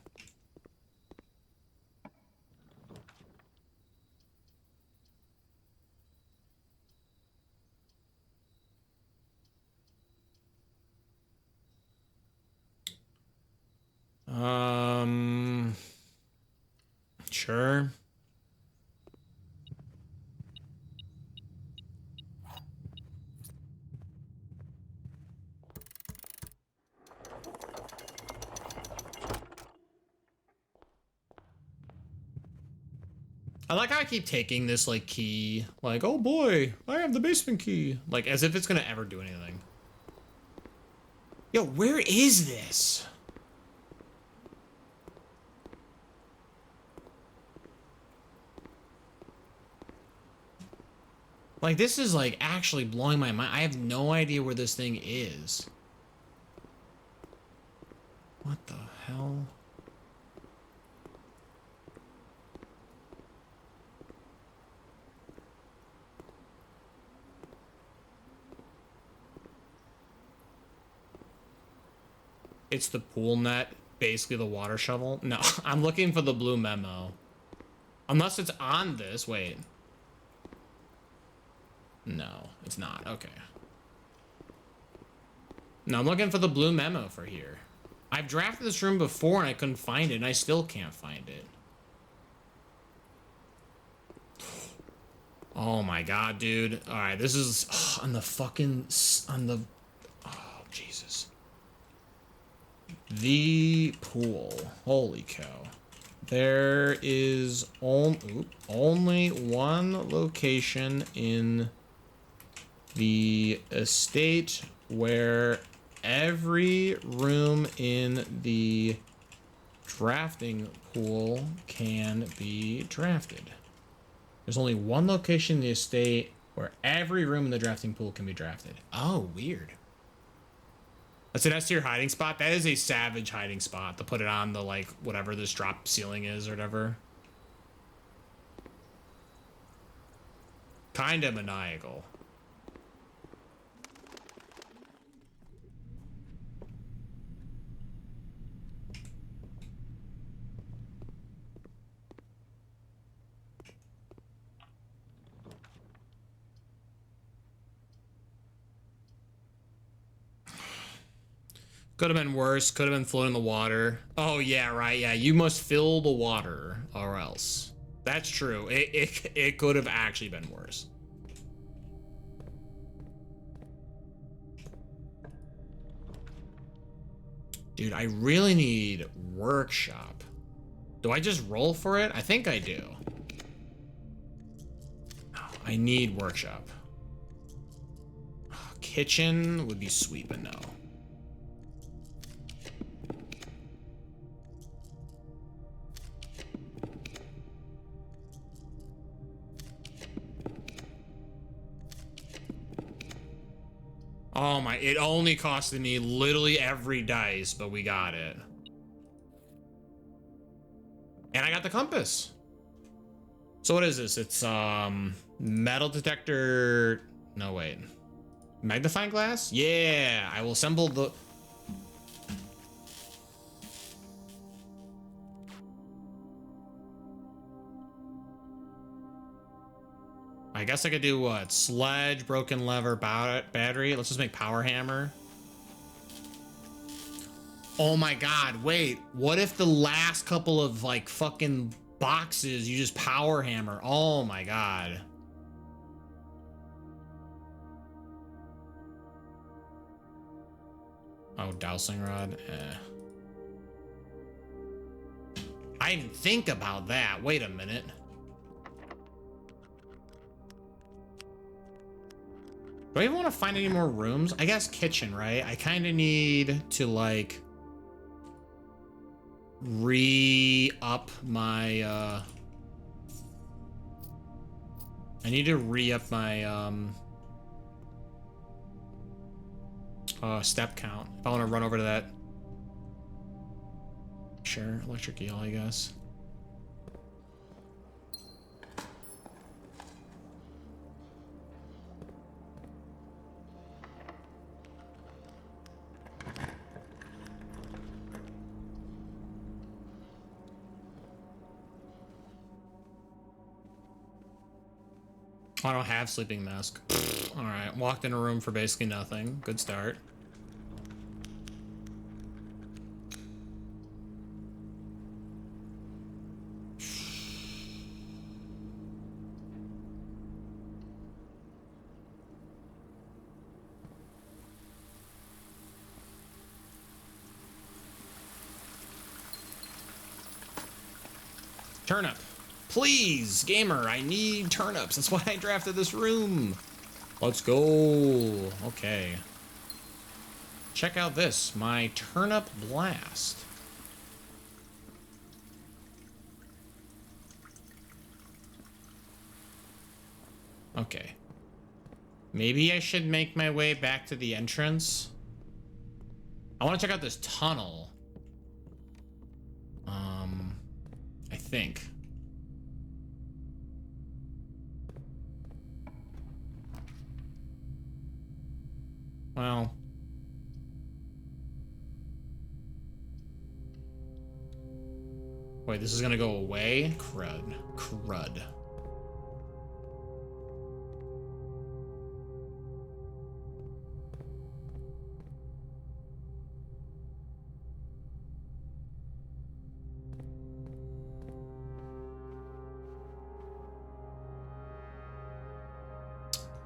Sure. I like how I keep taking this, like, key. Like, oh boy, I have the basement key. Like, as if it's gonna ever do anything. Yo, where is this? Like, this is, like, actually blowing my mind. I have no idea where this thing is. What the hell? It's the pool net, basically the water shovel. No, I'm looking for the blue memo. Unless it's on this, wait. No, it's not, okay. No, I'm looking for the blue memo for here. I've drafted this room before and I couldn't find it and I still can't find it. Oh my god, dude. Alright, this is on the fucking, oh, Jesus. The pool. Holy cow. There is only one location in the estate where every room in the drafting pool can be drafted. There's only one location in the estate where every room in the drafting pool can be drafted. Oh, weird. That's an S tier hiding spot. That is a savage hiding spot to put it on the, like, whatever this drop ceiling is or whatever. Kinda maniacal. Could have been worse. Could have been floating in the water. Oh, yeah, right. Yeah, you must fill the water or else. That's true. It could have actually been worse. Dude, I really need workshop. Do I just roll for it? I think I do. Oh, I need workshop. Oh, kitchen would be sweet, but no. Oh my, it only costed me literally every dice, but we got it. And I got the compass. So what is this? It's metal detector. No, wait. Magnifying glass? Yeah, I will assemble the... I guess I could do what? Sledge, broken lever, battery. Let's just make power hammer. Oh my god, wait. What if the last couple of like fucking boxes you just power hammer? Oh my god. Oh, dowsing rod. I didn't think about that. Wait a minute. Do I even want to find any more rooms? I guess kitchen, right? I kind of need to like re-up my I need to re-up my step count if I want to run over to that. Sure, electric eel, I guess. I don't have sleeping mask. All right, walked in a room for basically nothing. Good start. Turnip. Please, gamer, I need turnips. That's why I drafted this room. Let's go. Okay. Check out this, my turnip blast. Okay. Maybe I should make my way back to the entrance. I want to check out this tunnel. I think. Well. Wait, this is gonna go away? Crud. Crud.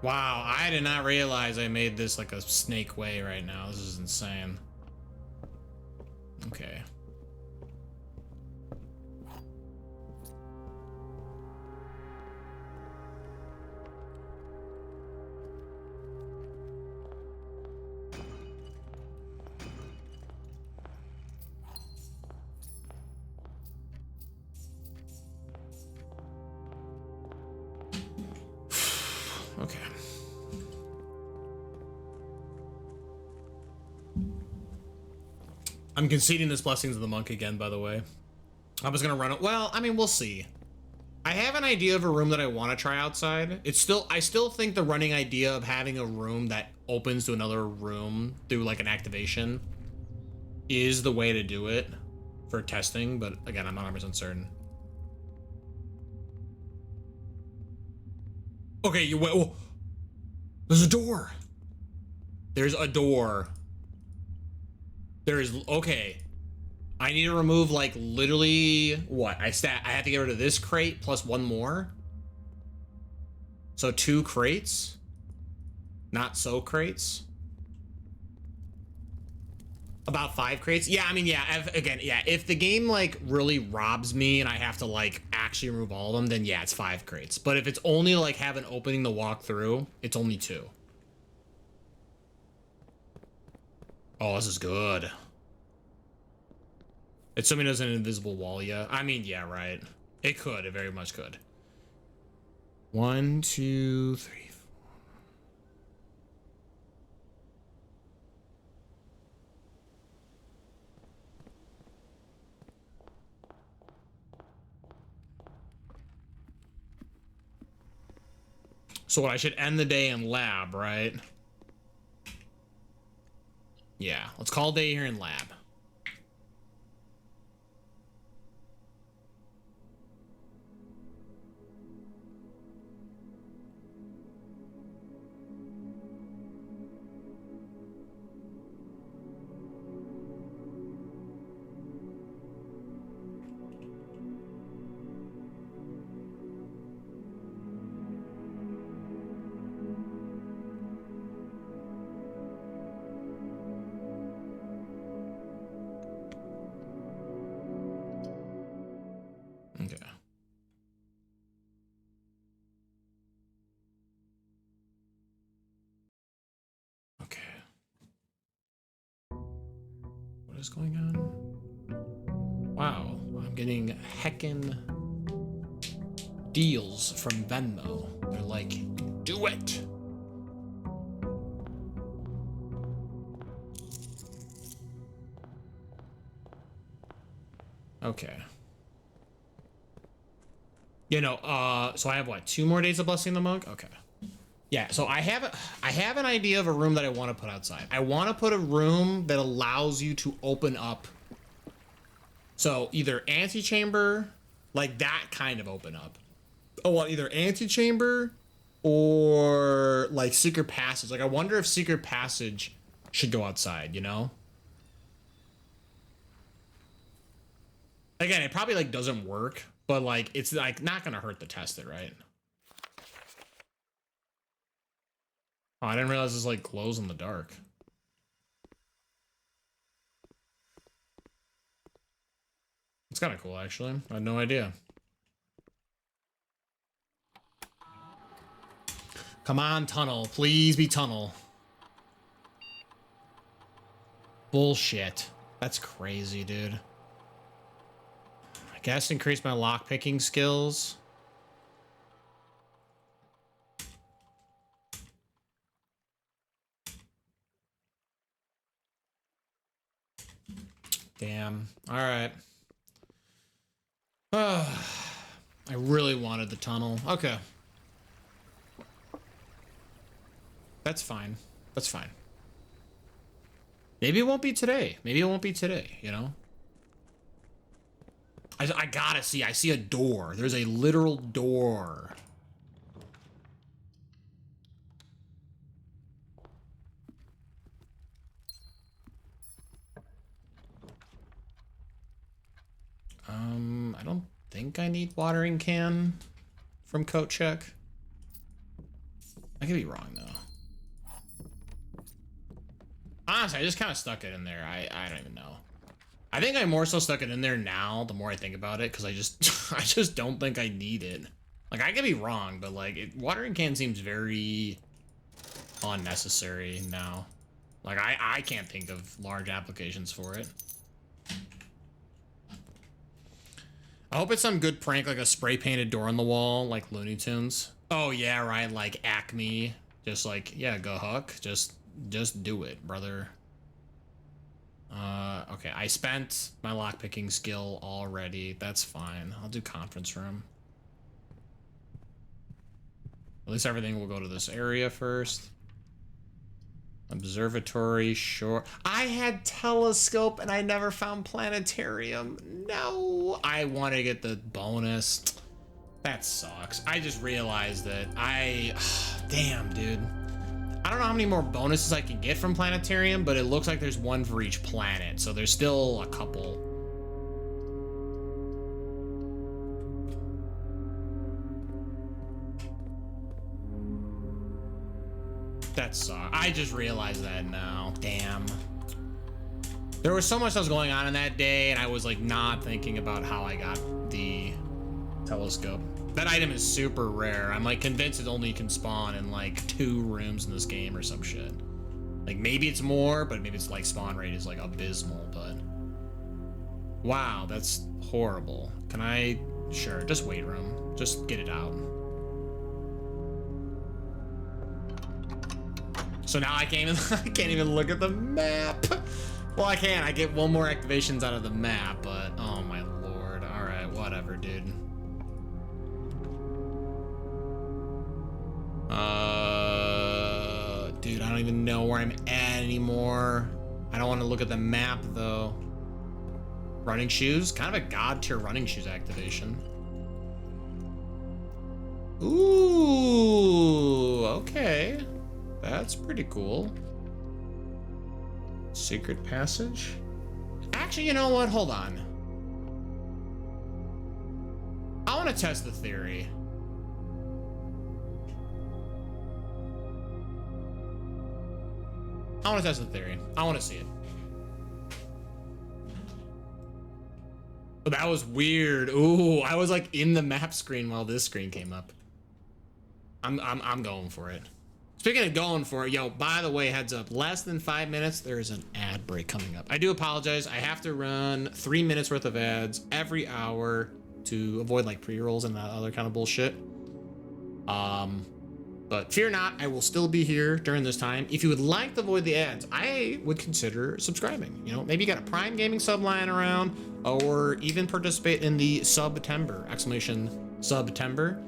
Wow, I did not realize I made this like a snake way right now. This is insane. Okay. Okay. I'm conceding this Blessings of the Monk again, by the way. I was gonna run it. Well, I mean, we'll see. I have an idea of a room that I want to try outside. I still think the running idea of having a room that opens to another room through like an activation is the way to do it for testing, but again, I'm not 100% certain. Okay, you went. Oh, there's a door. There's a door. There is. Okay. I need to remove like literally what? I have to get rid of this crate plus one more. So 2 crates. Not so crates. About 5 crates. Yeah, I mean, yeah, if the game like really robs me and I have to like actually remove all of them, then yeah, it's 5 crates. But if it's only like have an opening to walk through, it's only 2. Oh, this is good. Assuming there's an invisible wall, yeah. I mean, yeah, right. It could, it very much could. 1, 2, 3, 4. So what, I should end the day in lab, right? Yeah, let's call day here in lab. Okay. Okay. What is going on? Wow, I'm getting heckin' deals from Venmo. They're like, do it. Okay. You know, so I have what, 2 more days of Blessing the Monk? Okay. Yeah, so I have an idea of a room that I want to put outside. I want to put a room that allows you to open up. So either antechamber, like that kind of open up. Oh, well, either antechamber or like secret passage. Like I wonder if secret passage should go outside, you know? Again, it probably like doesn't work, but like it's like not gonna hurt to test it, right? Oh, I didn't realize this like glows in the dark. It's kind of cool, actually. I had no idea. Come on, tunnel. Please be tunnel. Bullshit. That's crazy, dude. I guess increase my lockpicking skills. Damn. All right. I really wanted the tunnel. Okay. That's fine. That's fine. Maybe it won't be today. Maybe it won't be today, you know? I gotta see. I see a door. There's a literal door. I don't think I need watering can from coat check. I could be wrong though. Honestly, I just kind of stuck it in there. I don't even know. I think I more so stuck it in there now, the more I think about it, because I just don't think I need it. Like, I could be wrong, but like, watering can seems very unnecessary now. Like, I can't think of large applications for it. I hope it's some good prank, like a spray painted door on the wall, like Looney Tunes. Oh yeah, right, like Acme. Just like, yeah, go Huck. Just do it, brother. Okay, I spent my lockpicking skill already. That's fine. I'll do conference room. At least everything will go to this area first. Observatory, sure. I had telescope and I never found planetarium. No, I want to get the bonus. That sucks. I just realized that damn, dude. I don't know how many more bonuses I can get from planetarium, but it looks like there's one for each planet. So there's still a couple. That's I just realized that now. Damn. There was so much that was going on in that day, and I was like not thinking about how I got the telescope. That item is super rare. I'm like convinced it only can spawn in like 2 rooms in this game or some shit. Like maybe it's more, but maybe it's like spawn rate is like abysmal, but wow, that's horrible. Can I? Sure, just weight room. Just get it out. So now I can't even look at the map. Well, I can. I get 1 more activations out of the map, but oh my lord. All right, whatever, dude. Dude, I don't even know where I'm at anymore. I don't want to look at the map though. Running shoes, kind of a god tier running shoes activation. Ooh, okay. That's pretty cool. Secret passage? Actually, you know what? Hold on. I want to test the theory. I want to test the theory. I want to see it. Oh, that was weird. Ooh, I was like in the map screen while this screen came up. I'm going for it. Speaking of going for it, yo, by the way, heads up, less than 5 minutes, there is an ad break coming up. I do apologize. I have to run 3 minutes worth of ads every hour to avoid like pre-rolls and that other kind of bullshit. But fear not, I will still be here during this time. If you would like to avoid the ads, I would consider subscribing. You know, maybe you got a Prime Gaming sub lying around, or even participate in the September, September.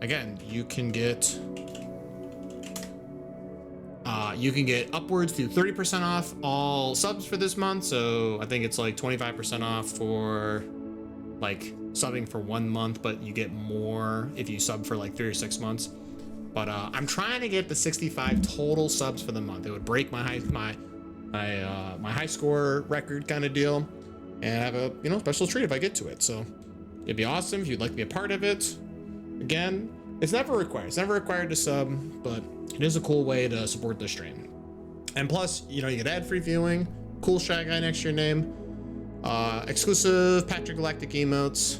Again, you can get upwards to 30% off all subs for this month. So I think it's like 25% off for like subbing for 1 month, but you get more if you sub for like 3 or 6 months. But I'm trying to get the 65 total subs for the month. It would break my high score record kind of deal, and have a special treat if I get to it. So it'd be awesome if you'd like to be a part of it. Again, it's never required. It's never required to sub, but it is a cool way to support the stream. And plus, you get ad-free viewing, cool Shy Guy next to your name, exclusive Patrick Galactic emotes,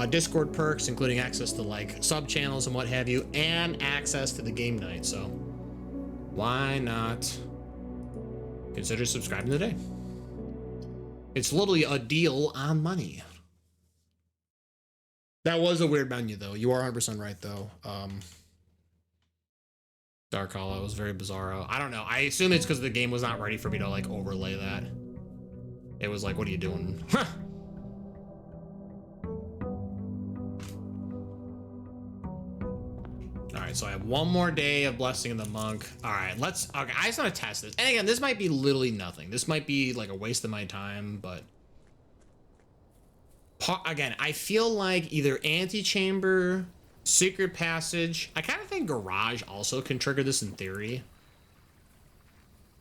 Discord perks, including access to like sub channels and what have you, and access to the game night. So why not consider subscribing today? It's literally a deal on money. That was a weird menu though. You are 100% right though. Dark Hollow was very bizarro. I don't know. I assume it's because the game was not ready for me to like overlay that. It was like, what are you doing? All right, so I have 1 more day of Blessing of the Monk. All right, okay, I just want to test this. And again, this might be literally nothing. This might be like a waste of my time, but again, I feel like either Antechamber, Secret Passage. I kind of think Garage also can trigger this in theory.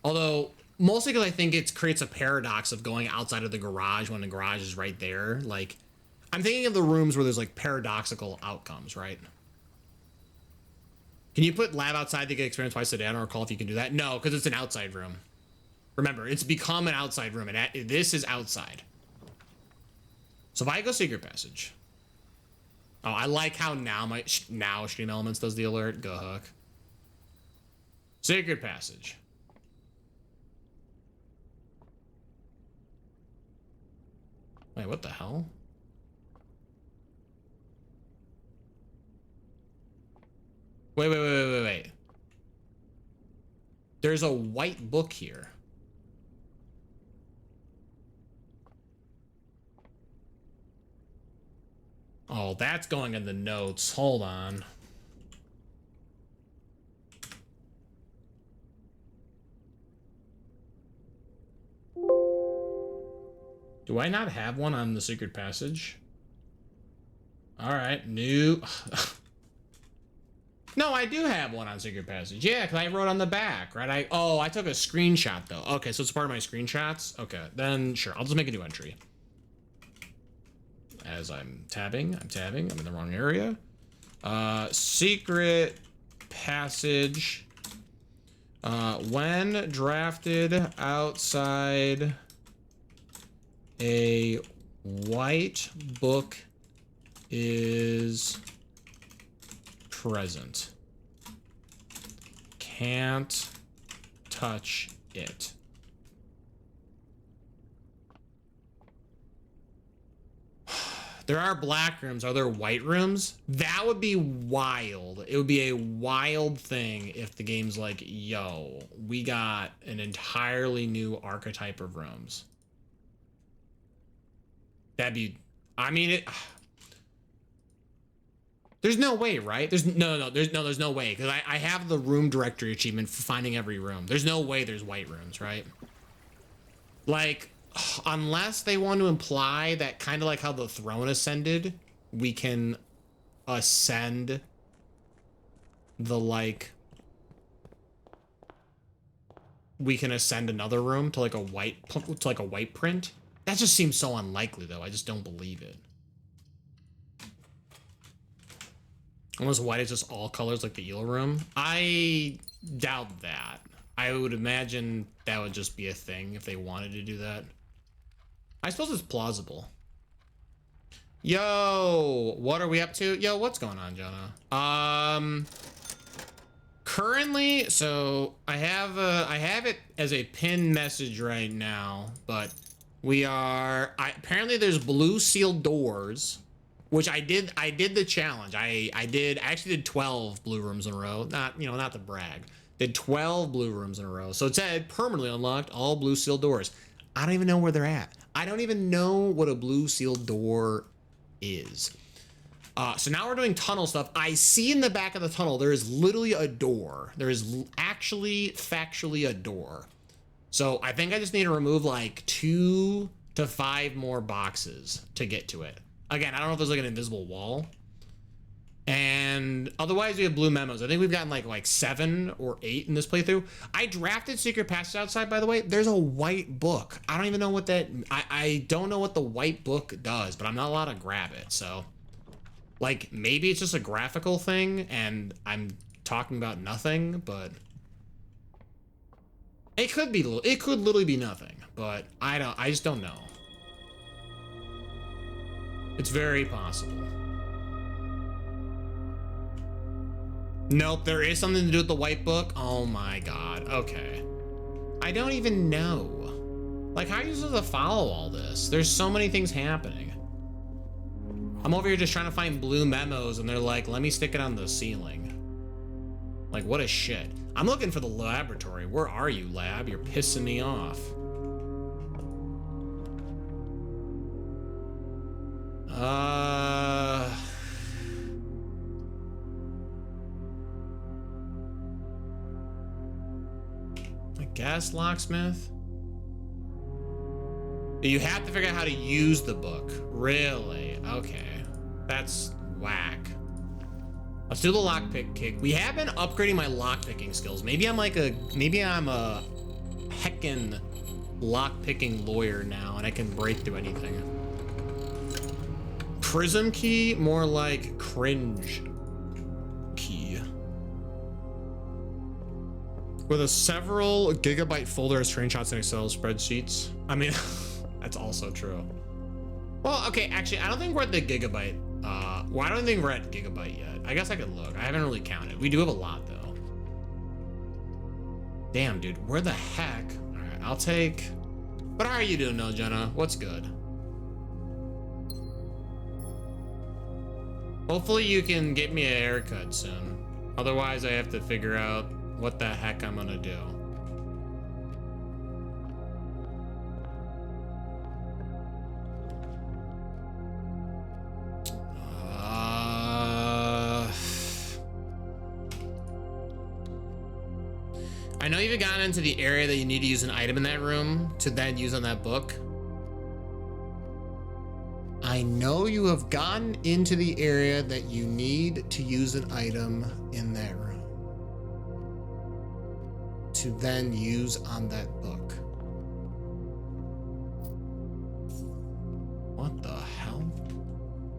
Although, mostly because I think it creates a paradox of going outside of the garage when the garage is right there. Like, I'm thinking of the rooms where there's like paradoxical outcomes, right? Can you put lab outside to get experience twice a day? I don't recall if you can do that. No, because it's an outside room. Remember, it's become an outside room, and this is outside. So if I go Secret Passage. Oh, I like how now Stream Elements does the alert. Go Hook. Secret Passage. Wait, what the hell? Wait. There's a white book here. Oh, that's going in the notes. Hold on. Do I not have one on the Secret Passage? All right, new. No, I do have one on Secret Passage. Yeah, because I wrote on the back, right? I took a screenshot though. Okay, so it's part of my screenshots. Okay, then sure, I'll just make a new entry. As I'm tabbing, I'm in the wrong area. Secret passage. When drafted outside a white book is present. Can't touch it. There are black rooms. Are there white rooms? That would be wild. It would be a wild thing if the game's like, yo, we got an entirely new archetype of rooms. That'd be, I mean, there's no way, right? There's no way. Because I have the room directory achievement for finding every room. There's no way there's white rooms, right? Like, unless they want to imply that kind of like how the throne ascended, we can ascend the like, we can ascend another room to like a white print. That just seems so unlikely though. I just don't believe it. Unless white is just all colors like the eel room. I doubt that. I would imagine that would just be a thing if they wanted to do that. I suppose it's plausible. Yo, what are we up to? Yo, what's going on, Jonah? Currently, so I have it as a pinned message right now, but we are, apparently there's blue sealed doors, which I did the challenge. I actually did 12 blue rooms in a row. Not to brag. Did 12 blue rooms in a row. So it said permanently unlocked all blue sealed doors. I don't even know where they're at. I don't even know what a blue sealed door is. So now we're doing tunnel stuff. I see in the back of the tunnel, there is literally a door. There is actually factually a door. So I think I just need to remove like 2 to 5 more boxes to get to it. Again, I don't know if there's like an invisible wall. And otherwise we have blue memos. I think we've gotten like 7 or 8 in this playthrough. I drafted secret passage outside, by the way. There's a white book. I don't even know what that, I don't know what the white book does, but I'm not allowed to grab it. So like maybe it's just a graphical thing and I'm talking about nothing, but it could literally be nothing, but I just don't know. It's very possible. Nope, there is something to do with the white book. Oh my god. Okay. I don't even know. Like, how are you supposed to follow all this? There's so many things happening. I'm over here just trying to find blue memos and they're like, let me stick it on the ceiling. Like, what a shit. I'm looking for the laboratory. Where are you, lab? You're pissing me off. I guess locksmith. You have to figure out how to use the book. Really? Okay. That's whack. Let's do the lockpick kick. We have been upgrading my lockpicking skills. Maybe I'm a heckin' lockpicking lawyer now and I can break through anything. Prism key, more like cringe key. With a several gigabyte folder of screenshots and Excel spreadsheets. I mean, that's also true. Well, okay, actually, I don't think we're at the gigabyte. Well, I don't think we're at gigabyte yet. I guess I could look. I haven't really counted. We do have a lot, though. Damn, dude, where the heck? All right, I'll take. What are you doing, No Jenna? What's good? Hopefully you can get me a haircut soon. Otherwise, I have to figure out what the heck I'm gonna do. I know you've gotten into the area that you need to use an item in that room to then use on that book. I know you have gotten into the area that you need to use an item in that room to then use on that book. What the hell?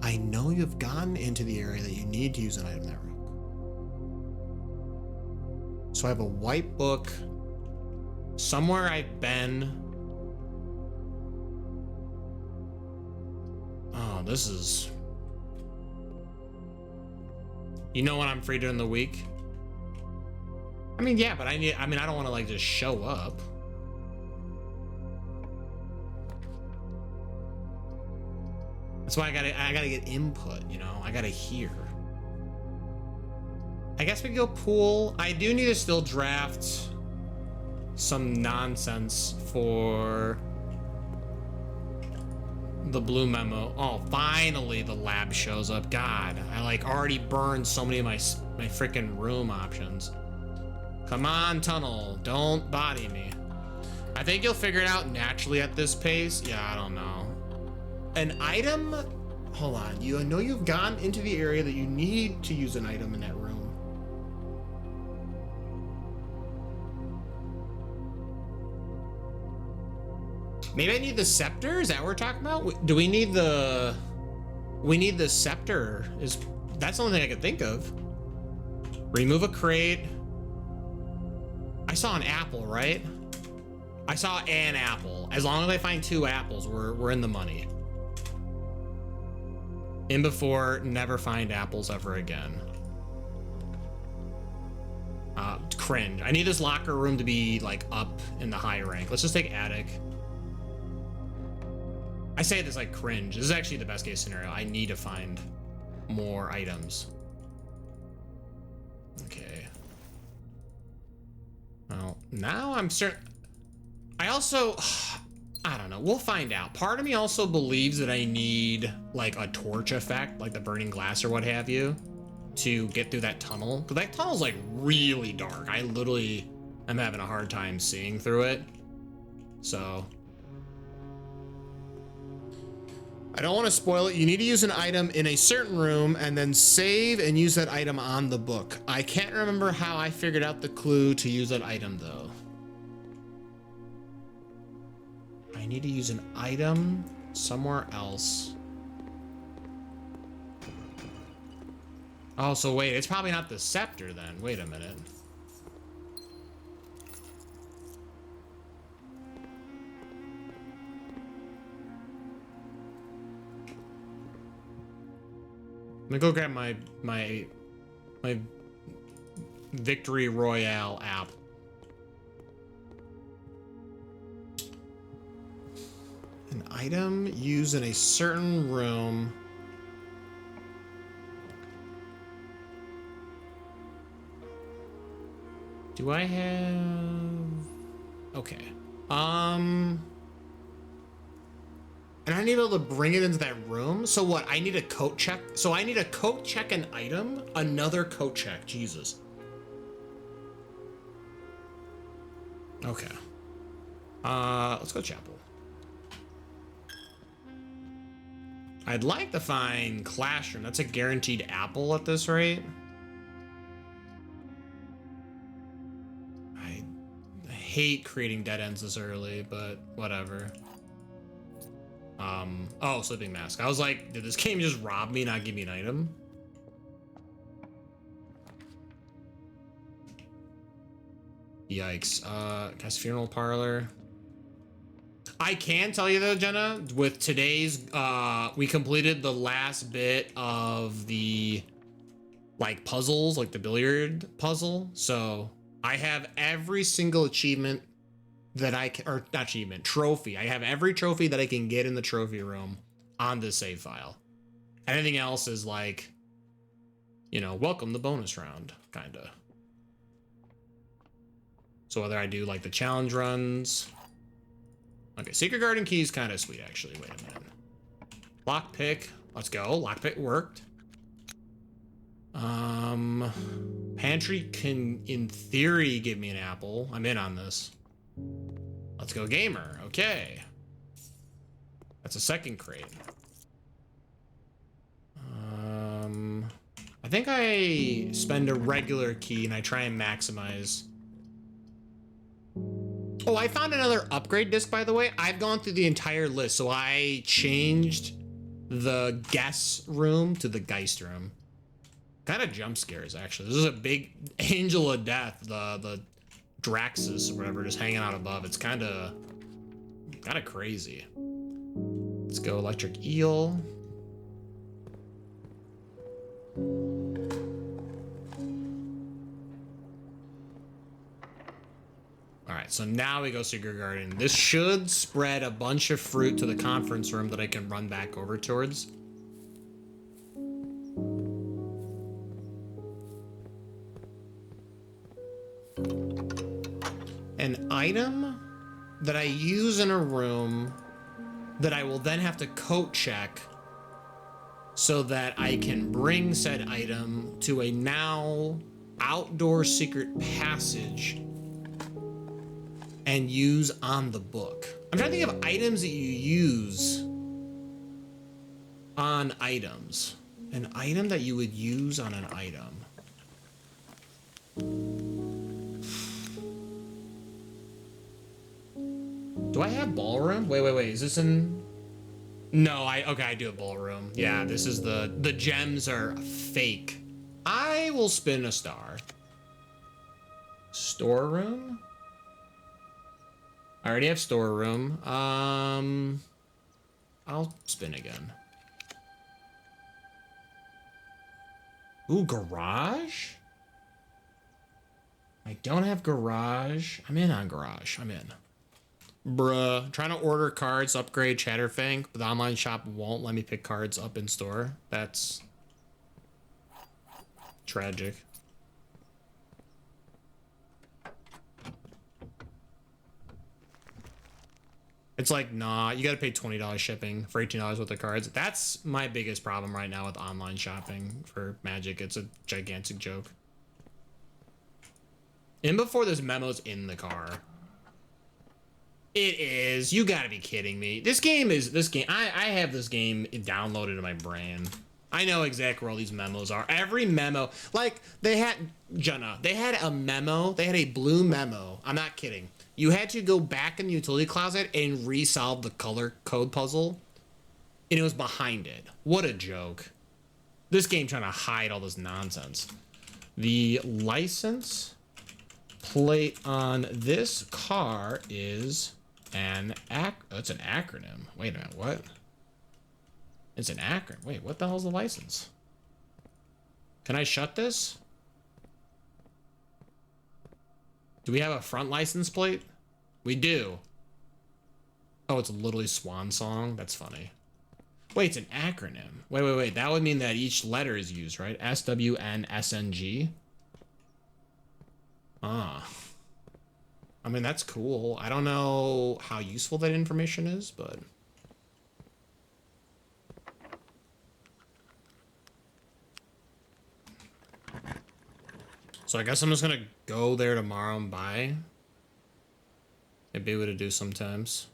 I know you've gotten into the area that you need to use an item in that room. So I have a white book. Somewhere I've been. Oh, this is... You know when I'm free during the week? I mean, yeah, but I don't want to like just show up. That's why I gotta get input, you know? I gotta hear. I guess we go pool. I do need to still draft some nonsense for the blue memo. Oh, finally the lab shows up. God, I like already burned so many of my freaking room options. Come on, tunnel, don't body me. I think you'll figure it out naturally at this pace. Yeah, I don't know. An item, hold on. I know you've gone into the area that you need to use an item in that room. Maybe I need the scepter? Is that what we're talking about? Do we need the... We need the scepter. That's the only thing I could think of. Remove a crate. I saw an apple, right? I saw an apple. As long as I find 2 apples, we're in the money. In before, never find apples ever again. Cringe. I need this locker room to be like up in the high rank. Let's just take attic. I say this like cringe. This is actually the best case scenario. I need to find more items. Okay. Well, now I'm certain. I also, I don't know. We'll find out. Part of me also believes that I need like a torch effect, like the burning glass or what have you, to get through that tunnel. Because that tunnel's like really dark. I literally am having a hard time seeing through it. So I don't want to spoil it. You need to use an item in a certain room and then save and use that item on the book. I can't remember how I figured out the clue to use that item though. I need to use an item somewhere else. Oh, so wait, it's probably not the scepter then. Wait a minute. Let me go grab my Victory Royale app. An item used in a certain room. Do I have... Okay. And I need to be able to bring it into that room. So what? I need a coat check. So I need a coat check an item. Another coat check. Jesus. Okay. Let's go chapel. I'd like to find classroom. That's a guaranteed apple at this rate. I hate creating dead ends this early, but whatever. Oh, sleeping mask. I was like, did this game just rob me, not give me an item? Yikes. Guys, funeral parlor. I can tell you though, Jenna, with today's, we completed the last bit of the, like, puzzles, like the billiard puzzle. So I have every single achievement that I can, or not achievement, trophy. I have every trophy that I can get in the trophy room on this save file. Anything else is like, you know, welcome the bonus round, kinda. So whether I do like the challenge runs. Okay, secret garden key is kind of sweet, actually. Wait a minute. Lockpick, let's go. Lockpick worked. Pantry can, in theory, give me an apple. I'm in on this. Let's go gamer. Okay. That's a second crate. I think I spend a regular key and I try and maximize. Oh, I found another upgrade disc, by the way. I've gone through the entire list. So I changed the guest room to the Geist room. Kind of jump scares, actually. This is a big angel of death, the Draxus or whatever, just hanging out above. It's kind of crazy. Let's go electric eel. Alright, so now we go Secret Garden. This should spread a bunch of fruit to the conference room that I can run back over towards. An item that I use in a room that I will then have to coat check so that I can bring said item to a now outdoor secret passage and use on the book. I'm trying to think of items that you use on items. An item that you would use on an item. Do I have ballroom? Wait. Is this in? No, okay, I do have ballroom. Yeah, this is the gems are fake. I will spin a star. Storeroom? I already have storeroom. I'll spin again. Ooh, garage? I don't have garage. I'm in on garage. I'm in. Bruh. Trying to order cards, upgrade Chatterfang, but the online shop won't let me pick cards up in store. That's tragic. It's like, nah, you gotta pay $20 shipping for $18 worth of cards. That's my biggest problem right now with online shopping for Magic. It's a gigantic joke. And before this memo's in the car. It is. You gotta be kidding me. This game, I have this game downloaded in my brain. I know exactly where all these memos are. Every memo, like they had, Jenna, they had a memo, they had a blue memo. I'm not kidding. You had to go back in the utility closet and resolve the color code puzzle. And it was behind it. What a joke. This game trying to hide all this nonsense. The license plate on this car is it's an acronym. Wait a minute, what? It's an acronym. Wait, what the hell's the license? Can I shut this? Do we have a front license plate? We do. Oh, it's literally Swan Song? That's funny. Wait, it's an acronym. Wait. That would mean that each letter is used, right? SWNSNG. Ah. I mean, that's cool. I don't know how useful that information is, but... So I guess I'm just gonna go there tomorrow and buy. I'd be able to do sometimes.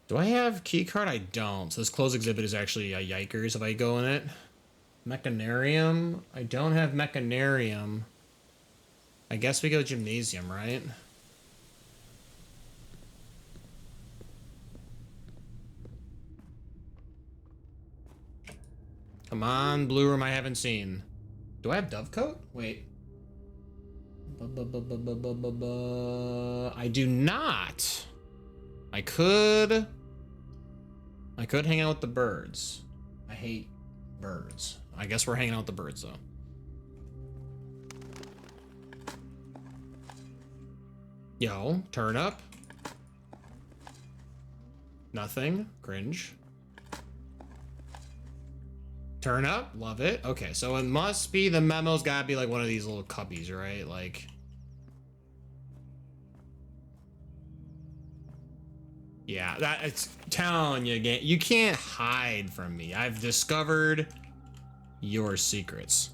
Do I have key card? I don't. So this closed exhibit is actually a Yikers if I go in it. Mechanarium? I don't have Mechanarium. I guess we go Gymnasium, right? Come on, blue room I haven't seen. Do I have Dovecoat? Wait. I do not. I could hang out with the birds. I hate birds. I guess we're hanging out with the birds though. Yo, turn up. Nothing. Cringe. Turn up. Love it. Okay, so it must be the memo's gotta be like one of these little cubbies, right? Like... Yeah, it's telling you again. You can't hide from me. I've discovered your secrets.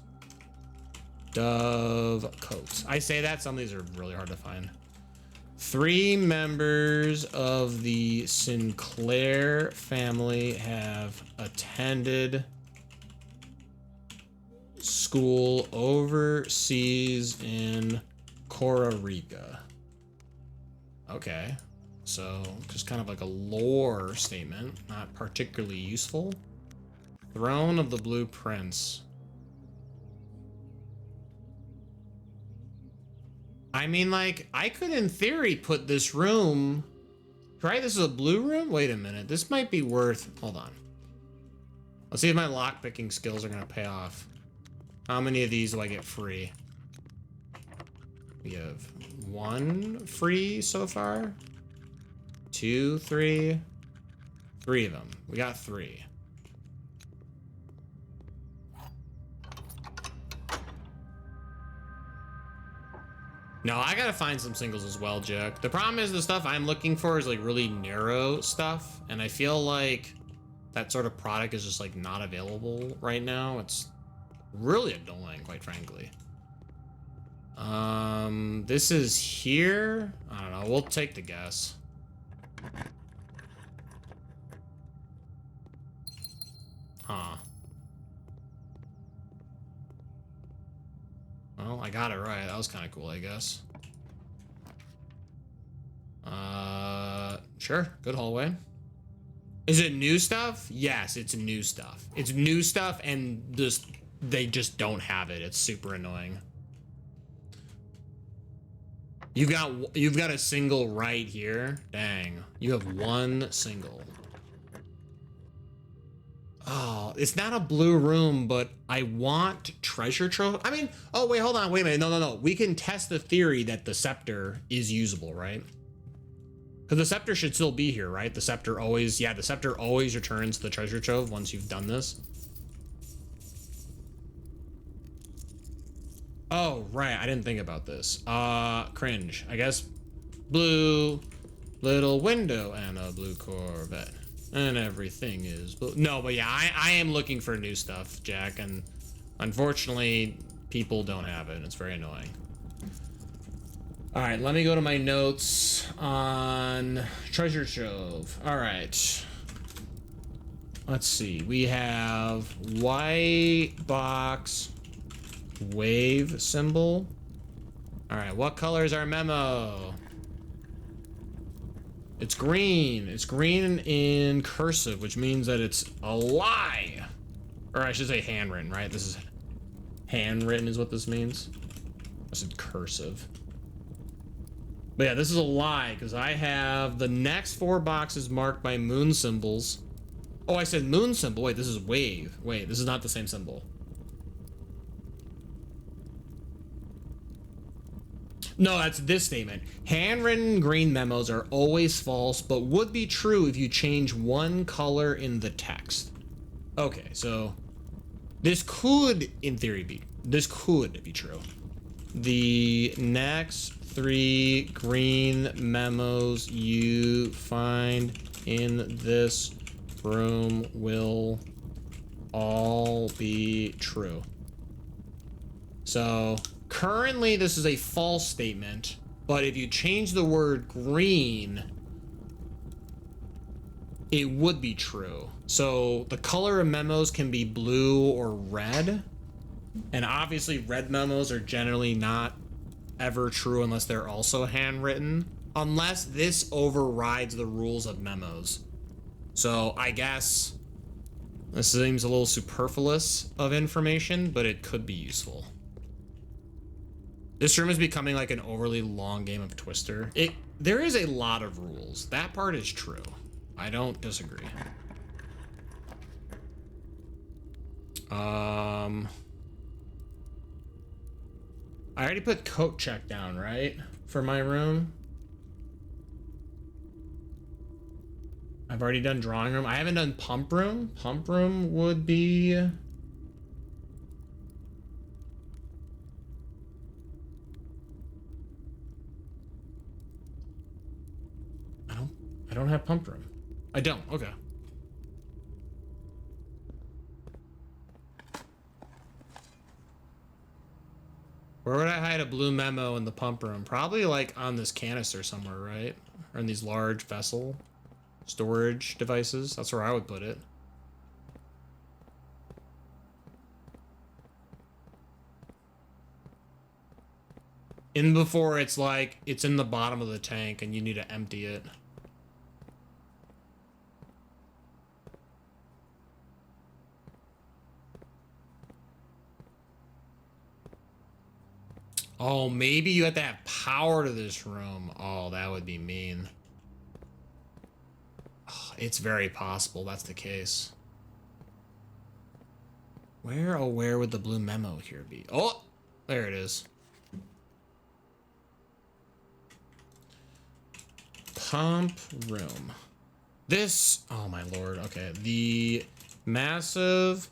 Dovecoat. I say that, some of these are really hard to find. 3 members of the Sinclair family have attended school overseas in Costa Rica. Okay. So, just kind of like a lore statement, not particularly useful. Throne of the Blue Prince. I mean, like, I could, in theory, put this room... Right, this is a blue room? Wait a minute. This might be worth... Hold on. Let's see if my lockpicking skills are going to pay off. How many of these do I get free? We have 1 free so far. 2, 3. 3 of them. We got 3. No, I gotta find some singles as well, Jack. The problem is the stuff I'm looking for is like really narrow stuff, and I feel like that sort of product is just like not available right now. It's really annoying, quite frankly. This is here. I don't know. We'll take the guess. Huh. Well, I got it right. That was kind of cool, I guess. Sure. Good hallway. Is it new stuff? Yes, it's new stuff. It's new stuff, and they just don't have it. It's super annoying. You've got a single right here. Dang. You have 1 single. Oh, it's not a blue room, but I want treasure trove. I mean, oh wait, hold on, wait a minute. No. We can test the theory that the scepter is usable, right? Because the scepter should still be here, right? The scepter always, yeah, the scepter always returns the treasure trove once you've done this. Oh, right, I didn't think about this. Cringe. I guess blue little window and a blue Corvette. And everything is blue. No, but yeah, I am looking for new stuff, Jack, and unfortunately, people don't have it. It's very annoying. All right, let me go to my notes on treasure trove. All right. Let's see. We have white box wave symbol. All right, what color is our memo? It's green. It's green in cursive, which means that it's a lie. Or I should say handwritten, right? This is handwritten is what this means. I said cursive. But yeah, this is a lie because I have the next 4 boxes marked by moon symbols. Oh, I said moon symbol. Wait, this is wave. Wait, this is not the same symbol. No, that's this statement. Handwritten green memos are always false, but would be true if you change 1 color in the text. Okay, so this could, in theory, be true. The next 3 green memos you find in this room will all be true. So currently this is a false statement, but if you change the word green, it would be true. So the color of memos can be blue or red, and obviously red memos are generally not ever true unless they're also handwritten, unless this overrides the rules of memos. So I guess this seems a little superfluous of information, but it could be useful. This room is becoming like an overly long game of Twister. There is a lot of rules. That part is true. I don't disagree. I already put coat check down, right? For my room. I've already done drawing room. I haven't done pump room. Pump room would be... I don't have pump room. I don't. Okay. Where would I hide a blue memo in the pump room? Probably like on this canister somewhere, right? Or in these large vessel storage devices. That's where I would put it. In before it's like, it's in the bottom of the tank and you need to empty it. Oh, maybe you have to have power to this room. Oh, that would be mean. Oh, it's very possible that's the case. Where, oh, where would the blue memo here be? Oh, there it is. Pump room. This, oh my lord, okay. The massive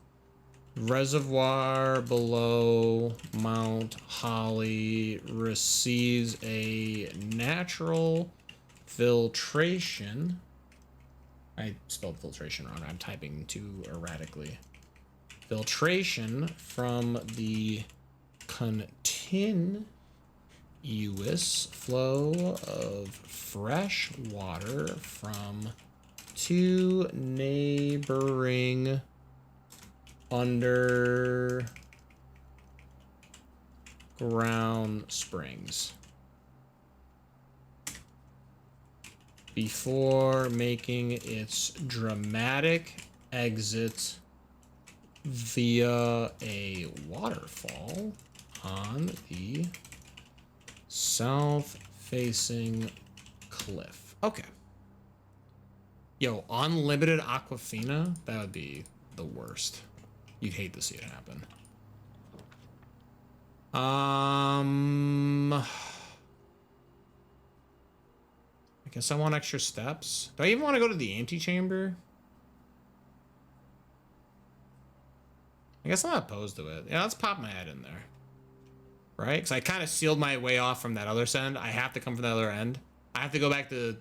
reservoir below Mount Holly receives a natural filtration. I spelled filtration wrong. I'm typing too erratically. Filtration from the continuous flow of fresh water from two neighboring underground springs before making its dramatic exit via a waterfall on the south-facing cliff. Okay. Yo, unlimited Aquafina? That would be the worst. You'd hate to see it happen. I guess I want extra steps. Do I even want to go to the antechamber? I guess I'm not opposed to it. Yeah, let's pop my head in there. Right? Because I kind of sealed my way off from that other end. I have to come from the other end. I have to go back to...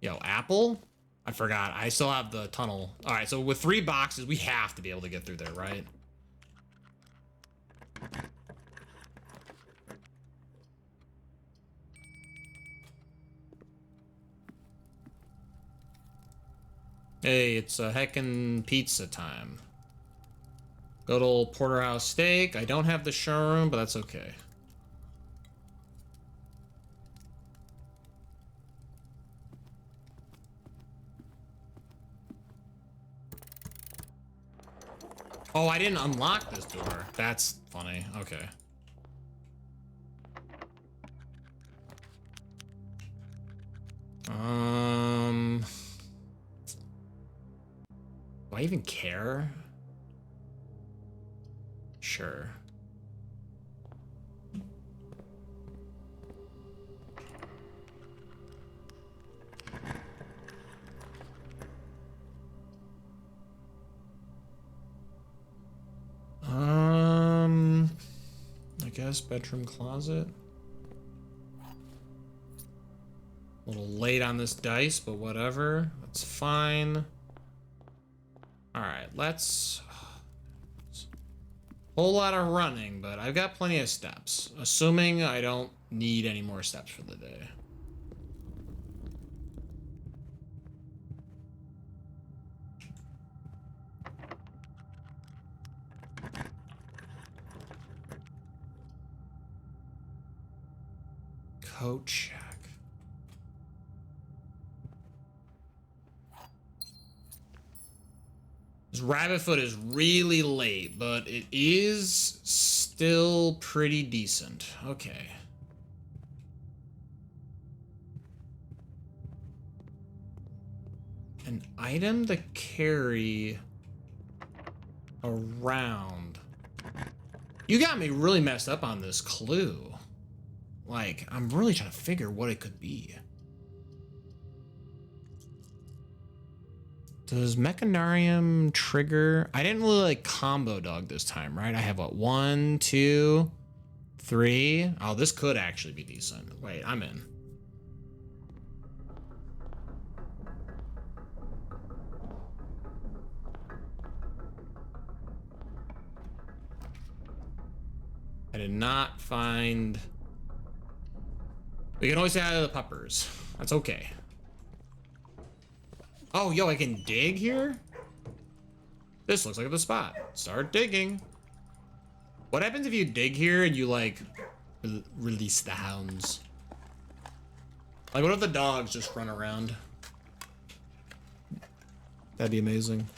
Yo, Apple? I forgot. I still have the tunnel. Alright, so with 3 boxes, we have to be able to get through there, right? Hey, it's a heckin' pizza time. Good old porterhouse steak. I don't have the showroom, but that's okay. Oh, I didn't unlock this door. That's funny. Okay. Do I even care? Sure. I guess bedroom closet. A little late on this dice, but whatever. That's fine. Alright, let's... Whole lot of running, but I've got plenty of steps. Assuming I don't need any more steps for the day. Coat check. This rabbit foot is really late, but it is still pretty decent. Okay. An item to carry around. You got me really messed up on this clue. Like, I'm really trying to figure what it could be. Does Mechanarium trigger? I didn't really like combo dog this time, right? I have what? 1, 2, 3. Oh, this could actually be decent. Wait, I'm in. I did not find... We can always say hi to the puppers. That's okay. Oh, yo, I can dig here? This looks like the spot. Start digging. What happens if you dig here and you, like, release the hounds? Like, what if the dogs just run around? That'd be amazing.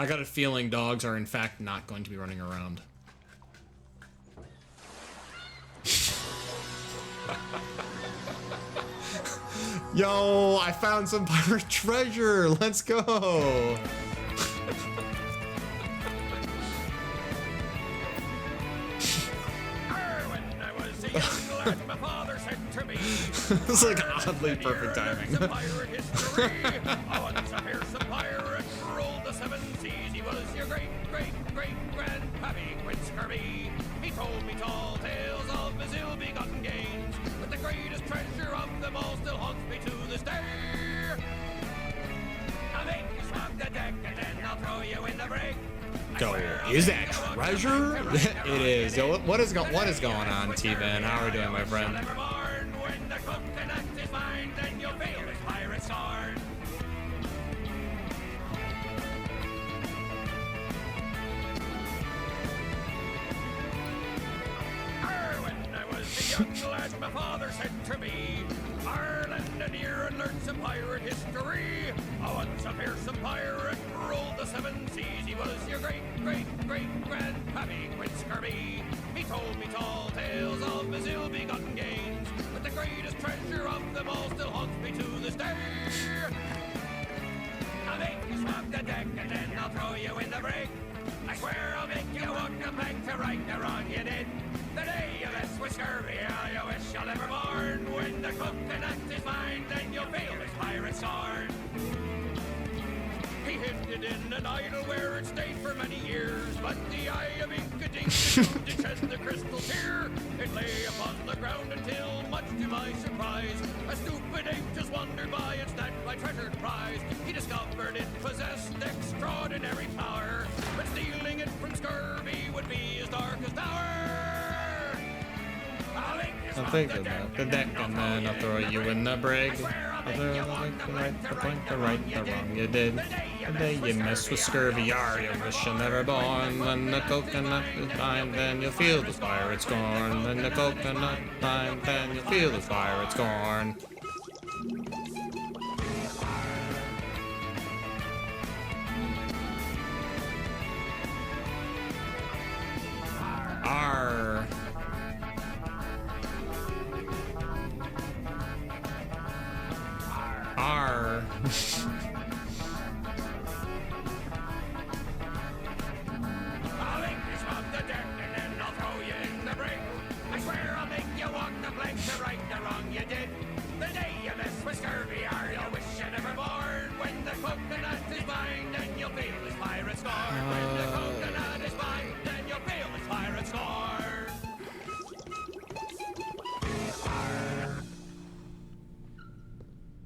I got a feeling dogs are in fact not going to be running around. Yo, I found some pirate treasure. Let's go. My father said to me, It's like oddly perfect timing. pirate history. Once a fearsome pirate ruled the seven seas. He was your great-great-great-grandpappy Prince Kirby. He told me tall tales of his ill-begotten gains, but the greatest treasure of them all still haunts me to this day. I'll make you swab the deck and then I'll throw you in the brig. Go. Is that treasure? It is. Yo, what is going on, T-Van? How are we doing, my friend? When the coconut is mine, then you'll feel his pirate sword. When I was a young lad, my father said to me, Ireland and here and learn some pirate history. Once a fearsome pirate ruled the seven seas. He was your great-great-great-grandpappy Prince Kirby. He told me tall tales of his ill-begotten gains, but the greatest treasure of them all still haunts me to this day. I'll make you swab the deck and then I'll throw you in the brig. I swear I'll make you walk the plank to right the wrong you did. The day you mess with scurvy, all you wish you'll never mourn. When the coconut is mine, then you'll feel his pirate sword. He hid it in an idol where it stayed for many years, but the eye of Inca-Dink did shed the crystal tear. It lay upon the ground until, much to my surprise, a stupid ape just wandered by and snatched my treasured prize. He discovered it possessed extraordinary power, but stealing it from scurvy would be his darkest hour. I'll think about the deck and then I'll throw you in the brig. I'll throw you the right, the point, the right, the wrong you did. The day you mess with scurvy, yar, you wish you're never born. When the coconut is mine, then you'll feel the fire it's gone. When the coconut is mine, then you'll feel the fire it's gone. Arr. Arr. I'll make you swab the deck and then I'll throw you in the brig. I swear I'll make you walk the plank to right the wrong you did. The day you mess with scurvy, or you'll wish you never born. When the coconut is mine, then you'll feel his pirate scorn. When the coconut is mine, then you'll feel his pirate scorn.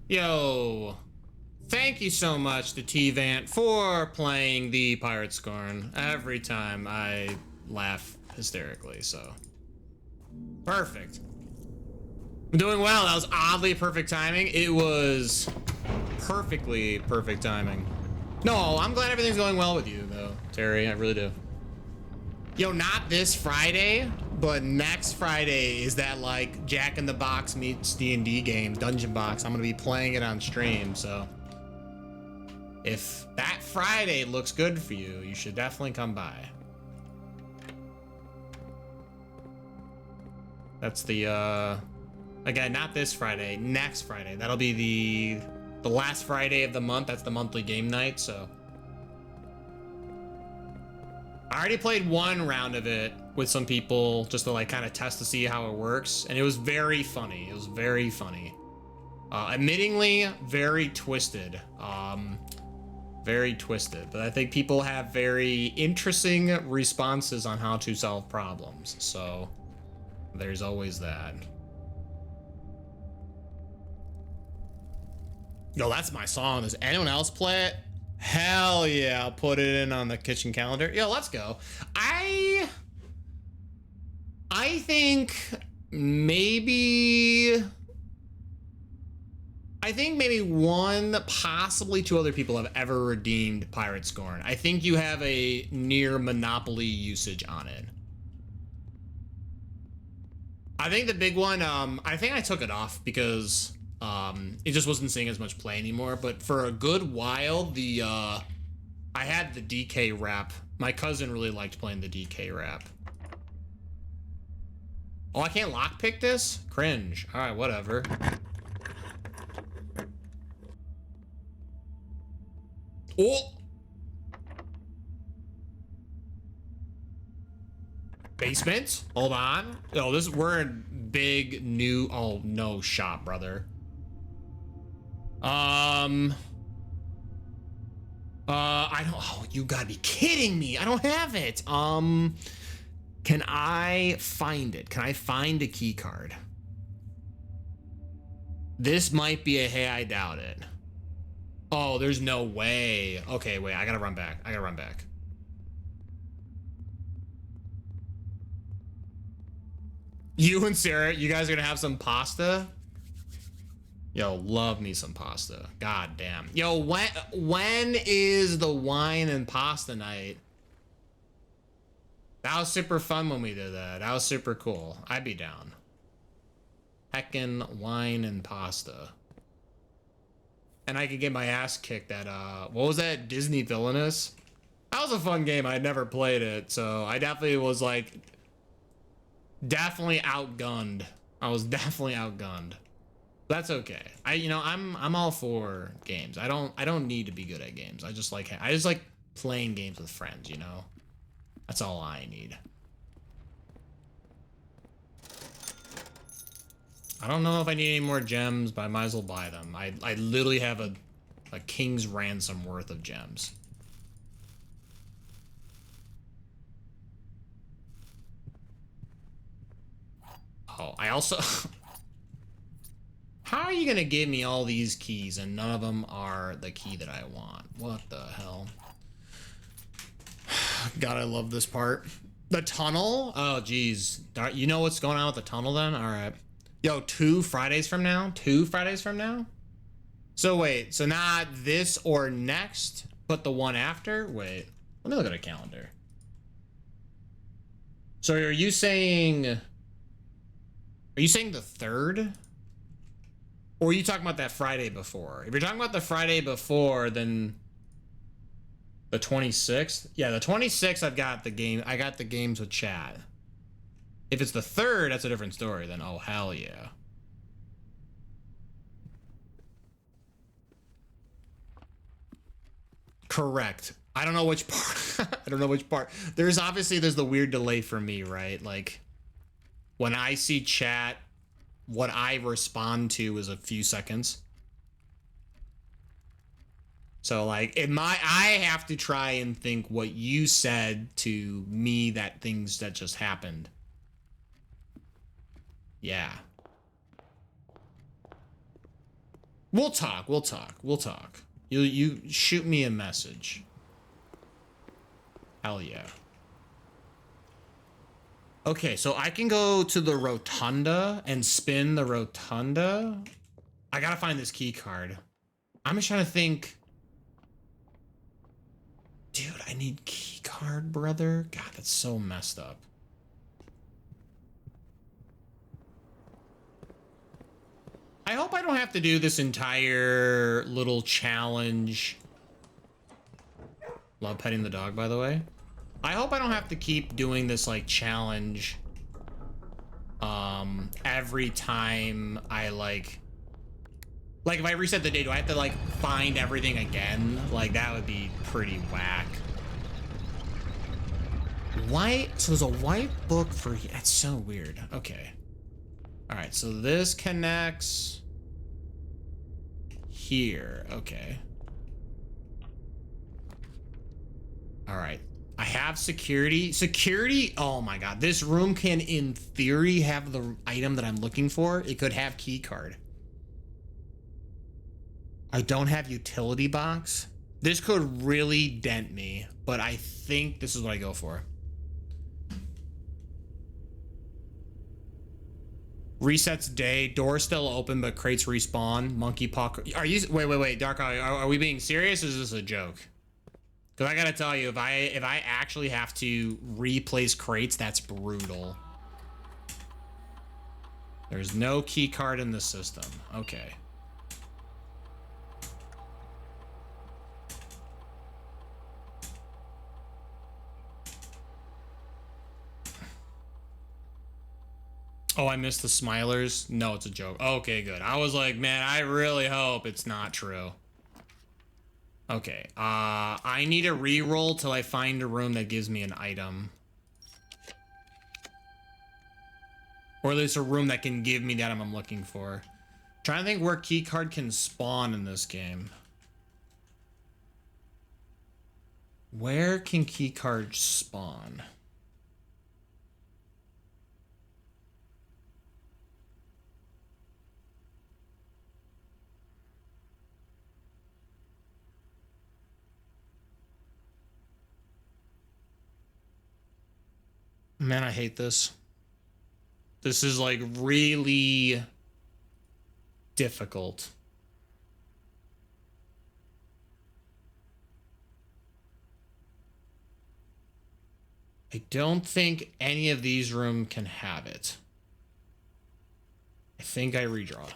Yo, thank you so much to T-Vant for playing the Pirate Scorn. Every time I laugh hysterically, so. Perfect. I'm doing well. That was oddly perfect timing. It was perfectly perfect timing. No, I'm glad everything's going well with you, though, Terry. I really do. Yo, not this Friday, but next Friday is that like Jack in the Box meets D&D game, Dungeon Box. I'm gonna be playing it on stream, so if that Friday looks good for you, you should definitely come by. That's the again, not this Friday, next Friday. That'll be the last Friday of the month. That's the monthly game night, so I already played one round of it with some people just to like kind of test to see how it works, and it was very funny. It was very funny. Admittingly, very twisted. Very twisted, but I think people have very interesting responses on how to solve problems, so there's always that. Yo, that's my song. Does anyone else play it? Hell yeah, I'll put it in on the kitchen calendar. Yo, let's go. I think maybe one, possibly two other people have ever redeemed Pirate Scorn. I think you have a near monopoly usage on it. I think the big one, I think I took it off because it just wasn't seeing as much play anymore, but for a good while, I I had the DK rap. My cousin really liked playing the DK rap. Oh, I can't lockpick this? Cringe. All right, whatever. Oh! Basement? Hold on. Oh, we're in big new, oh no, shop, brother. I don't, oh, you gotta be kidding me. I don't have it. Can I find it? Can I find a key card? This might be a hey, I doubt it. Oh, there's no way. Okay, wait, I gotta run back. I gotta run back. You and Sarah, you guys are gonna have some pasta? Yo, love me some pasta. God damn. Yo, when is the wine and pasta night? That was super fun when we did that. That was super cool. I'd be down. Heckin' wine and pasta. And I could get my ass kicked at, what was that? Disney Villainous? That was a fun game. I'd never played it, so I definitely was like, definitely outgunned. I was definitely outgunned. That's okay. I'm all for games. I don't need to be good at games. I just like playing games with friends, you know? That's all I need. I don't know if I need any more gems, but I might as well buy them. I literally have a king's ransom worth of gems. Oh, I also how are you gonna give me all these keys and none of them are the key that I want? What the hell? God, I love this part. The tunnel? Oh, geez. You know what's going on with the tunnel then? All right. Yo, 2 Fridays from now? 2 Fridays from now? So wait, so not this or next, but the one after? Wait, let me look at a calendar. So are you saying the 3rd? Or are you talking about that Friday before? If you're talking about the Friday before, then the 26th? Yeah, the 26th I got the games with chat. If it's the 3rd, that's a different story. Then oh hell yeah. Correct. I don't know which part. I don't know which part. There's the weird delay for me, right? Like when I see chat, what I respond to is a few seconds. So like I have to try and think what you said to me that things that just happened. Yeah. We'll talk. You shoot me a message. Hell yeah. Okay, so I can go to the rotunda and spin the rotunda. I gotta find this key card. I'm just trying to think. Dude, I need key card, brother. God, that's so messed up. I hope I don't have to do this entire little challenge. Love petting the dog, by the way. I hope I don't have to keep doing this like challenge every time I like if I reset the day, do I have to like find everything again? Like that would be pretty whack. White, so there's a white book for, that's so weird. Okay. All right, so this connects here. Okay. All right. I have security. Security, oh my god. This room can, in theory, have the item that I'm looking for. It could have key card. I don't have utility box. This could really dent me, but I think this is what I go for. Resets day, door still open, but crates respawn. Monkey paw. Are you? Wait, Dark. Are we being serious? Or is this a joke? Because I gotta tell you, if I actually have to replace crates, that's brutal. There's no key card in the system. Okay. Oh, I missed the smilers. No, it's a joke. Okay, good. I was like, man, I really hope it's not true. Okay, I need a reroll till I find a room that gives me an item. Or at least a room that can give me the item I'm looking for. Trying to think where keycard can spawn in this game. Where can keycard spawn? Man, I hate this. This is like really difficult. I don't think any of these rooms can have it. I think I redraw.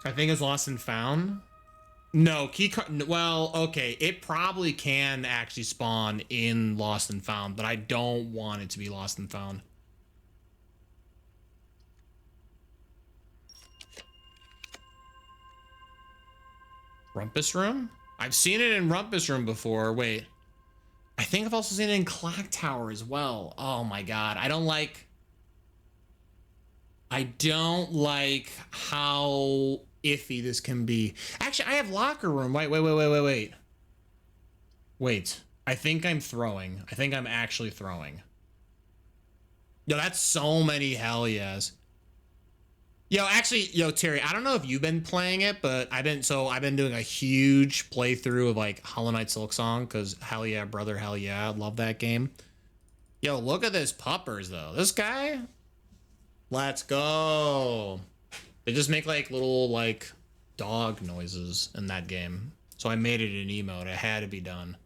I think it's lost and found. No, keycard. Well, okay. It probably can actually spawn in Lost and Found, but I don't want it to be Lost and Found. Rumpus Room? I've seen it in Rumpus Room before. Wait. I think I've also seen it in Clock Tower as well. Oh my god. I don't like how iffy this can be. Actually, I have Locker Room. Wait. Wait. I think I'm throwing. I think I'm actually throwing. Yo, that's so many hell yes. Yo, actually, Terry, I don't know if you've been playing it, but I've been doing a huge playthrough of like Hollow Knight Silksong, because hell yeah, brother, hell yeah, I love that game. Yo, look at this puppers though. This guy, let's go. They just make like little like dog noises in that game. So I made it in emote. It had to be done.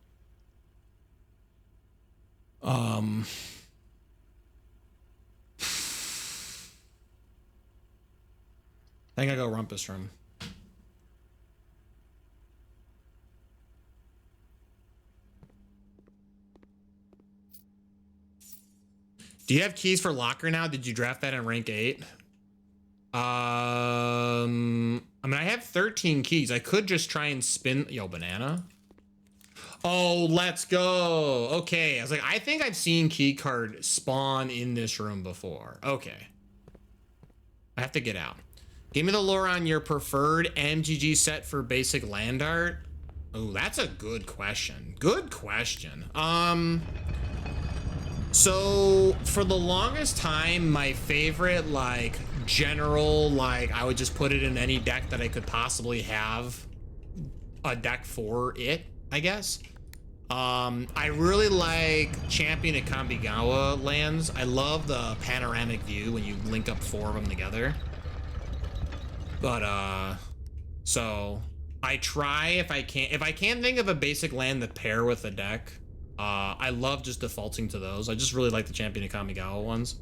I think I go Rumpus Room. Do you have keys for locker now? Did you draft that in rank 8? I mean, I have 13 keys. I could just try and spin. Yo, banana. Oh, let's go. Okay. I was like, I think I've seen key card spawn in this room before. Okay. I have to get out. Give me the lore on your preferred MGG set for basic land art. Oh, that's a good question. Good question. So for the longest time, my favorite like general, like I would just put it in any deck that I could possibly have a deck for it, I guess. I really like Champion of Kamigawa lands. I love the panoramic view when you link up 4 of them together. But so I try if I can't think of a basic land to pair with a deck. I love just defaulting to those. I just really like the Champion of Kamigawa ones.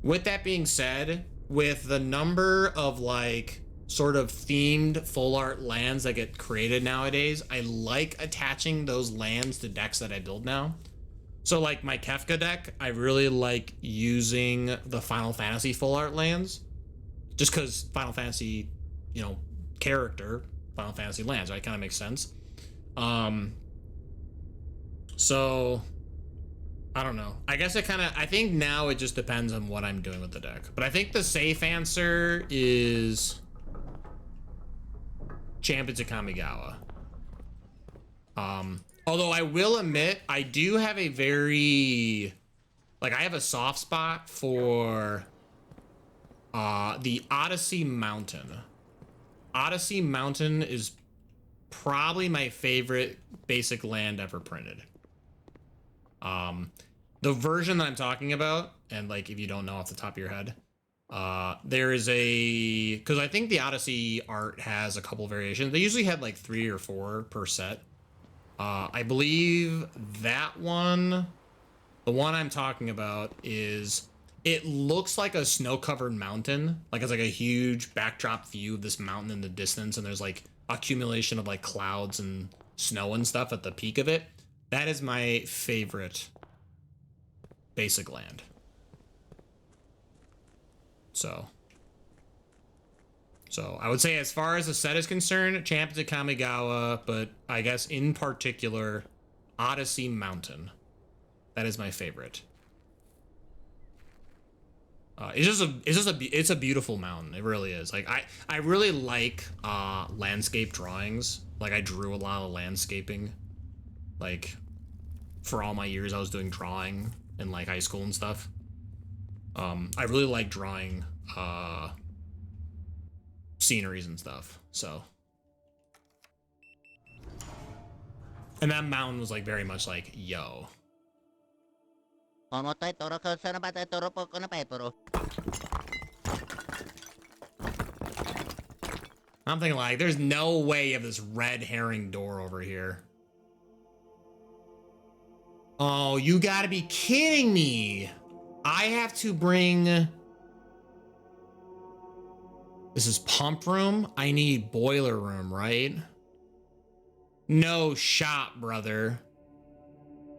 With that being said, with the number of like sort of themed full art lands that get created nowadays, I like attaching those lands to decks that I build now. So like my Kefka deck, I really like using the Final Fantasy full art lands. Just because Final Fantasy, you know, character, Final Fantasy lands, right? Kind of makes sense. So, I don't know. I guess I think now it just depends on what I'm doing with the deck. But I think the safe answer is Champions of Kamigawa. Although I will admit, I do have a very, like, I have a soft spot for the Odyssey Mountain. Odyssey Mountain is probably my favorite basic land ever printed. The version that I'm talking about, and like if you don't know off the top of your head, there is because I think the Odyssey art has a couple variations. They usually had like 3 or 4 per set. I believe that one, the one I'm talking about, is it looks like a snow-covered mountain. Like it's like a huge backdrop view of this mountain in the distance, and there's like accumulation of like clouds and snow and stuff at the peak of it. That is my favorite basic land. So I would say as far as the set is concerned, Champions of Kamigawa, but I guess in particular, Odyssey Mountain. That is my favorite. It's a beautiful mountain. It really is. Like I really like landscape drawings. Like I drew a lot of landscaping. Like for all my years I was doing drawing in like high school and stuff. I really like drawing sceneries and stuff. So and that mountain was like very much like, yo. I'm thinking like, there's no way you have this red herring door over here. Oh, you gotta be kidding me. I have to bring... This is pump room. I need boiler room, right? No shot, brother.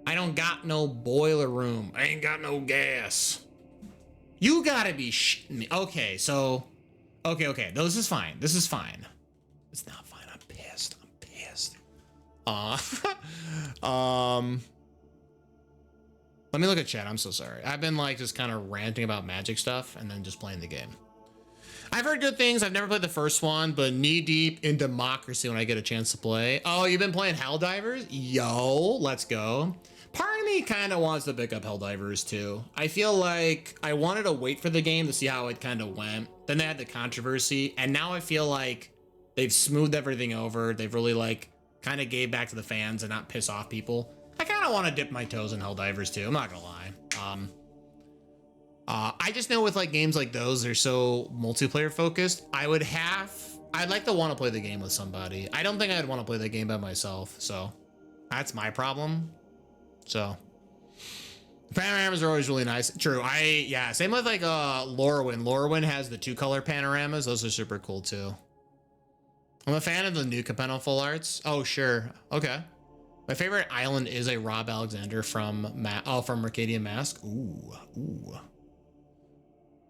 I don't got no boiler room. I ain't got no gas. You gotta be shitting me. Okay, so... Okay. No, this is fine. This is fine. It's not fine. I'm pissed. I'm pissed. Let me look at chat. I'm so sorry. I've been like just kind of ranting about magic stuff and then just playing the game. I've heard good things. I've never played the first one, but knee deep in Democracy when I get a chance to play. Oh, you've been playing Helldivers? Yo, let's go. Part of me kind of wants to pick up Helldivers too. I feel like I wanted to wait for the game to see how it kind of went. Then they had the controversy, and now I feel like they've smoothed everything over. They've really like kind of gave back to the fans and not piss off people. I kind of want to dip my toes in Helldivers too. I'm not gonna lie. I just know with like games like those, they're so multiplayer focused. I'd like to want to play the game with somebody. I don't think I'd want to play the game by myself. So that's my problem. So panoramas are always really nice. True. Yeah, same with like Lorwyn. Lorwyn has the 2-color panoramas. Those are super cool too. I'm a fan of the new Capenna full arts. Oh, sure. Okay. My favorite island is a Rob Alexander from Mercadian Mask. Ooh.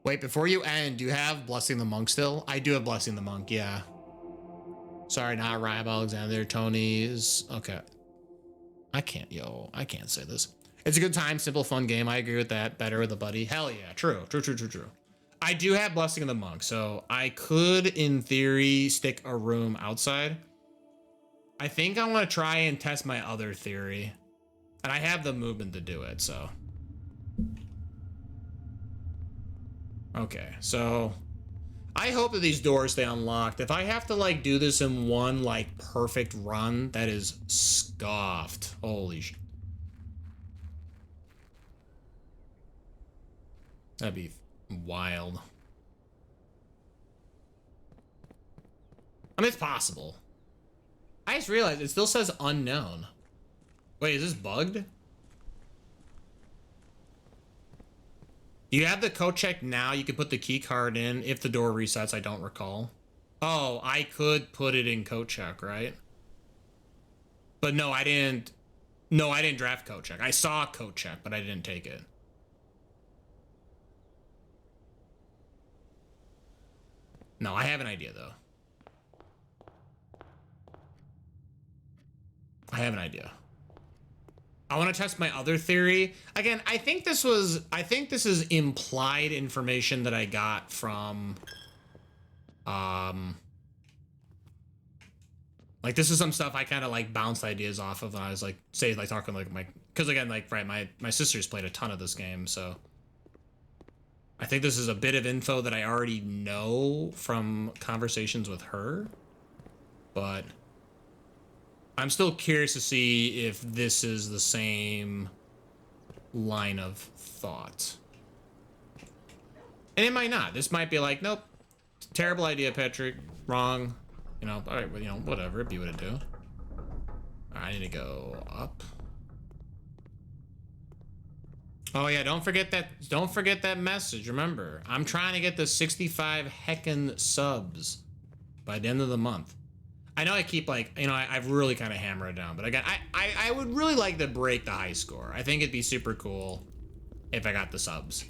Wait, before you end, do you have Blessing the Monk still? I do have Blessing the Monk, yeah. Sorry, not Rob Alexander. Tony's... Okay. I can't say this. It's a good time, simple, fun game. I agree with that. Better with a buddy. Hell yeah. True. I do have Blessing of the Monk, so I could, in theory, stick a room outside. I think I want to try and test my other theory. And I have the movement to do it, so. Okay, so I hope that these doors stay unlocked. If I have to like do this in one like perfect run, that is scoffed. Holy shit. That'd be wild. I mean, it's possible. I just realized it still says unknown. Wait, is this bugged? You have the code check now. You can put the key card in if the door resets. I don't recall. Oh, I could put it in code check, right? But no, I didn't. No, I didn't draft code check. I saw code check, but I didn't take it. No, I have an idea though. I have an idea. I want to test my other theory. Again, I think this is implied information that I got from, like this is some stuff I kind of like bounced ideas off of when I was like, say like talking like because again, like, right, my sister's played a ton of this game. So I think this is a bit of info that I already know from conversations with her, but I'm still curious to see if this is the same line of thought. And it might not. This might be like, nope, terrible idea, Patrick. Wrong. You know, all right, well, you know, whatever. It'd be what it do. All right, I need to go up. Oh yeah, don't forget that message. Remember, I'm trying to get the 65 heckin' subs by the end of the month. I know I keep like, you know, I've really kind of hammered it down, but again, I would really like to break the high score. I think it'd be super cool. if I got the subs.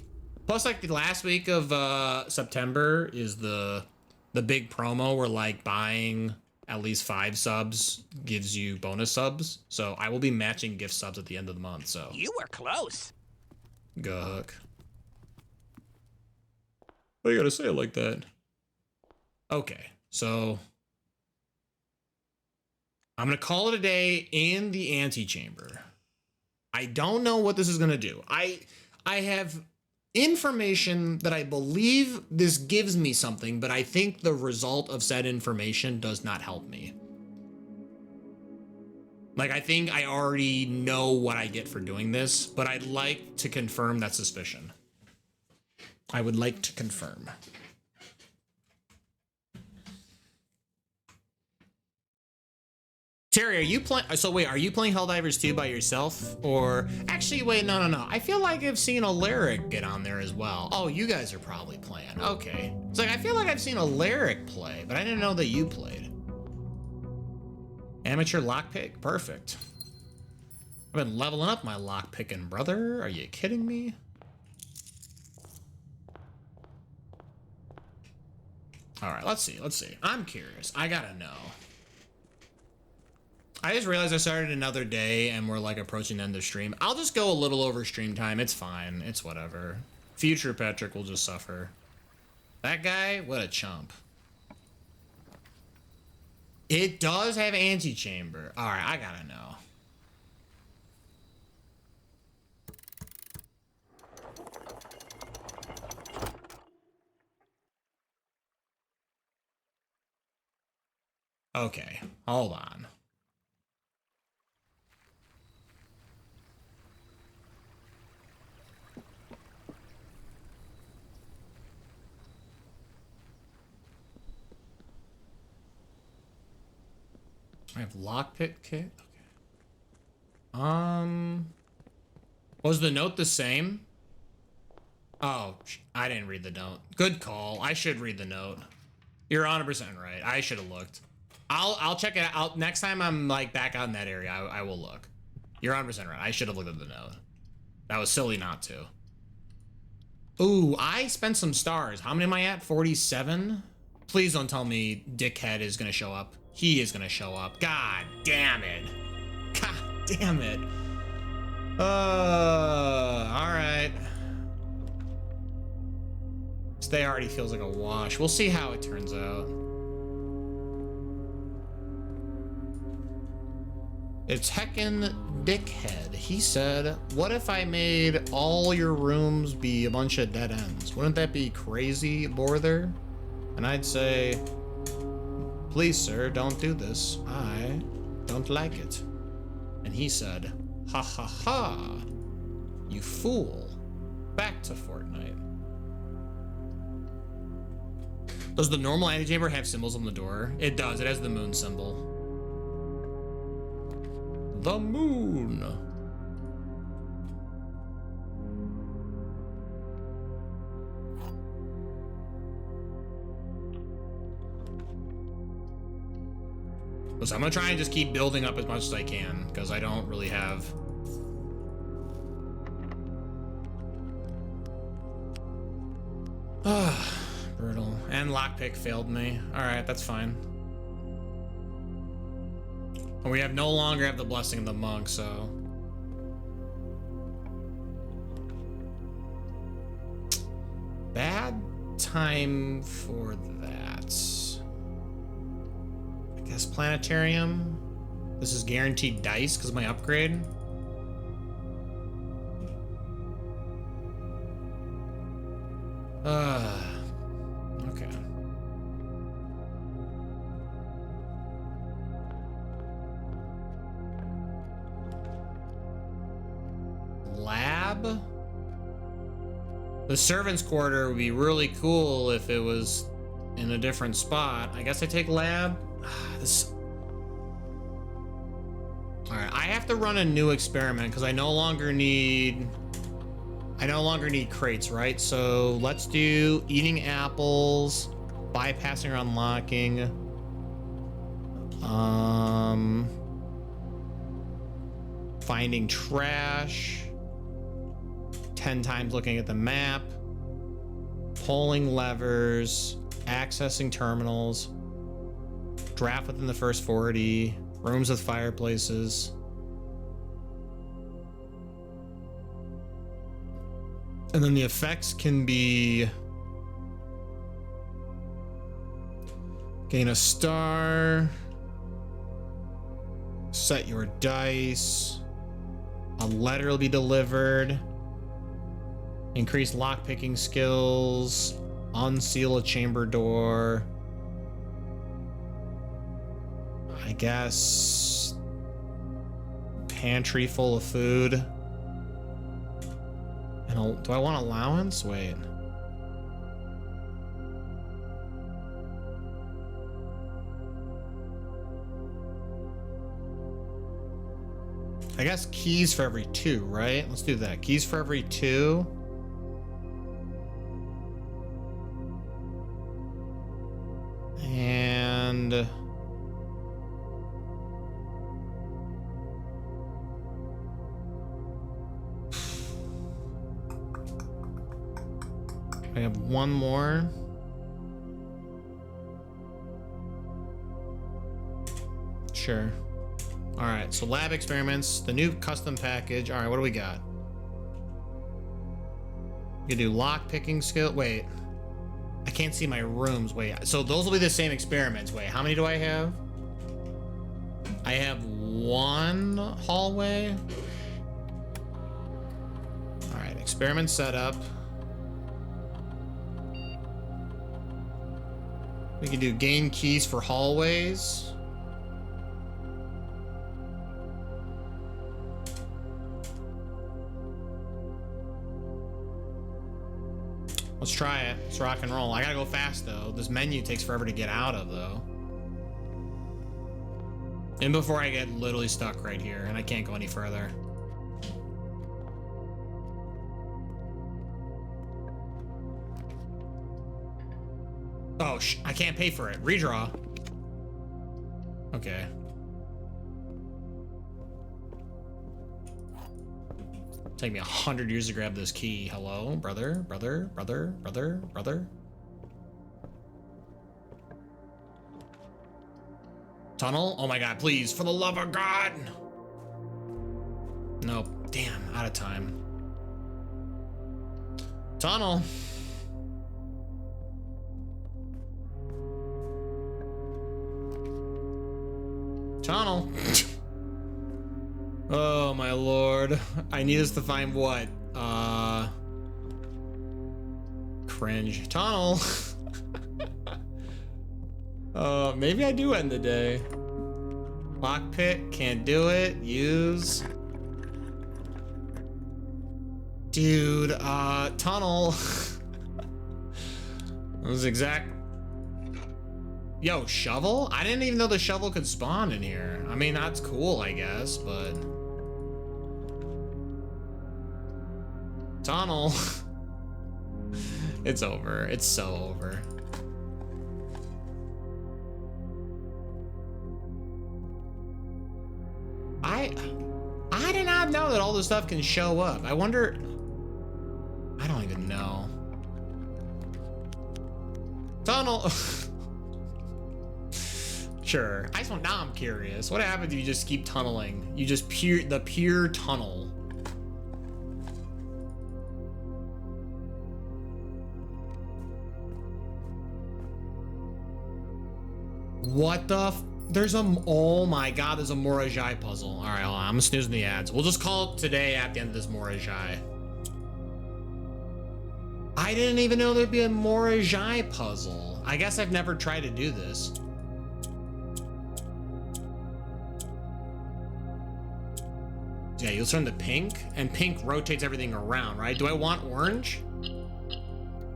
Plus, like, the last week of September is the big promo where, like, buying at least 5 subs gives you bonus subs. So I will be matching gift subs at the end of the month, so. You were close. Go Hook. Why you gotta say it like that? Okay, so I'm gonna call it a day in the antechamber. I don't know what this is gonna do. I have information that I believe this gives me something, but I think the result of said information does not help me. Like, I think I already know what I get for doing this, but I'd like to confirm that suspicion. I would like to confirm. Terry, are you playing? So wait, are you playing Helldivers 2 by yourself? Or actually, wait, no. I feel like I've seen Alaric get on there as well. Oh, you guys are probably playing. Okay. It's like, I feel like I've seen Alaric play, but I didn't know that you played. Amateur lockpick? Perfect. I've been leveling up my lockpicking, brother. Are you kidding me? All right, let's see. I'm curious. I gotta know. I just realized I started another day and we're like approaching the end of stream. I'll just go a little over stream time. It's fine. It's whatever. Future Patrick will just suffer. That guy, what a chump. It does have antechamber. All right, I gotta know. Okay, hold on. I have lockpick kit. Okay. Was the note the same? Oh, I didn't read the note. Good call. I should read the note. You're 100% right. I should have looked. I'll check it out. Next time I'm like back out in that area, I will look. You're 100% right. I should have looked at the note. That was silly not to. Ooh, I spent some stars. How many am I at? 47? Please don't tell me Dickhead is gonna show up. He is gonna show up. God damn it. God damn it. Alright. This day already feels like a wash. We'll see how it turns out. It's heckin' Dickhead. He said, what if I made all your rooms be a bunch of dead ends? Wouldn't that be crazy, Borther? And I'd say, please, sir, don't do this. I don't like it. And he said, ha ha ha, you fool. Back to Fortnite. Does the normal antechamber have symbols on the door? It does. It has the moon symbol. The moon. So I'm gonna try and just keep building up as much as I can because I don't really have. Brutal. And lockpick failed me. All right, that's fine. And we no longer have the blessing of the monk, so. Bad time for that. I guess planetarium. This is guaranteed dice because of my upgrade. Okay. Lab? The servant's quarter would be really cool if it was in a different spot. I guess I take lab. This. All right, I have to run a new experiment because I no longer need crates, right? So let's do eating apples, bypassing or unlocking. Finding trash, 10 times looking at the map, pulling levers, accessing terminals, draft within the first 40, rooms with fireplaces. And then the effects can be gain a star, set your dice, a letter will be delivered, increase lockpicking skills, unseal a chamber door. I guess pantry full of food. And do I want allowance? Wait. I guess keys for every 2, right? Let's do that. Keys for every 2. And I have one more. Sure. All right, so lab experiments, the new custom package. All right, what do we got? You can do lock picking skill. Wait, I can't see my rooms. Wait, so those will be the same experiments. Wait, how many do I have? I have 1 hallway. All right, experiment setup. We can do gain keys for hallways. Let's try it. Let's rock and roll. I gotta go fast though. This menu takes forever to get out of though. And before I get literally stuck right here and I can't go any further. Oh, I can't pay for it. Redraw. Okay. Take me 100 years to grab this key. Hello, brother. Tunnel? Oh my god, please, for the love of God. Nope. Damn, out of time. Tunnel. Tunnel. Oh my lord. I need us to find what? Cringe. Tunnel. Maybe I do end the day. Lockpick, can't do it. Use. Dude, tunnel. That was exact. Yo, shovel? I didn't even know the shovel could spawn in here. I mean, that's cool, I guess, but... Tunnel. It's over. It's so over. I did not know that all this stuff can show up. I wonder... I don't even know. Tunnel. Sure. I just want, now I'm curious. What happens if you just keep tunneling? You just pure tunnel. What the there's a, oh my god, there's a Morajai puzzle. All right, hold on, I'm snoozing the ads. We'll just call it today at the end of this Morajai. I didn't even know there'd be a Morajai puzzle. I guess I've never tried to do this. Yeah, you'll turn to pink, and pink rotates everything around, right? Do I want orange?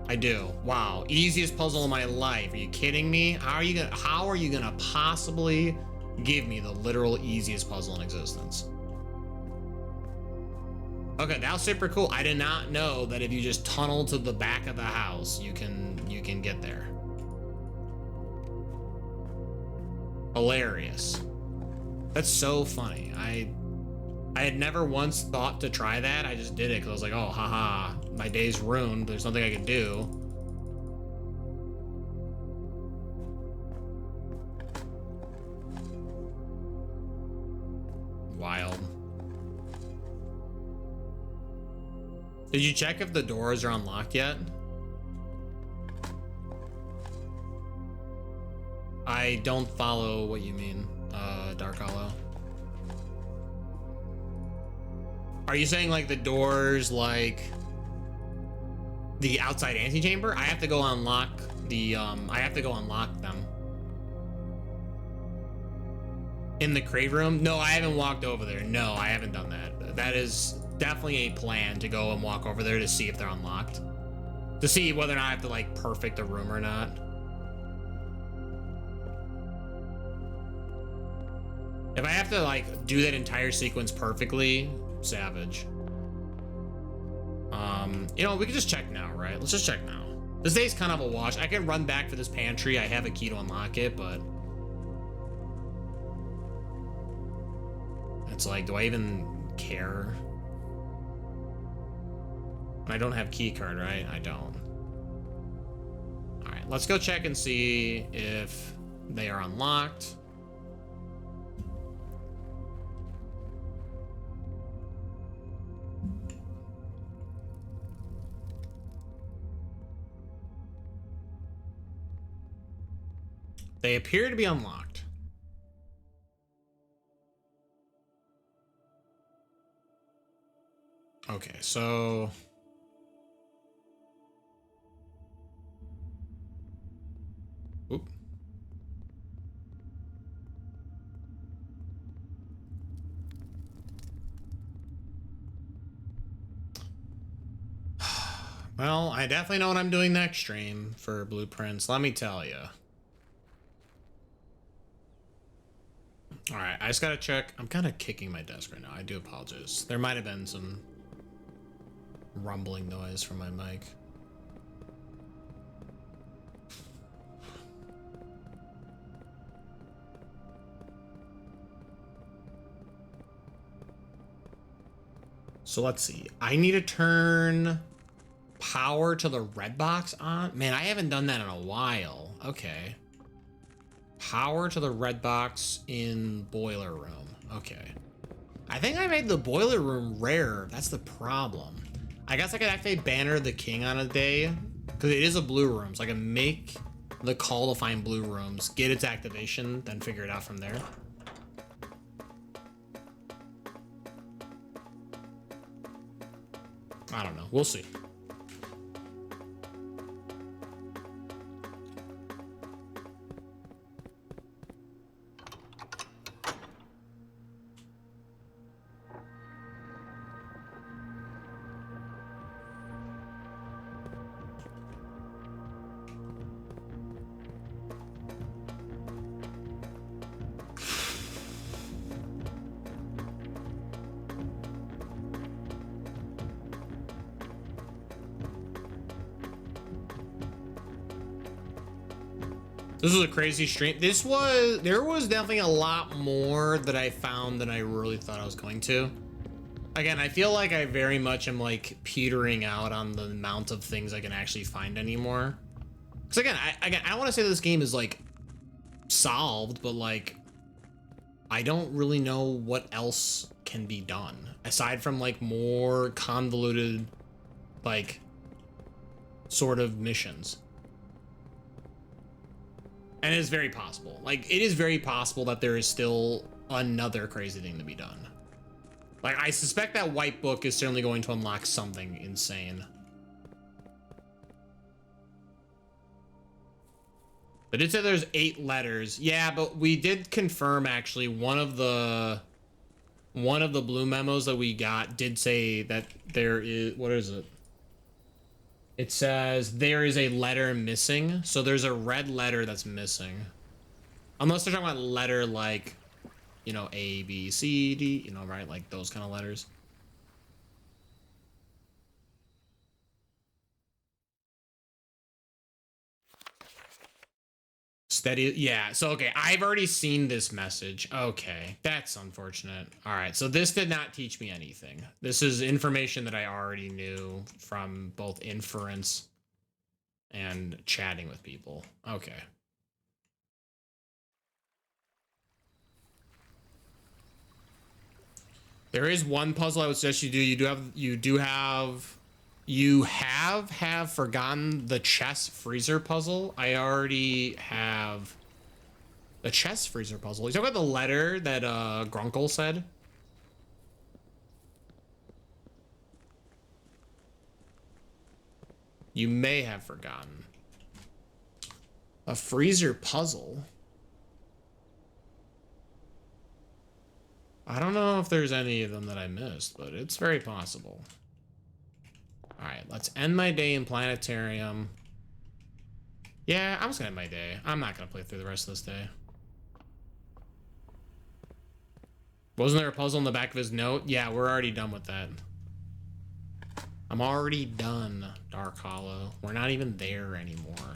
I do. Wow, easiest puzzle of my life. Are you kidding me? How are you gonna possibly give me the literal easiest puzzle in existence? Okay, that was super cool. I did not know that if you just tunnel to the back of the house, you can get there. Hilarious. That's so funny. I had never once thought to try that. I just did it because I was like, oh, haha, my day's ruined. There's nothing I can do. Wild. Did you check if the doors are unlocked yet? I don't follow what you mean, Dark Hollow. Are you saying like the doors, like the outside antechamber? I have to go unlock the, I have to go unlock them. In the crate room? No, I haven't walked over there. No, I haven't done that. That is definitely a plan to go and walk over there to see if they're unlocked. To see whether or not I have to like perfect the room or not. If I have to like do that entire sequence perfectly, savage. You know, we can just check now, right? Let's just check now. This day's kind of a wash. I can run back for this pantry. I have a key to unlock it, but it's like, do I even care? I don't have key card, right? I don't. All right, let's go check and see if they are unlocked. They appear to be unlocked. Okay, so oop. Well, I definitely know what I'm doing next stream for blueprints, let me tell you. All right, I just gotta check. I'm kind of kicking my desk right now. I do apologize. There might have been some rumbling noise from my mic. So let's see. I need to turn power to the red box on. Man, I haven't done that in a while. Okay. Power to the red box in boiler room. Okay. I think I made the boiler room rare. That's the problem. I guess I could activate Banner of the King on a day because it is a blue room. So I can make the call to find blue rooms, get its activation, then figure it out from there. I don't know. We'll see. This was a crazy stream. There was definitely a lot more that I found than I really thought I was going to. Again, I feel like I very much am like petering out on the amount of things I can actually find anymore. Because again, I want to say that this game is like solved, but like I don't really know what else can be done aside from like more convoluted, like sort of missions. And it is very possible. Like, it is very possible that there is still another crazy thing to be done. Like, I suspect that white book is certainly going to unlock something insane. But it said there's 8 letters. Yeah, but we did confirm, actually, one of the blue memos that we got did say that there is... What is it? It says there is a letter missing. So there's a red letter that's missing. Unless they're talking about letter like, you know, A, B, C, D, you know, right? Like those kind of letters. Steady. Yeah. So, okay. I've already seen this message. Okay. That's unfortunate. All right. So this did not teach me anything. This is information that I already knew from both inference and chatting with people. Okay. There is one puzzle I would suggest you do. You have forgotten the chess freezer puzzle. I already have the chess freezer puzzle. You talk about the letter that Grunkle said? You may have forgotten. A freezer puzzle? I don't know if there's any of them that I missed, but it's very possible. All right, let's end my day in Planetarium. Yeah, I'm just gonna end my day. I'm not gonna play through the rest of this day. Wasn't there a puzzle in the back of his note? Yeah, we're already done with that. I'm already done, Dark Hollow. We're not even there anymore.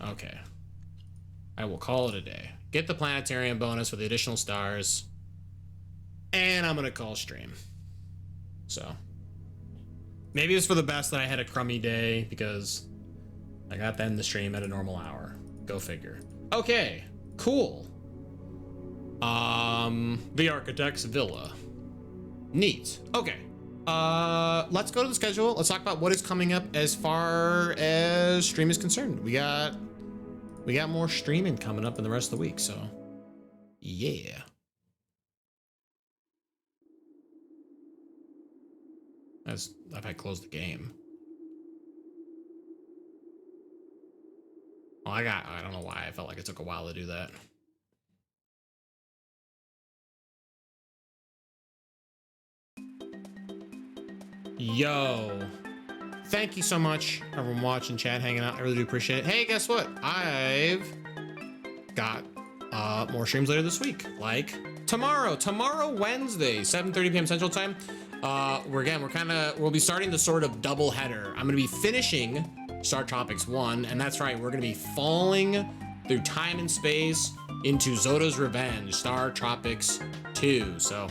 Okay. I will call it a day. Get the Planetarium bonus for the additional stars. And I'm gonna call stream. So. Maybe it's for the best that I had a crummy day because I got to end the stream at a normal hour. Go figure. Okay, cool. The Architect's Villa. Neat. Okay. Let's go to the schedule. Let's talk about what is coming up as far as stream is concerned. We got more streaming coming up in the rest of the week, so yeah. As if I close the game. Well, I don't know why I felt like it took a while to do that. Yo. Thank you so much, everyone watching, chat, hanging out. I really do appreciate it. Hey, guess what? I've got more streams later this week. Like tomorrow, Wednesday, 7:30 p.m. Central Time. We'll be starting the sort of double header. I'm gonna be finishing Star Tropics 1, and that's right, we're gonna be falling through time and space into Zoda's Revenge, Star Tropics 2. So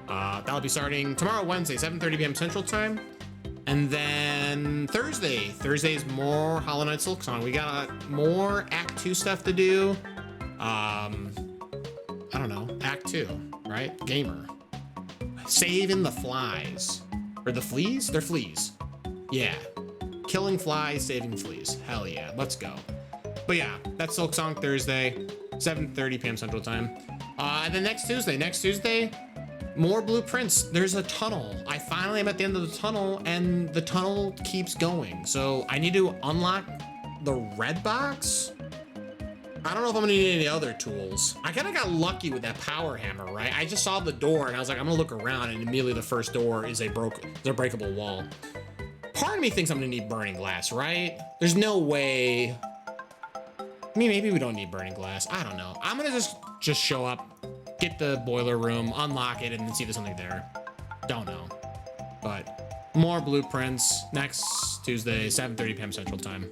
that'll be starting tomorrow, Wednesday, 7:30 p.m. Central Time. And then Thursday's more Hollow Knight Silksong. We got more Act 2 stuff to do. I don't know, Act 2, right? Gamer. Saving the flies. Or the fleas? They're fleas. Yeah. Killing flies, saving fleas. Hell yeah, let's go. But yeah, that's Silksong Thursday, 7:30 p.m. Central Time. And then next Tuesday, more blueprints. There's a tunnel. I finally am at the end of the tunnel, and the tunnel keeps going. So I need to unlock the red box. I don't know if I'm gonna need any other tools. I kind of got lucky with that power hammer, right? I just saw the door and I was like, I'm gonna look around, and immediately the first door is a breakable wall. Part of me thinks I'm gonna need burning glass, right? There's no way. I mean, maybe we don't need burning glass. I don't know. I'm gonna just show up, get the boiler room, unlock it, and then see if there's something there. Don't know. But more blueprints next Tuesday, 7:30 p.m. Central Time.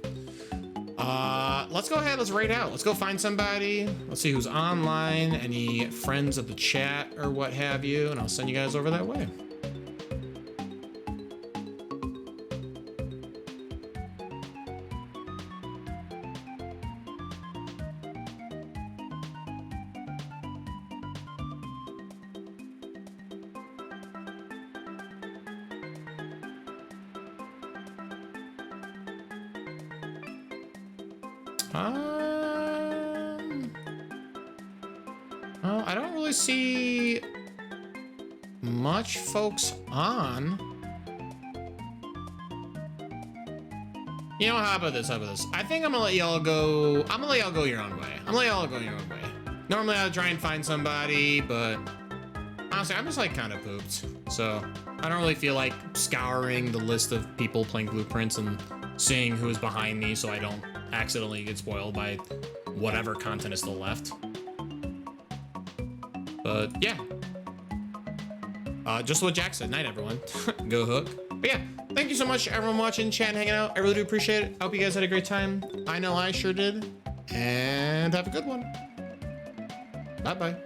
Let's go ahead, let's raid out. Let's go find somebody. Let's see who's online, any friends of the chat or what have you, and I'll send you guys over that way. Well, I don't really see much folks on. You know, how about this? I think I'm gonna let y'all go. I'm gonna let y'all go your own way. Normally I would try and find somebody, but honestly, I'm just like kind of pooped. So I don't really feel like scouring the list of people playing blueprints and seeing who is behind me so I don't accidentally get spoiled by whatever content is still left. But yeah. Just what Jack said. Night, everyone. Go Hook. But yeah, thank you so much, everyone watching, chat, hanging out. I really do appreciate it. I hope you guys had a great time. I know I sure did. And have a good one. Bye-bye.